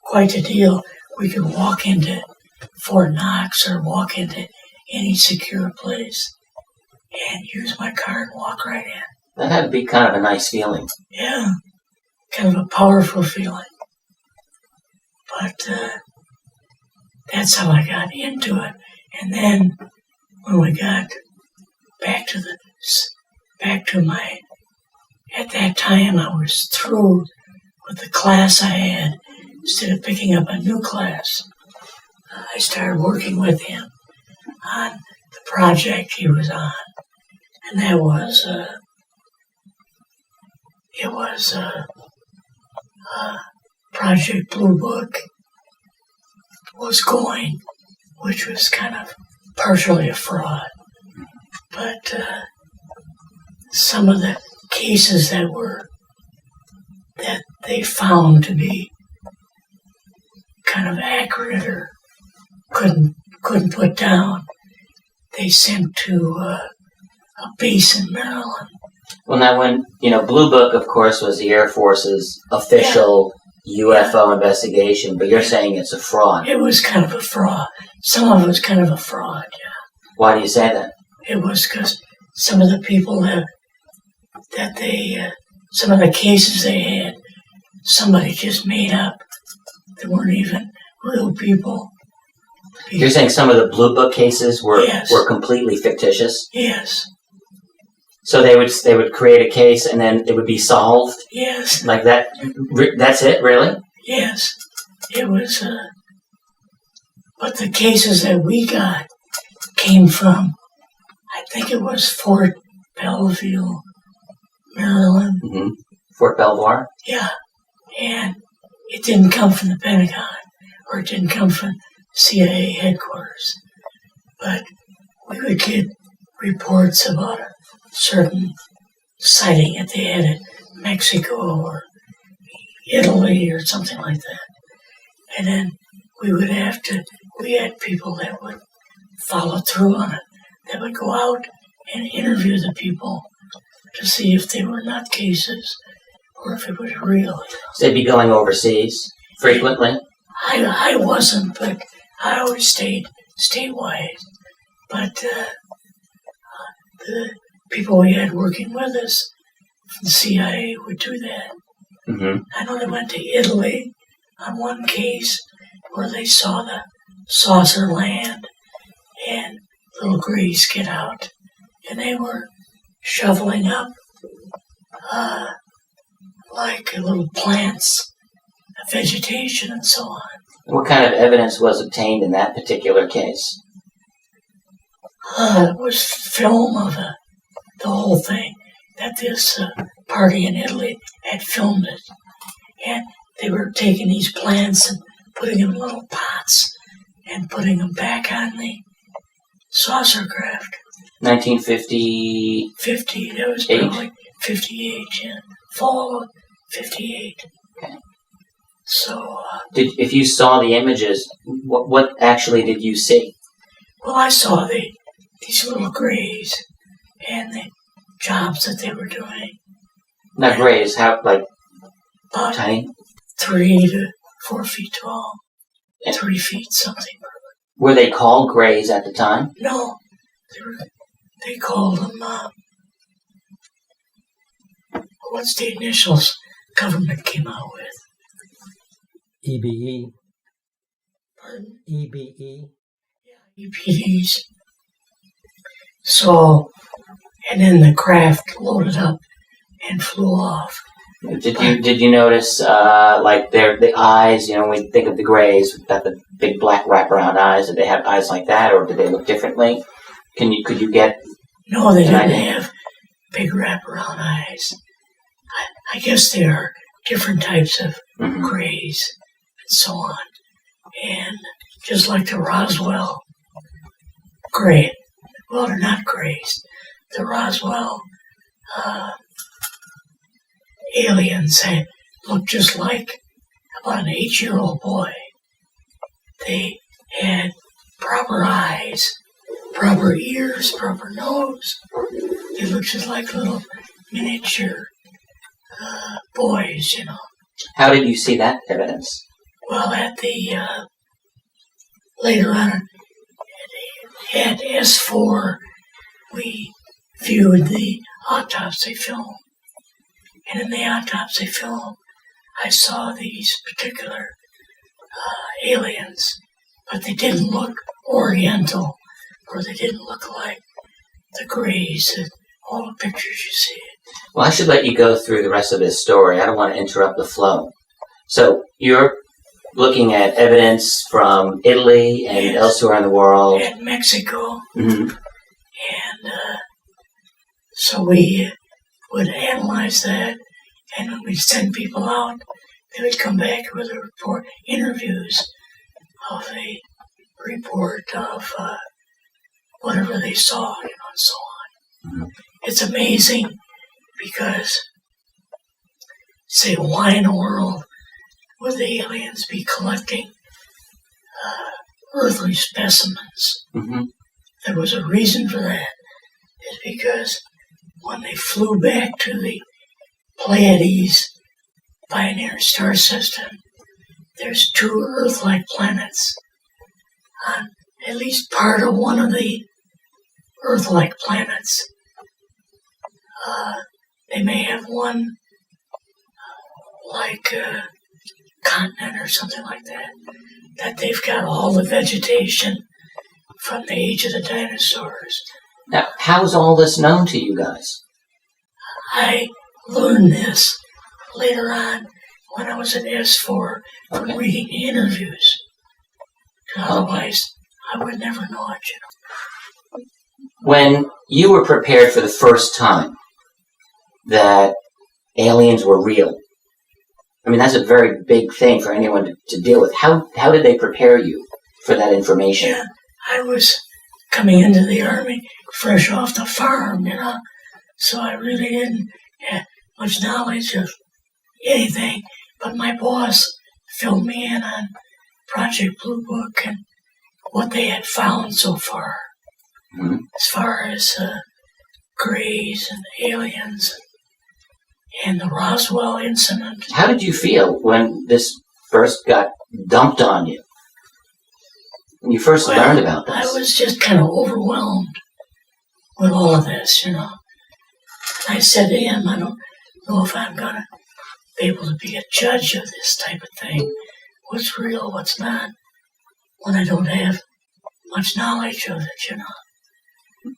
A: quite a deal. We could walk into Fort Knox or walk into any secure place and use my card and walk right in.
L: That had to be kind of a nice feeling.
A: Yeah, kind of a powerful feeling. But that's how I got into it. And then when we got back to my, at that time I was through with the class I had. Instead of picking up a new class, I started working with him on the project he was on. And that was, Project Blue Book was going, which was kind of partially a fraud. But some of the cases that they found to be kind of accurate or couldn't put down, they sent to a base in Maryland.
L: Well, now when, Blue Book, of course, was the Air Force's official UFO investigation, but you're saying it's a fraud.
A: It was kind of a fraud. Some of it was kind of a fraud, yeah.
L: Why do you say that?
A: It was because some of the people some of the cases they had, somebody just made up. They weren't even real people.
L: You're saying some of the Blue Book cases were completely fictitious?
A: Yes.
L: So they would create a case and then it would be solved?
A: Yes.
L: Like that? That's it, really?
A: Yes. It was, but the cases that we got came from, I think it was Fort Belvoir, Maryland.
L: Mm-hmm. Fort Belvoir?
A: Yeah. And it didn't come from the Pentagon, or it didn't come from CIA headquarters. But we would get reports about a certain sighting that they had in Mexico or Italy or something like that. And then we had people that would follow through on it, that would go out and interview the people to see if they were nutcases or if it was real.
L: So they'd be going overseas frequently?
A: I wasn't, but I always stayed statewide. But the people we had working with us from the CIA would do that.
B: Mm-hmm.
A: I know they went to Italy on one case where they saw the saucer land and little greys get out, and they were shoveling up like little plants, vegetation, and so on.
L: What kind of evidence was obtained in that particular case?
A: It was film of the whole thing, that this party in Italy had filmed it. And they were taking these plants and putting them in little pots and putting them back on the saucer craft.
L: 1950.
A: 50, that was probably 58, yeah. Fall of 58.
L: Okay.
A: So,
L: If you saw the images, what actually did you see?
A: well, I saw these little greys and the jobs that they were doing.
L: Not grays, how, like,
A: About
L: tiny?
A: 3 to 4 feet tall. 3 feet something.
L: Were they called grays at the time?
A: No, they called them, what's the initials government came out with?
P: EBE.
A: Pardon?
P: EBE.
A: EPDs. So, and then the craft loaded up and flew off.
L: Did you notice like the eyes? You know, when we think of the grays, we've got the big black wraparound eyes. Did they have eyes like that, or did they look differently? Could you get?
A: No, they didn't have big wraparound eyes. I guess there are different types of grays and so on, and just like the Roswell gray. Well, they're not grays. The Roswell aliens looked just like about an 8-year-old boy. They had proper eyes, proper ears, proper nose. They looked just like little miniature boys, you know.
L: How did you see that evidence?
A: Well, at the later on at S4, we viewed the autopsy film. And in the autopsy film, I saw these particular aliens, but they didn't look oriental, or they didn't look like the grays and all the pictures you see.
L: Well, I should let you go through the rest of this story. I don't want to interrupt the flow. So you're looking at evidence from Italy and elsewhere in the world.
A: And Mexico.
L: Mm-hmm.
A: And so we would analyze that, and when we'd send people out, they would come back with a report, interviews of a report of whatever they saw, you know, and so on.
L: Mm-hmm.
A: It's amazing because, say, why in the world would the aliens be collecting earthly specimens?
L: Mm-hmm.
A: There was a reason for that. It's because when they flew back to the Pleiades binary star system, there's 2 Earth-like planets on at least part of one of the Earth-like planets. They may have one like a continent or something like that they've got all the vegetation from the age of the dinosaurs.
L: Now, how's all this known to you guys?
A: I learned this later on when I was at S4 from reading the interviews. Otherwise, I would never know it, you know.
L: When you were prepared for the first time that aliens were real, I mean, that's a very big thing for anyone to deal with. How did they prepare you for that information?
A: Yeah, I was coming into the Army fresh off the farm, you know, so I really didn't have much knowledge of anything, but my boss filled me in on Project Blue Book and what they had found so far, as far as grays and aliens and the Roswell incident.
L: How did you feel when this first got dumped on you? When you first learned about this?
A: I was just kind of overwhelmed with all of this, you know. I said to him, I don't know if I'm going to be able to be a judge of this type of thing. What's real, what's not, when I don't have much knowledge of it,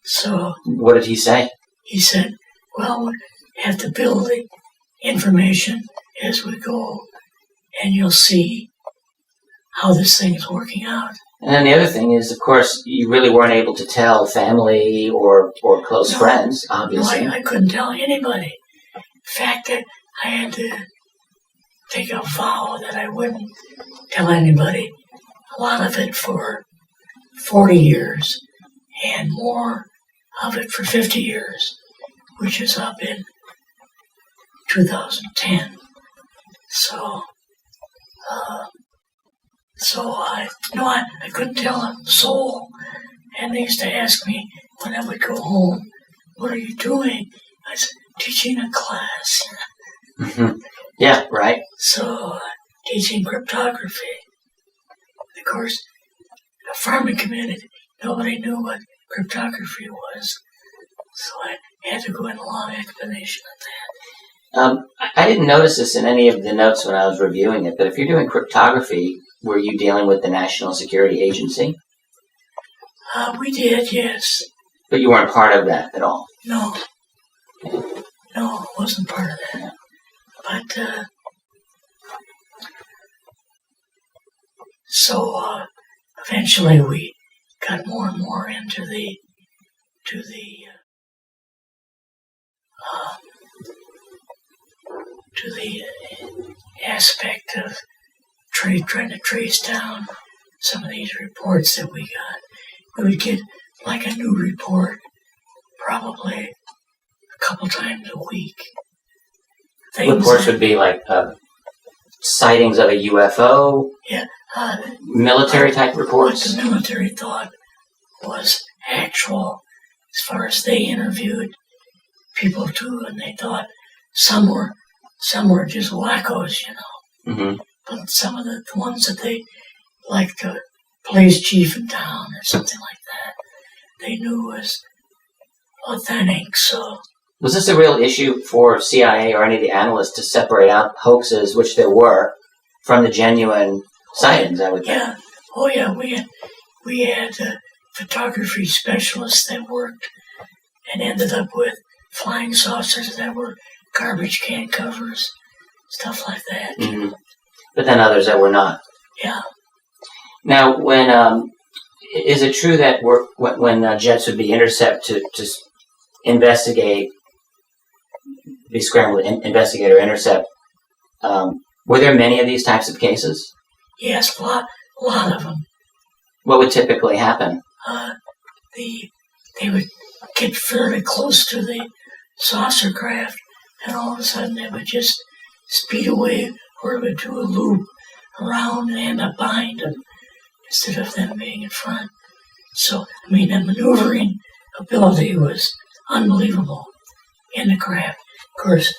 A: So.
L: What did he say?
A: He said, well, we have to build the information as we go, and you'll see how this thing is working out.
L: And then the other thing is, of course, you really weren't able to tell family or close friends, obviously.
A: No, I couldn't tell anybody. In fact, I had to take a vow that I wouldn't tell anybody. A lot of it for 40 years, and more of it for 50 years, which is up in 2010. So I couldn't tell a soul, and they used to ask me when I would go home, what are you doing? I said, teaching a class.
L: Mm-hmm. Yeah, right.
A: So, teaching cryptography. Of course, the farming community, nobody knew what cryptography was, so I had to go in a long explanation of that.
L: I didn't notice this in any of the notes when I was reviewing it, but if you're doing cryptography, were you dealing with the National Security Agency?
A: We did, yes.
L: But you weren't part of that at all?
A: No, it wasn't part of that. But, so eventually we got more and more into the aspect of trying to trace down some of these reports that we got. We would get like a new report probably a couple times a week.
L: Reports would be like sightings of a UFO?
A: Yeah.
L: Military type reports?
A: What the military thought was actual, as far as they interviewed people too, and they thought some were just wackos,
L: Mm-hmm.
A: But some of the ones that they, like the police chief in town or something like that, they knew was authentic. So.
L: Was this a real issue for CIA or any of the analysts to separate out hoaxes, which there were, from the genuine sightings, I would think?
A: Yeah. Oh, yeah. We had photography specialists that worked and ended up with flying saucers that were garbage can covers, stuff like that.
L: Mm-hmm. But then others that were not.
A: Yeah.
L: Now, when is it true that when jets would be intercepted to investigate, be scrambled, investigate or intercept, were there many of these types of cases?
A: Yes, a lot of them.
L: What would typically happen?
A: They would get fairly close to the saucer craft, and all of a sudden they would just speed away, or would do a loop around and end up behind them instead of them being in front. So, the maneuvering ability was unbelievable in the craft. Of course,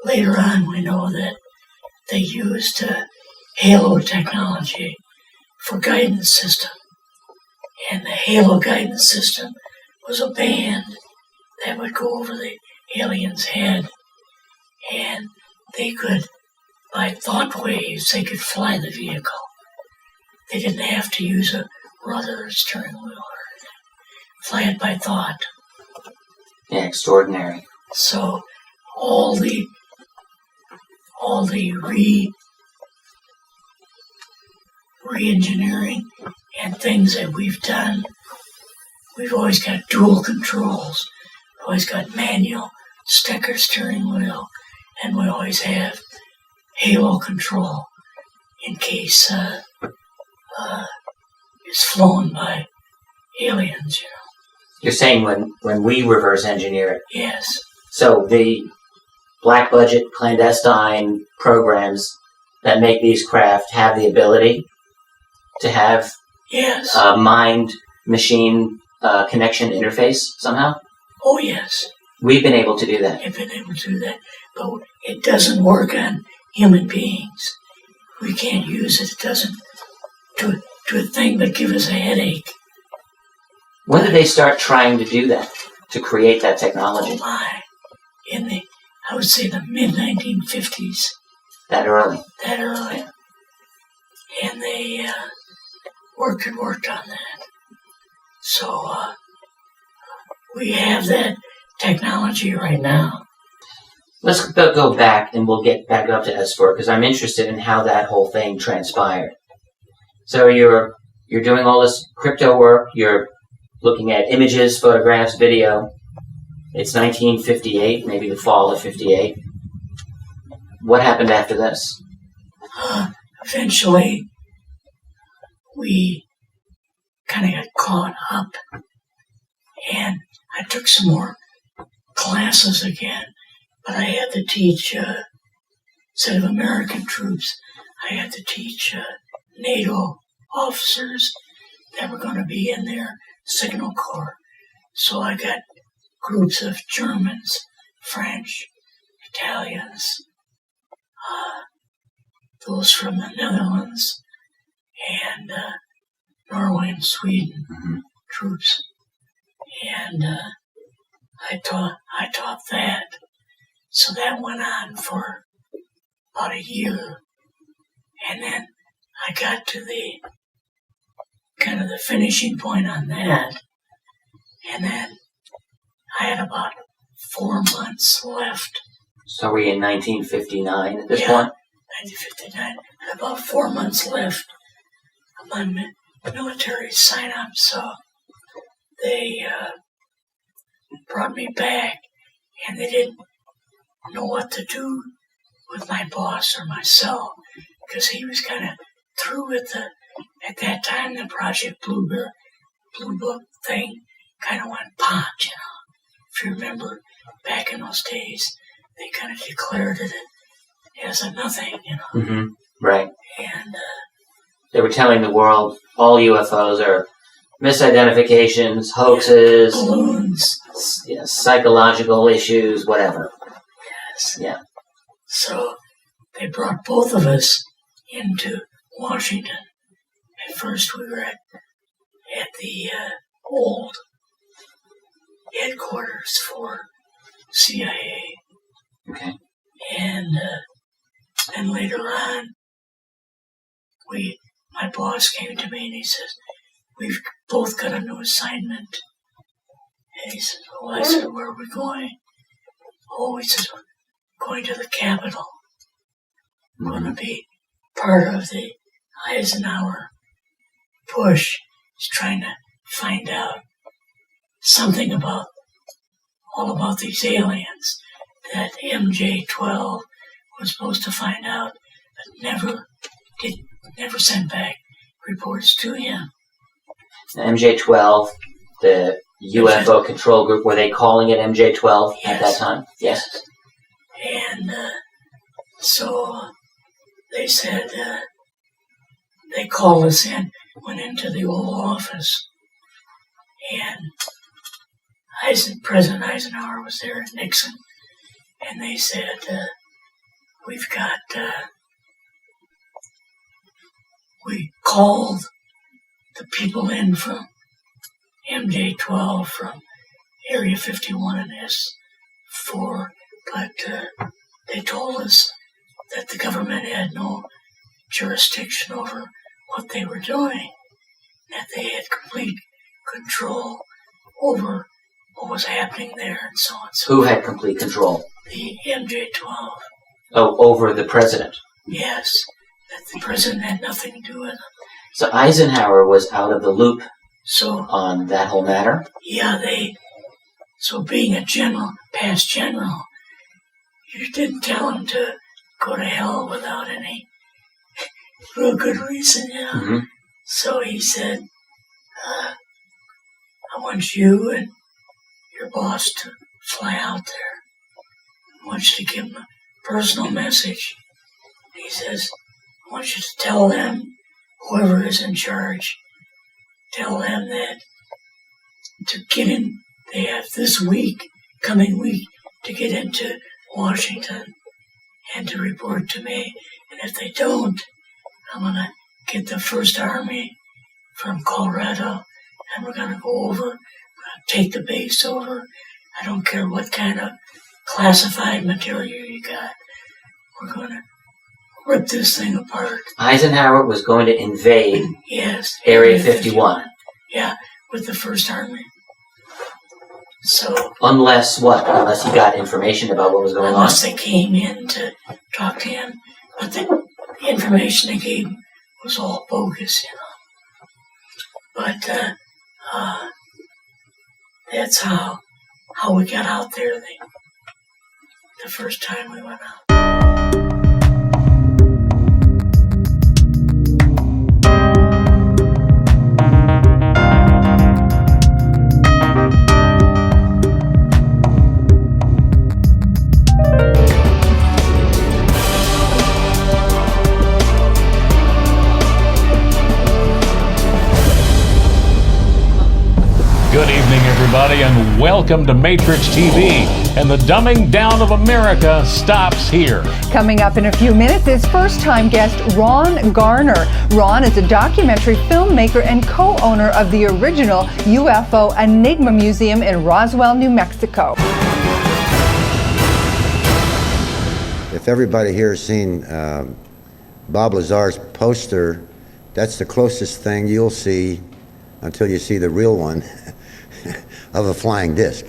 A: later on we know that they used halo technology for guidance system. And the halo guidance system was a band that would go over the alien's head, and they could, by thought waves, they could fly the vehicle. They didn't have to use a rudder or steering wheel or anything. Fly it by thought.
L: Yeah, extraordinary.
A: So all the re-engineering and things that we've done, we've always got dual controls. We've always got manual stecker steering wheel, and we always have halo control in case it's flown by aliens,
L: You're saying when we reverse engineer it?
A: Yes.
L: So the black budget clandestine programs that make these craft have the ability to have
A: yes.
L: mind-machine connection interface somehow?
A: Oh, yes.
L: We've been able to do that.
A: We've been able to do that, but it doesn't work on human beings. We can't use it. It doesn't do a thing but give us a headache.
L: When did they start trying to do that, to create that technology?
A: Oh, my. I would say the mid-1950s.
B: That early.
A: That early. And they worked on that. So we have that technology right now.
B: Let's go back, and we'll get back up to S4, because I'm interested in how that whole thing transpired. So you're doing all this crypto work, you're looking at images, photographs, video. It's 1958, maybe the fall of 58. What happened after this?
A: Eventually, we kind of got caught up, and I took some more classes again, but I had to teach, instead of American troops, I had to teach NATO officers that were going to be in their signal corps. So I got groups of Germans, French, Italians, those from the Netherlands, and Norway and Sweden troops. And I taught that. So that went on for about a year. And then I got to the kind of the finishing point on that. And then I had about 4 months left.
B: So we're in 1959 at this
A: Yeah,
B: point?
A: 1959. I had about 4 months left of my military sign-up. So they brought me back, and they didn't know what to do with my boss or myself, because he was kind of through with at that time, the Project Blue Book thing kind of went pop, you know. If you remember, back in those days, they kind of declared it as a nothing, you know.
B: Mm-hmm. Right.
A: And
B: they were telling the world all UFOs are misidentifications, hoaxes,
A: balloons,
B: psychological issues, whatever.
A: Yes.
B: Yeah.
A: So they brought both of us into Washington. At first, we were at the old headquarters for CIA.
B: Okay.
A: And later on, my boss came to me and he says, "We've both got a new assignment." And he said, "Oh," I said, "Where are we going?" "Oh," he says, "We're going to the Capitol. We're going to be part of the Eisenhower push." He's trying to find out something all about these aliens that MJ-12 was supposed to find out, but never sent back reports to him.
B: MJ-12, the UFO control group, were they calling it MJ-12 at that time? Yes.
A: And so they said, they called us in, went into the Oval Office, and President Eisenhower was there, and Nixon, and they said, "We've got," we called the people in from MJ-12, from Area 51 and S4, but they told us that the government had no jurisdiction over what they were doing, that they had complete control over what was happening there, and so on. So
B: who had complete control?
A: The MJ-12.
B: Oh, over the president.
A: Yes, that the president had nothing to do with it.
B: So Eisenhower was out of the loop
A: So
B: on that whole matter?
A: Yeah, so being a past general, you didn't tell him to go to hell without any real good reason, you know.
B: Mm-hmm.
A: So he said, "I want you and your boss to fly out there. I want you to give them a personal message." He says, "I want you to tell them, whoever is in charge, tell them that to get in, they have this coming week, to get into Washington and to report to me. And if they don't, I'm going to get the First Army from Colorado, and we're going to go over, we're going to take the base over. I don't care what kind of classified material you got. We're going to rip this thing apart.
L: Eisenhower was going to invade
A: Yes.
L: Area 51.
A: Yeah, with the First Army. So
L: Unless what? Unless he got information about what was going on?
A: unless they came in to talk to him, but the information they gave him was all bogus, But that's how we got out there the first time we went out.
Q: Good evening, everybody, and welcome to Matrix TV. And the dumbing down of America stops here.
R: Coming up in a few minutes is first-time guest Ron Garner. Ron is a documentary filmmaker and co-owner of the original UFO Enigma Museum in Roswell, New Mexico.
S: If everybody here has seen Bob Lazar's poster, that's the closest thing you'll see until you see the real one of a flying disc.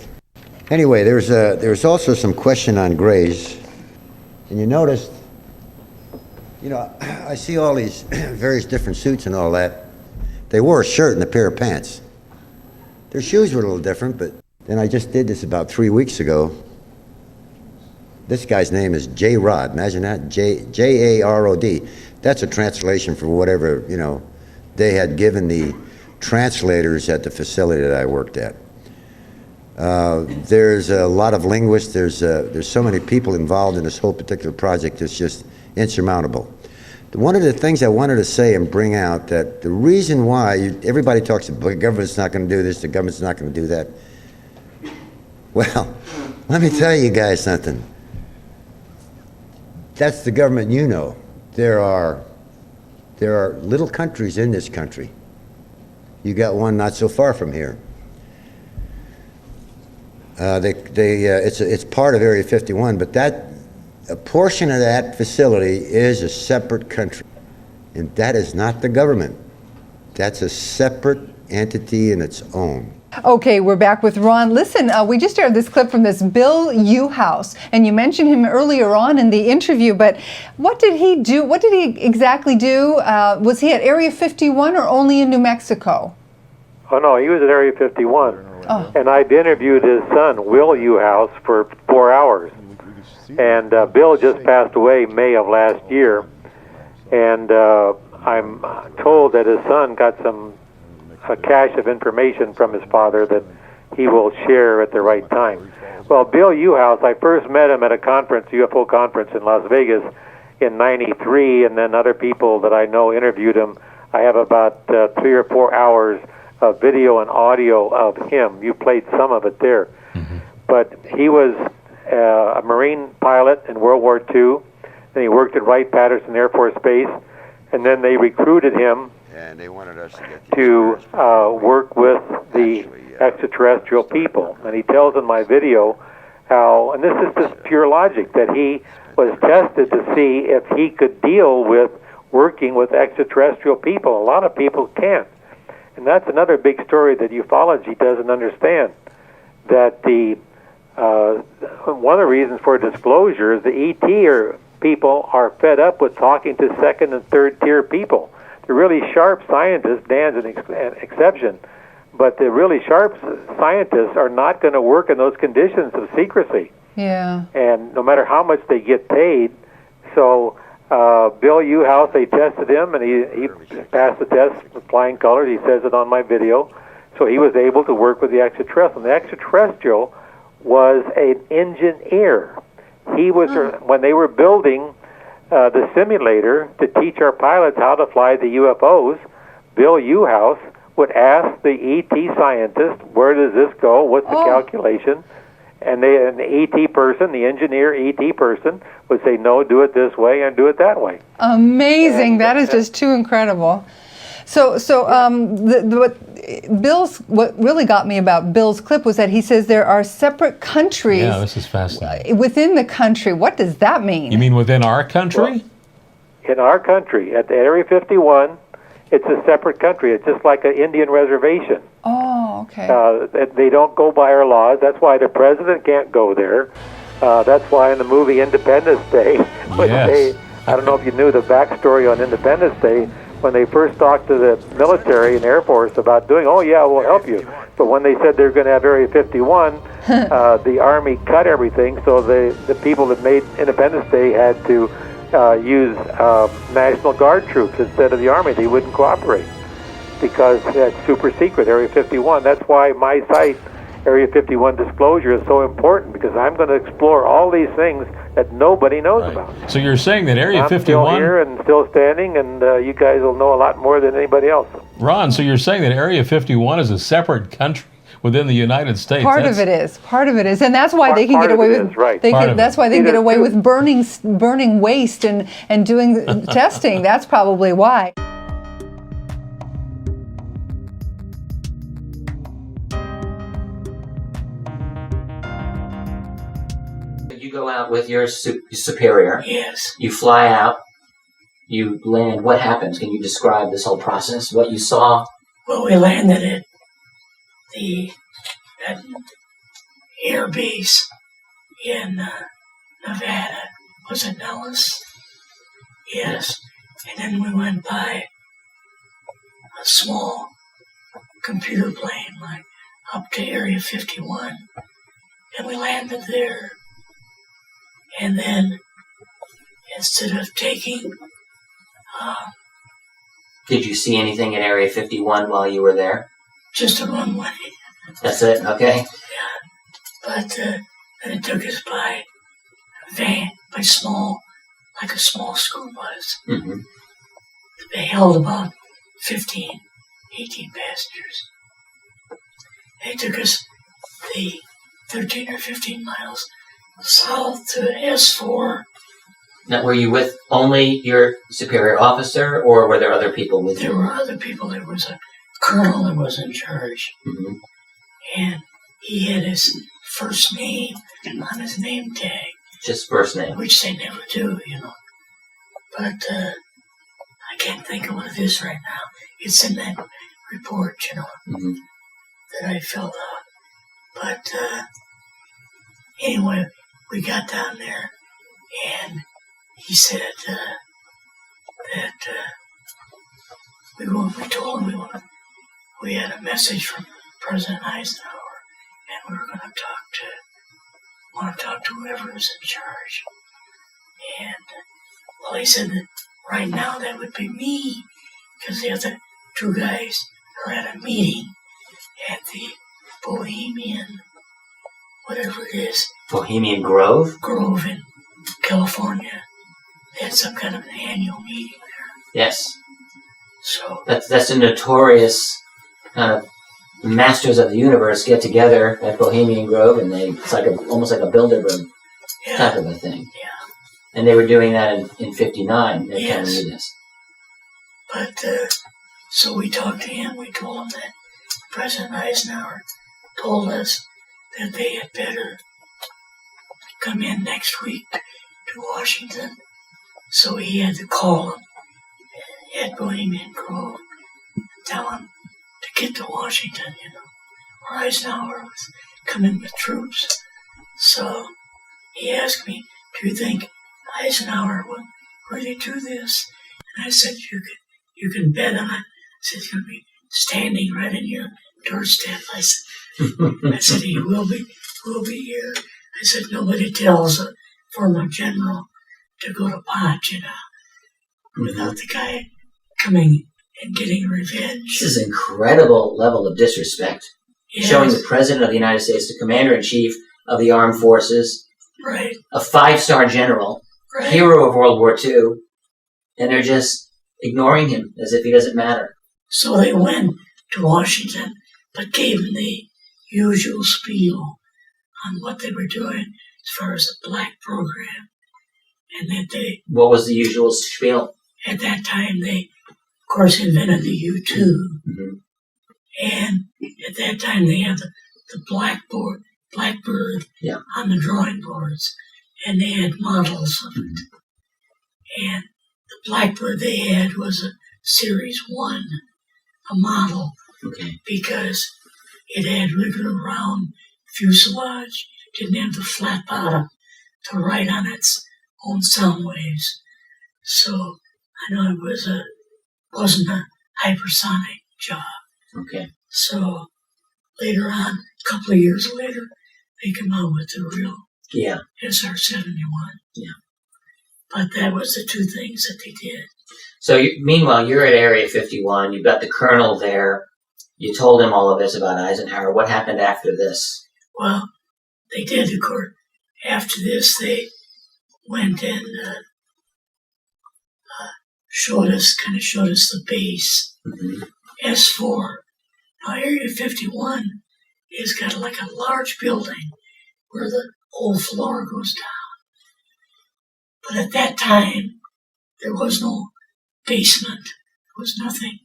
S: Anyway, there's also some question on grays, and you noticed, I see all these various different suits and all that. They wore a shirt and a pair of pants. Their shoes were a little different, but then I just did this about 3 weeks ago. This guy's name is JRod. Imagine that, J-A-R-O-D. That's a translation for whatever, they had given the translators at the facility that I worked at. There's a lot of linguists. There's so many people involved in this whole particular project. It's just insurmountable. One of the things I wanted to say and bring out that the reason why everybody talks about the government's not going to do this, the government's not going to do that. Well, let me tell you guys something. That's the government you know. There are little countries in this country. You got one not so far from here. It's part of Area 51, but a portion of that facility is a separate country, and that is not the government. That's a separate entity in its own.
R: Okay, we're back with Ron. Listen, we just aired this clip from this Bill Uhouse, and you mentioned him earlier on in the interview, but what did he do? What did he exactly do? Was he at Area 51 or only in New Mexico?
T: Oh, no, he was at Area 51.
R: Oh.
T: And I'd interviewed his son, Will Uhouse, for 4 hours. And Bill just passed away May of last year. And I'm told that his son got a cache of information from his father that he will share at the right time. Well, Bill Uhouse, I first met him at a conference, UFO conference in Las Vegas in '93, and then other people that I know interviewed him. I have about 3 or 4 hours of video and audio of him. You played some of it there. Mm-hmm. But he was a Marine pilot in World War II. Then he worked at Wright-Patterson Air Force Base. And then they recruited him
S: and they wanted us
T: to work with the extraterrestrial people. And he tells in my video how, and this is just pure logic, that he was tested to see if he could deal with working with extraterrestrial people. A lot of people can't. And that's another big story that ufology doesn't understand. That one of the reasons for disclosure is the ET people are fed up with talking to second and third tier people. The really sharp scientists, Dan's an exception, but the really sharp scientists are not going to work in those conditions of secrecy.
R: Yeah.
T: And no matter how much they get paid, so Bill Uhouse, they tested him, and he passed the test with flying colors. He says it on my video. So he was able to work with the extraterrestrial. And the extraterrestrial was an engineer. He was, when they were building the simulator to teach our pilots how to fly the UFOs, Bill Uhouse would ask the ET scientist, where does this go? What's the calculation? And the ET person, the engineer ET person, would say, no, do it this way and do it that way.
R: Amazing. That is just too incredible. So what really got me about Bill's clip was that he says there are separate countries.
Q: Yeah, this is fascinating.
R: Within the country. What does that mean?
Q: You mean within our country?
T: in our country, at Area 51, it's a separate country. It's just like an Indian reservation.
R: Oh, okay.
T: They don't go by our laws. That's why the president can't go there. That's why in the movie Independence Day, when I don't know if you knew the backstory on Independence Day, when they first talked to the military and Air Force about doing, oh yeah, we'll help you. But when they said they were going to have Area 51, the Army cut everything, so the people that made Independence Day had to use National Guard troops instead of the Army. They wouldn't cooperate because that's super secret, Area 51. That's why my site, Area 51 disclosure, is so important, because I'm going to explore all these things that nobody knows about.
Q: So you're saying that Area
T: I'm
Q: 51...
T: still here and still standing, and you guys will know a lot more than anybody else.
Q: Ron, so you're saying that Area 51 is a separate country within the United States?
R: Part of it is, and that's why they can get away with.
T: Right.
R: That's why they can get away with burning waste and doing testing. That's probably why.
L: You go out with your superior.
A: Yes.
L: You fly out. You land. What happens? Can you describe this whole process? What you saw?
A: Well, we landed at the air base in Nevada. Was it Nellis? Yes. And then we went by a small computer plane, like up to Area 51, and we landed there. And then, instead of taking...
L: Did you see anything at Area 51 while you were there?
A: Just a runway.
L: That's it? Okay.
A: Yeah. But then it took us by a van, like a small school bus.
L: Mm-hmm.
A: They held about 18 passengers. They took us the 13 or 15 miles south to S4.
L: Now, were you with only your superior officer, or were there other people with you?
A: There were other people. There was a colonel that was in charge.
L: Mm-hmm.
A: And he had his first name on his name tag.
L: Just first name.
A: Which they never do, But I can't think of what it is right now. It's in that report,
L: mm-hmm.
A: that I filled out. But anyway, we got down there, and he said that we told him we had a message from President Eisenhower, and we were going to want to talk to whoever was in charge. And well, he said that right now that would be me, because the other two guys are at a meeting at the Bohemian, whatever it is.
L: Bohemian Grove?
A: Grove in California. They had some kind of an annual meeting there.
L: Yes.
A: So
L: that's a notorious kind of masters of the universe get together at Bohemian Grove, and it's like almost like a Bilderberg type of a thing.
A: Yeah.
L: And they were doing that in 59. They're telling you this.
A: But so we talked to him. We told him that President Eisenhower told us that they had better come in next week to Washington. So he had to call him at Bohemian Grove and tell him to get to Washington, where Eisenhower was coming with troops. So he asked me, do you think Eisenhower will really do this? And I said, you can bet on it. I said, he's going to be standing right in your doorstep. I said, he will be here. I said, nobody tells a former general to go to pot, without the guy coming and getting revenge.
L: This is an incredible level of disrespect.
A: Yes.
L: Showing the President of the United States, the Commander-in-Chief of the Armed Forces,
A: right,
L: a 5-star general,
A: right,
L: hero of World War II, and they're just ignoring him as if he doesn't matter.
A: So they went to Washington, but gave him the usual spiel on what they were doing as far as the black program. And that
L: What was the usual spiel?
A: At that time, they, of course, invented the U-2.
L: Mm-hmm.
A: And at that time, they had the blackbird on the drawing boards. And they had models of it. And The Blackbird they had was a Series 1, a model, because it had a round fuselage, didn't have the flat bottom to ride on its own sound waves. So I know it wasn't a hypersonic job.
B: Okay.
A: So later on, a couple of years later, they come out with the real SR-71.
B: Yeah.
A: But that was the two things that they did.
B: So meanwhile, you're at Area 51. You've got the colonel there. You told him all of this about Eisenhower. What happened after this?
A: Well, they did, of course. After this, they went and showed us the base. S4. Now, Area 51 has got like a large building where the whole floor goes down. But at that time, there was no basement. There was nothing.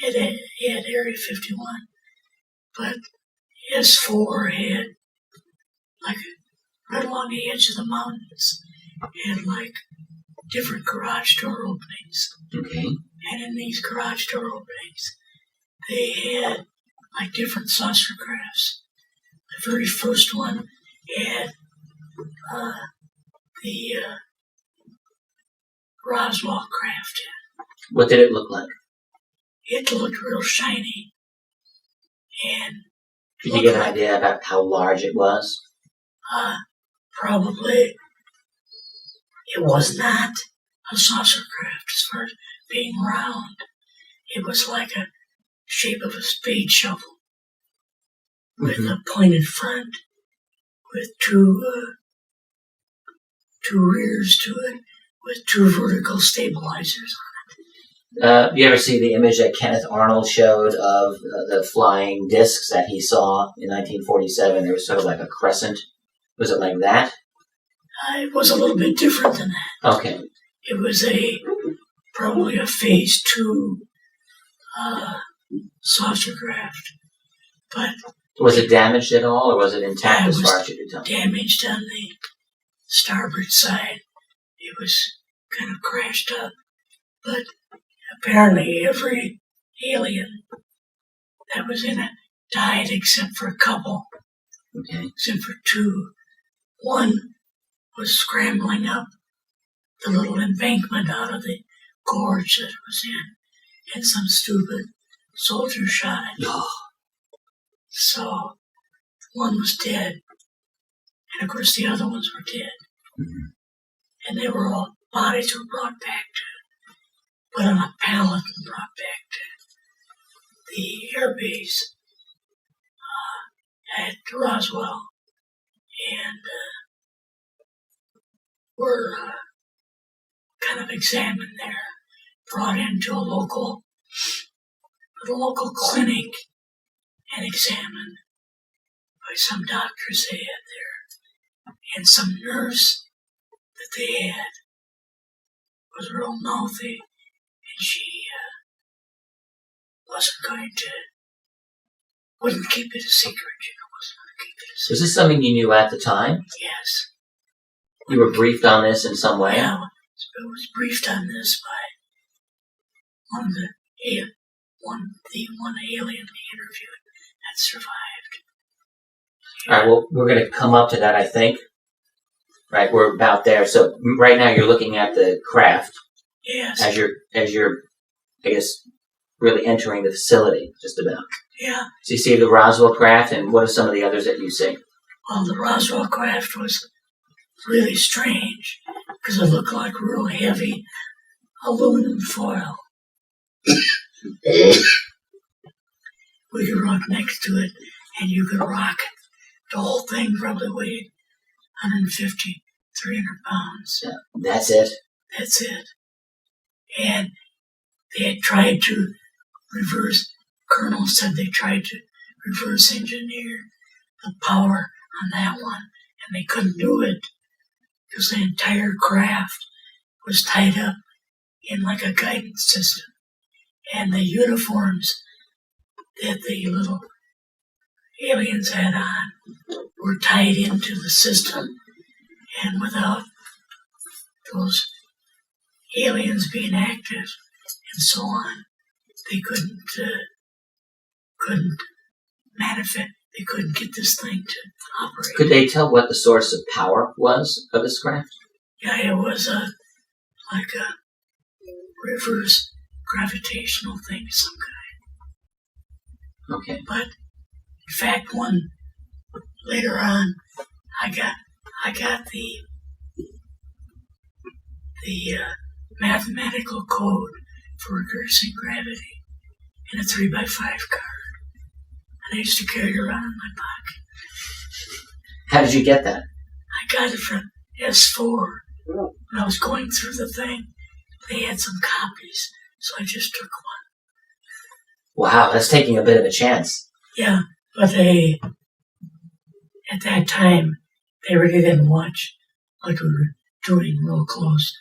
A: It had Area 51. But S4 had, like, right along the edge of the mountains, had like different garage door openings.
B: Okay.
A: And in these garage door openings, they had like different saucer crafts. The very first one had the Roswell craft.
B: What did it look like?
A: It looked real shiny. And
B: did you get an idea about how large it was?
A: Probably. It was not a saucer craft as far as being round. It was like a shape of a spade shovel with a pointed front, with two rears to it, with two vertical stabilizers on it.
B: You ever see the image that Kenneth Arnold showed of the flying discs that he saw in 1947? There was sort of like a crescent. Was it like that?
A: It was a little bit different than that.
B: Okay.
A: It was probably a Phase 2 saucer craft. But
B: was it damaged at all, or was it intact as far as you could tell?
A: Damaged on the starboard side. It was kind of crashed up. But apparently every alien that was in it died except for a couple.
B: Okay.
A: Except for two. One was scrambling up the little embankment out of the gorge that it was in, and some stupid soldier shot it. So one was dead, and of course the other ones were dead. And they were all, bodies were brought back put on a pallet and brought back to the airbase at Roswell, and were kind of examined there, brought into a local clinic and examined by some doctors they had there, and some nurse that they had was real mouthy, and she wouldn't keep it a secret, wasn't going to keep it a secret.
B: Was this something you knew at the time?
A: Yes.
B: You were briefed on this in some way?
A: Yeah, I was briefed on this by one alien they interviewed that survived.
B: All right, well, we're going to come up to that, I think. Right, we're about there. So right now you're looking at the craft.
A: Yes.
B: As you're, I guess, really entering the facility, just about.
A: Yeah.
B: So you see the Roswell craft, and what are some of the others that you see?
A: Well, the Roswell craft was really strange because it looked like real heavy aluminum foil. We could rock next to it, and you could rock it. The whole thing probably weighed 150, 300 pounds.
B: Yeah, that's it?
A: That's it. And they had tried to Colonel said they tried to reverse engineer the power on that one, and they couldn't do it because the entire craft was tied up in like a guidance system. And the uniforms that the little aliens had on were tied into the system, and without those aliens being active and so on, they couldn't manifest. They couldn't get this thing to operate.
L: Could they tell what the source of power was of this craft?
A: Yeah, it was like a reverse gravitational thing of some kind.
L: Okay.
A: But in fact, later on, I got the mathematical code for reversing gravity in a 3x5 card, and I used to carry it around in my pocket.
L: How did you get that?
A: I got it from S4. When I was going through the thing, they had some copies, so I just took one.
L: Wow, that's taking a bit of a chance.
A: Yeah, but at that time, they really didn't watch what we were doing real close.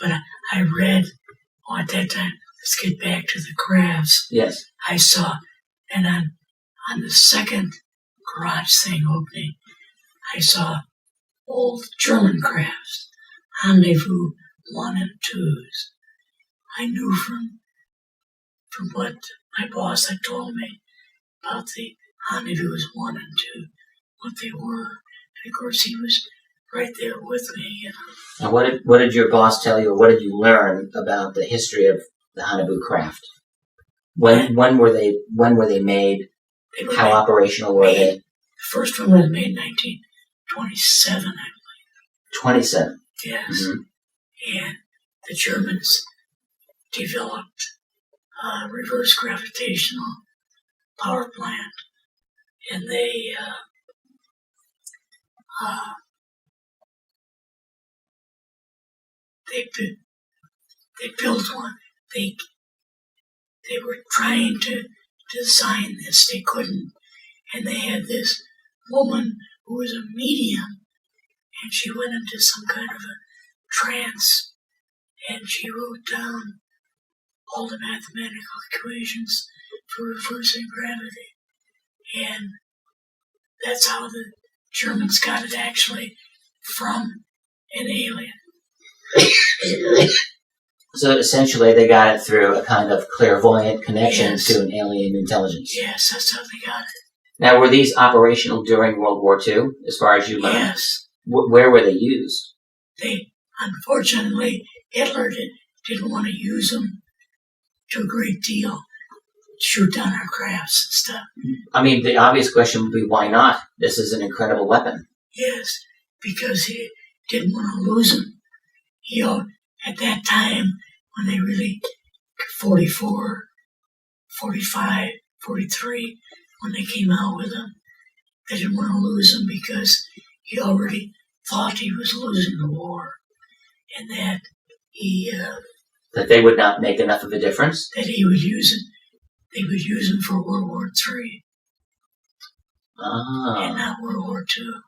A: But I read, at that time, let's get back to the crafts.
L: Yes.
A: I saw, and on the second garage thing opening, I saw old German crafts, Rendezvous 1 and 2s. I knew from what my boss had told me about the Rendezvous 1 and 2, what they were. And of course, he was right there with me, you know.
L: And what did your boss tell you, or what did you learn about the history of the Hanabu craft? When were they made? How operational were they?
A: The first one was made in 1927, I believe.
L: 27.
A: Yes.
L: Mm-hmm.
A: And the Germans developed a reverse gravitational power plant, and they built one. They were trying to design this. They couldn't. And they had this woman who was a medium, and she went into some kind of a trance, and she wrote down all the mathematical equations for reversing gravity. And that's how the Germans got it actually from an alien.
L: So essentially they got it through a kind of clairvoyant connection
A: Yes.
L: to an alien intelligence.
A: Yes, that's how they got it.
L: Now, were these operational during World War II, as far as you learned?
A: Yes.
L: Where were they used?
A: They, unfortunately, Hitler didn't want to use them to a great deal, shoot down our crafts and stuff.
L: I mean, the obvious question would be, why not? This is an incredible weapon.
A: Yes, because he didn't want to lose them. You know, at that time, when they really, 44, 45, 43, when they came out with them, they didn't want to lose them because he already thought he was losing the war, and that
L: That they would not make enough of a difference?
A: that he would use it. They would use them for World War III and not World War II.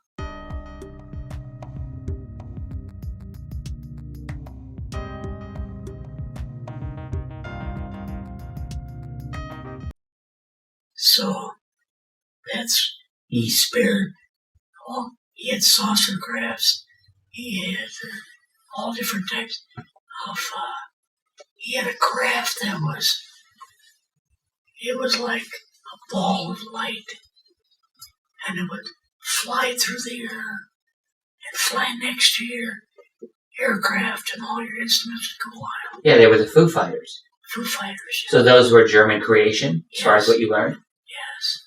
A: So he spared he had saucer crafts, he had all different types of, he had a craft that it was like a ball of light, and it would fly through the air and fly next to your aircraft, and all your instruments would go wild.
L: Yeah, they were the Foo Fighters.
A: Foo Fighters.
L: So those were German creation, as far as what you learned?
A: Yes.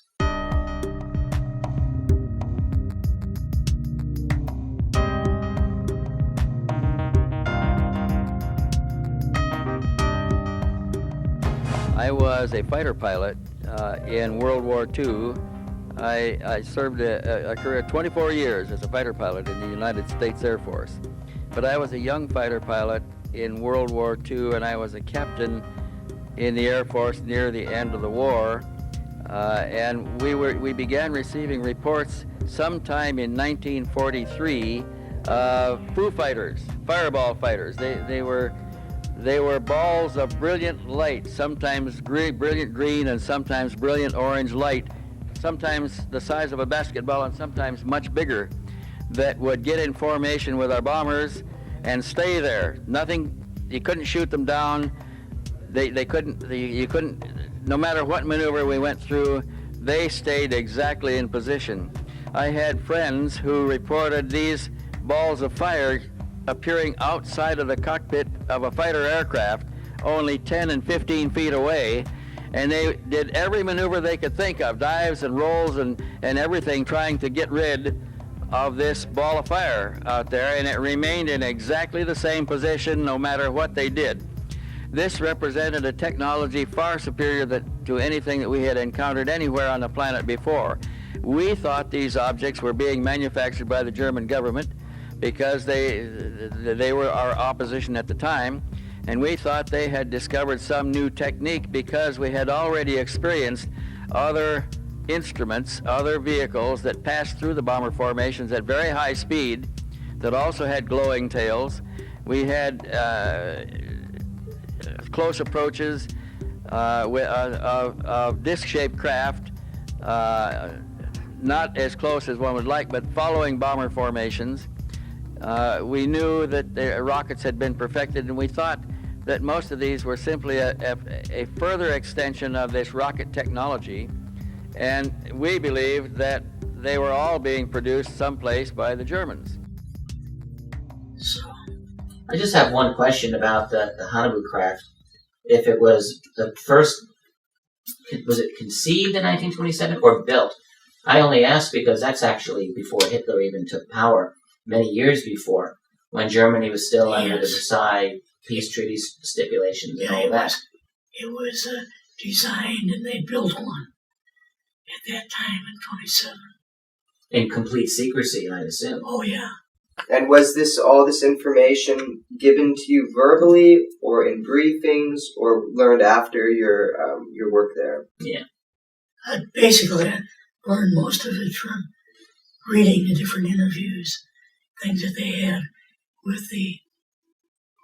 U: I was a fighter pilot in World War II. I served a career of 24 years as a fighter pilot in the United States Air Force. But I was a young fighter pilot in World War II, and I was a captain in the Air Force near the end of the war. And we began receiving reports sometime in 1943 of Foo Fighters, fireball fighters. They were balls of brilliant light, sometimes brilliant green and sometimes brilliant orange light, sometimes the size of a basketball and sometimes much bigger, that would get in formation with our bombers and stay there. Nothing you couldn't shoot them down. You couldn't, no matter what maneuver we went through, they stayed exactly in position. I had friends who reported these balls of fire appearing outside of the cockpit of a fighter aircraft, only 10 and 15 feet away, and they did every maneuver they could think of, dives and rolls and everything, trying to get rid of this ball of fire out there, and it remained in exactly the same position no matter what they did. This represented a technology far superior to anything that we had encountered anywhere on the planet before. We thought these objects were being manufactured by the German government because they were our opposition at the time, and we thought they had discovered some new technique because we had already experienced other instruments, other vehicles that passed through the bomber formations at very high speed that also had glowing tails. We had close approaches of disc-shaped craft, not as close as one would like, but following bomber formations. We knew that the rockets had been perfected, and we thought that most of these were simply a further extension of this rocket technology, and we believed that they were all being produced someplace by the Germans.
L: So, I just have one question about the Hanabu craft. If it was the first, was it conceived in 1927 or built? I only ask because that's actually before Hitler even took power, many years before, when Germany was still under the Versailles peace treaty stipulations and all that.
A: It was designed and they built one at that time in 27.
L: In complete secrecy, I assume.
A: Oh, yeah.
C: And was all this information given to you verbally or in briefings or learned after your work there?
L: Yeah.
A: Basically, I learned most of it from reading the different interviews, things that they had with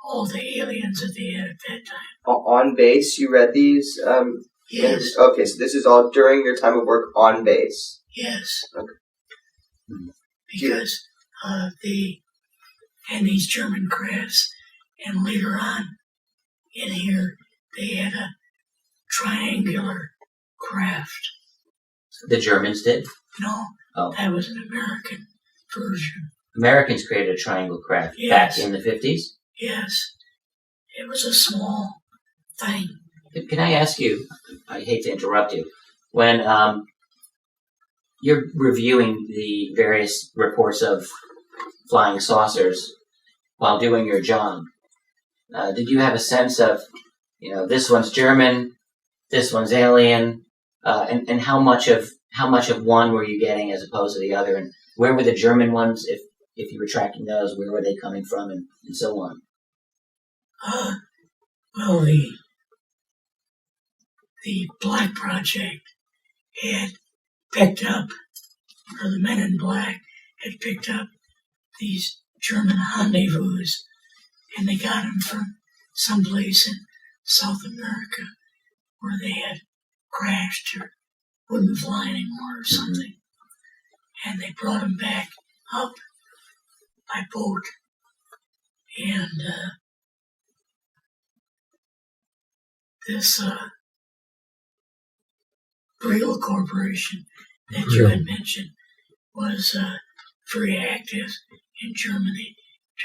A: all the aliens that they had at that time.
C: On base, you read these?
A: Yes.
C: Okay, so this is all during your time of work on base?
A: Yes.
C: Okay.
A: Because these German crafts, and later on in here, they had a triangular craft.
L: The Germans did?
A: No, that was an American version.
L: Americans created a triangle craft back in the 50s?
A: Yes. It was a small thing.
L: Can I ask you, I hate to interrupt you, when you're reviewing the various reports of flying saucers while doing your job, did you have a sense of, this one's German, this one's alien, and how much of one were you getting as opposed to the other, and where were the German ones, if you were tracking those, where were they coming from, and so on?
A: Well, the Black Project had picked up, or the Men in Black had picked up these German rendezvous, and they got them from someplace in South America where they had crashed or wouldn't fly anymore or something. And they brought them back up by boat. And this Vril Corporation that you had mentioned was very active in Germany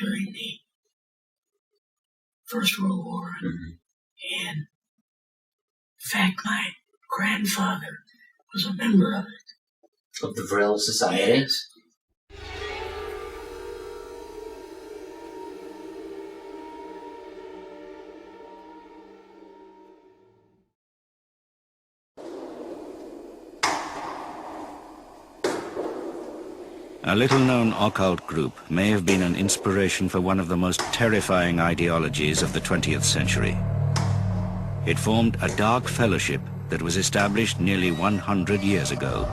A: during the First World War. And in fact, my grandfather was a member of it.
L: Of the Vril Society?
A: Yes.
E: A little-known occult group may have been an inspiration for one of the most terrifying ideologies of the 20th century. It formed a dark fellowship that was established nearly 100 years ago.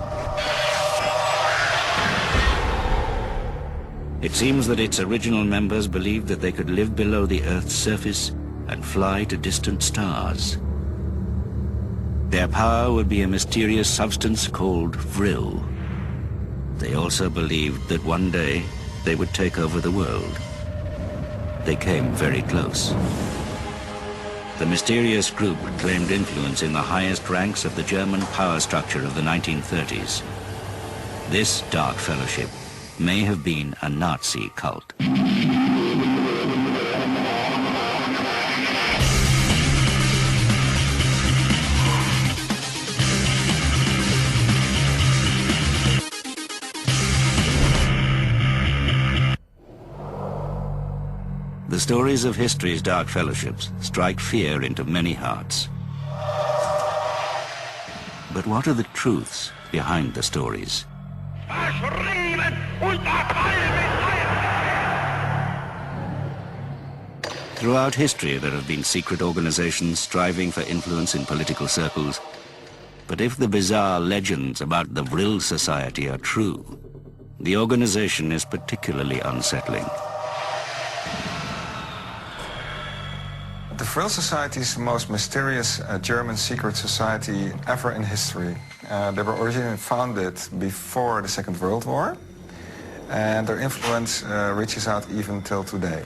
E: It seems that its original members believed that they could live below the Earth's surface and fly to distant stars. Their power would be a mysterious substance called Vril. They also believed that one day they would take over the world. They came very close. The mysterious group claimed influence in the highest ranks of the German power structure of the 1930s. This dark fellowship may have been a Nazi cult. The stories of history's dark fellowships strike fear into many hearts. But what are the truths behind the stories? Throughout history, there have been secret organizations striving for influence in political circles. But if the bizarre legends about the Vril Society are true, the organization is particularly unsettling.
F: The Vril Society is the most mysterious German secret society ever in history. They were originally founded before the Second World War, and their influence reaches out even till today.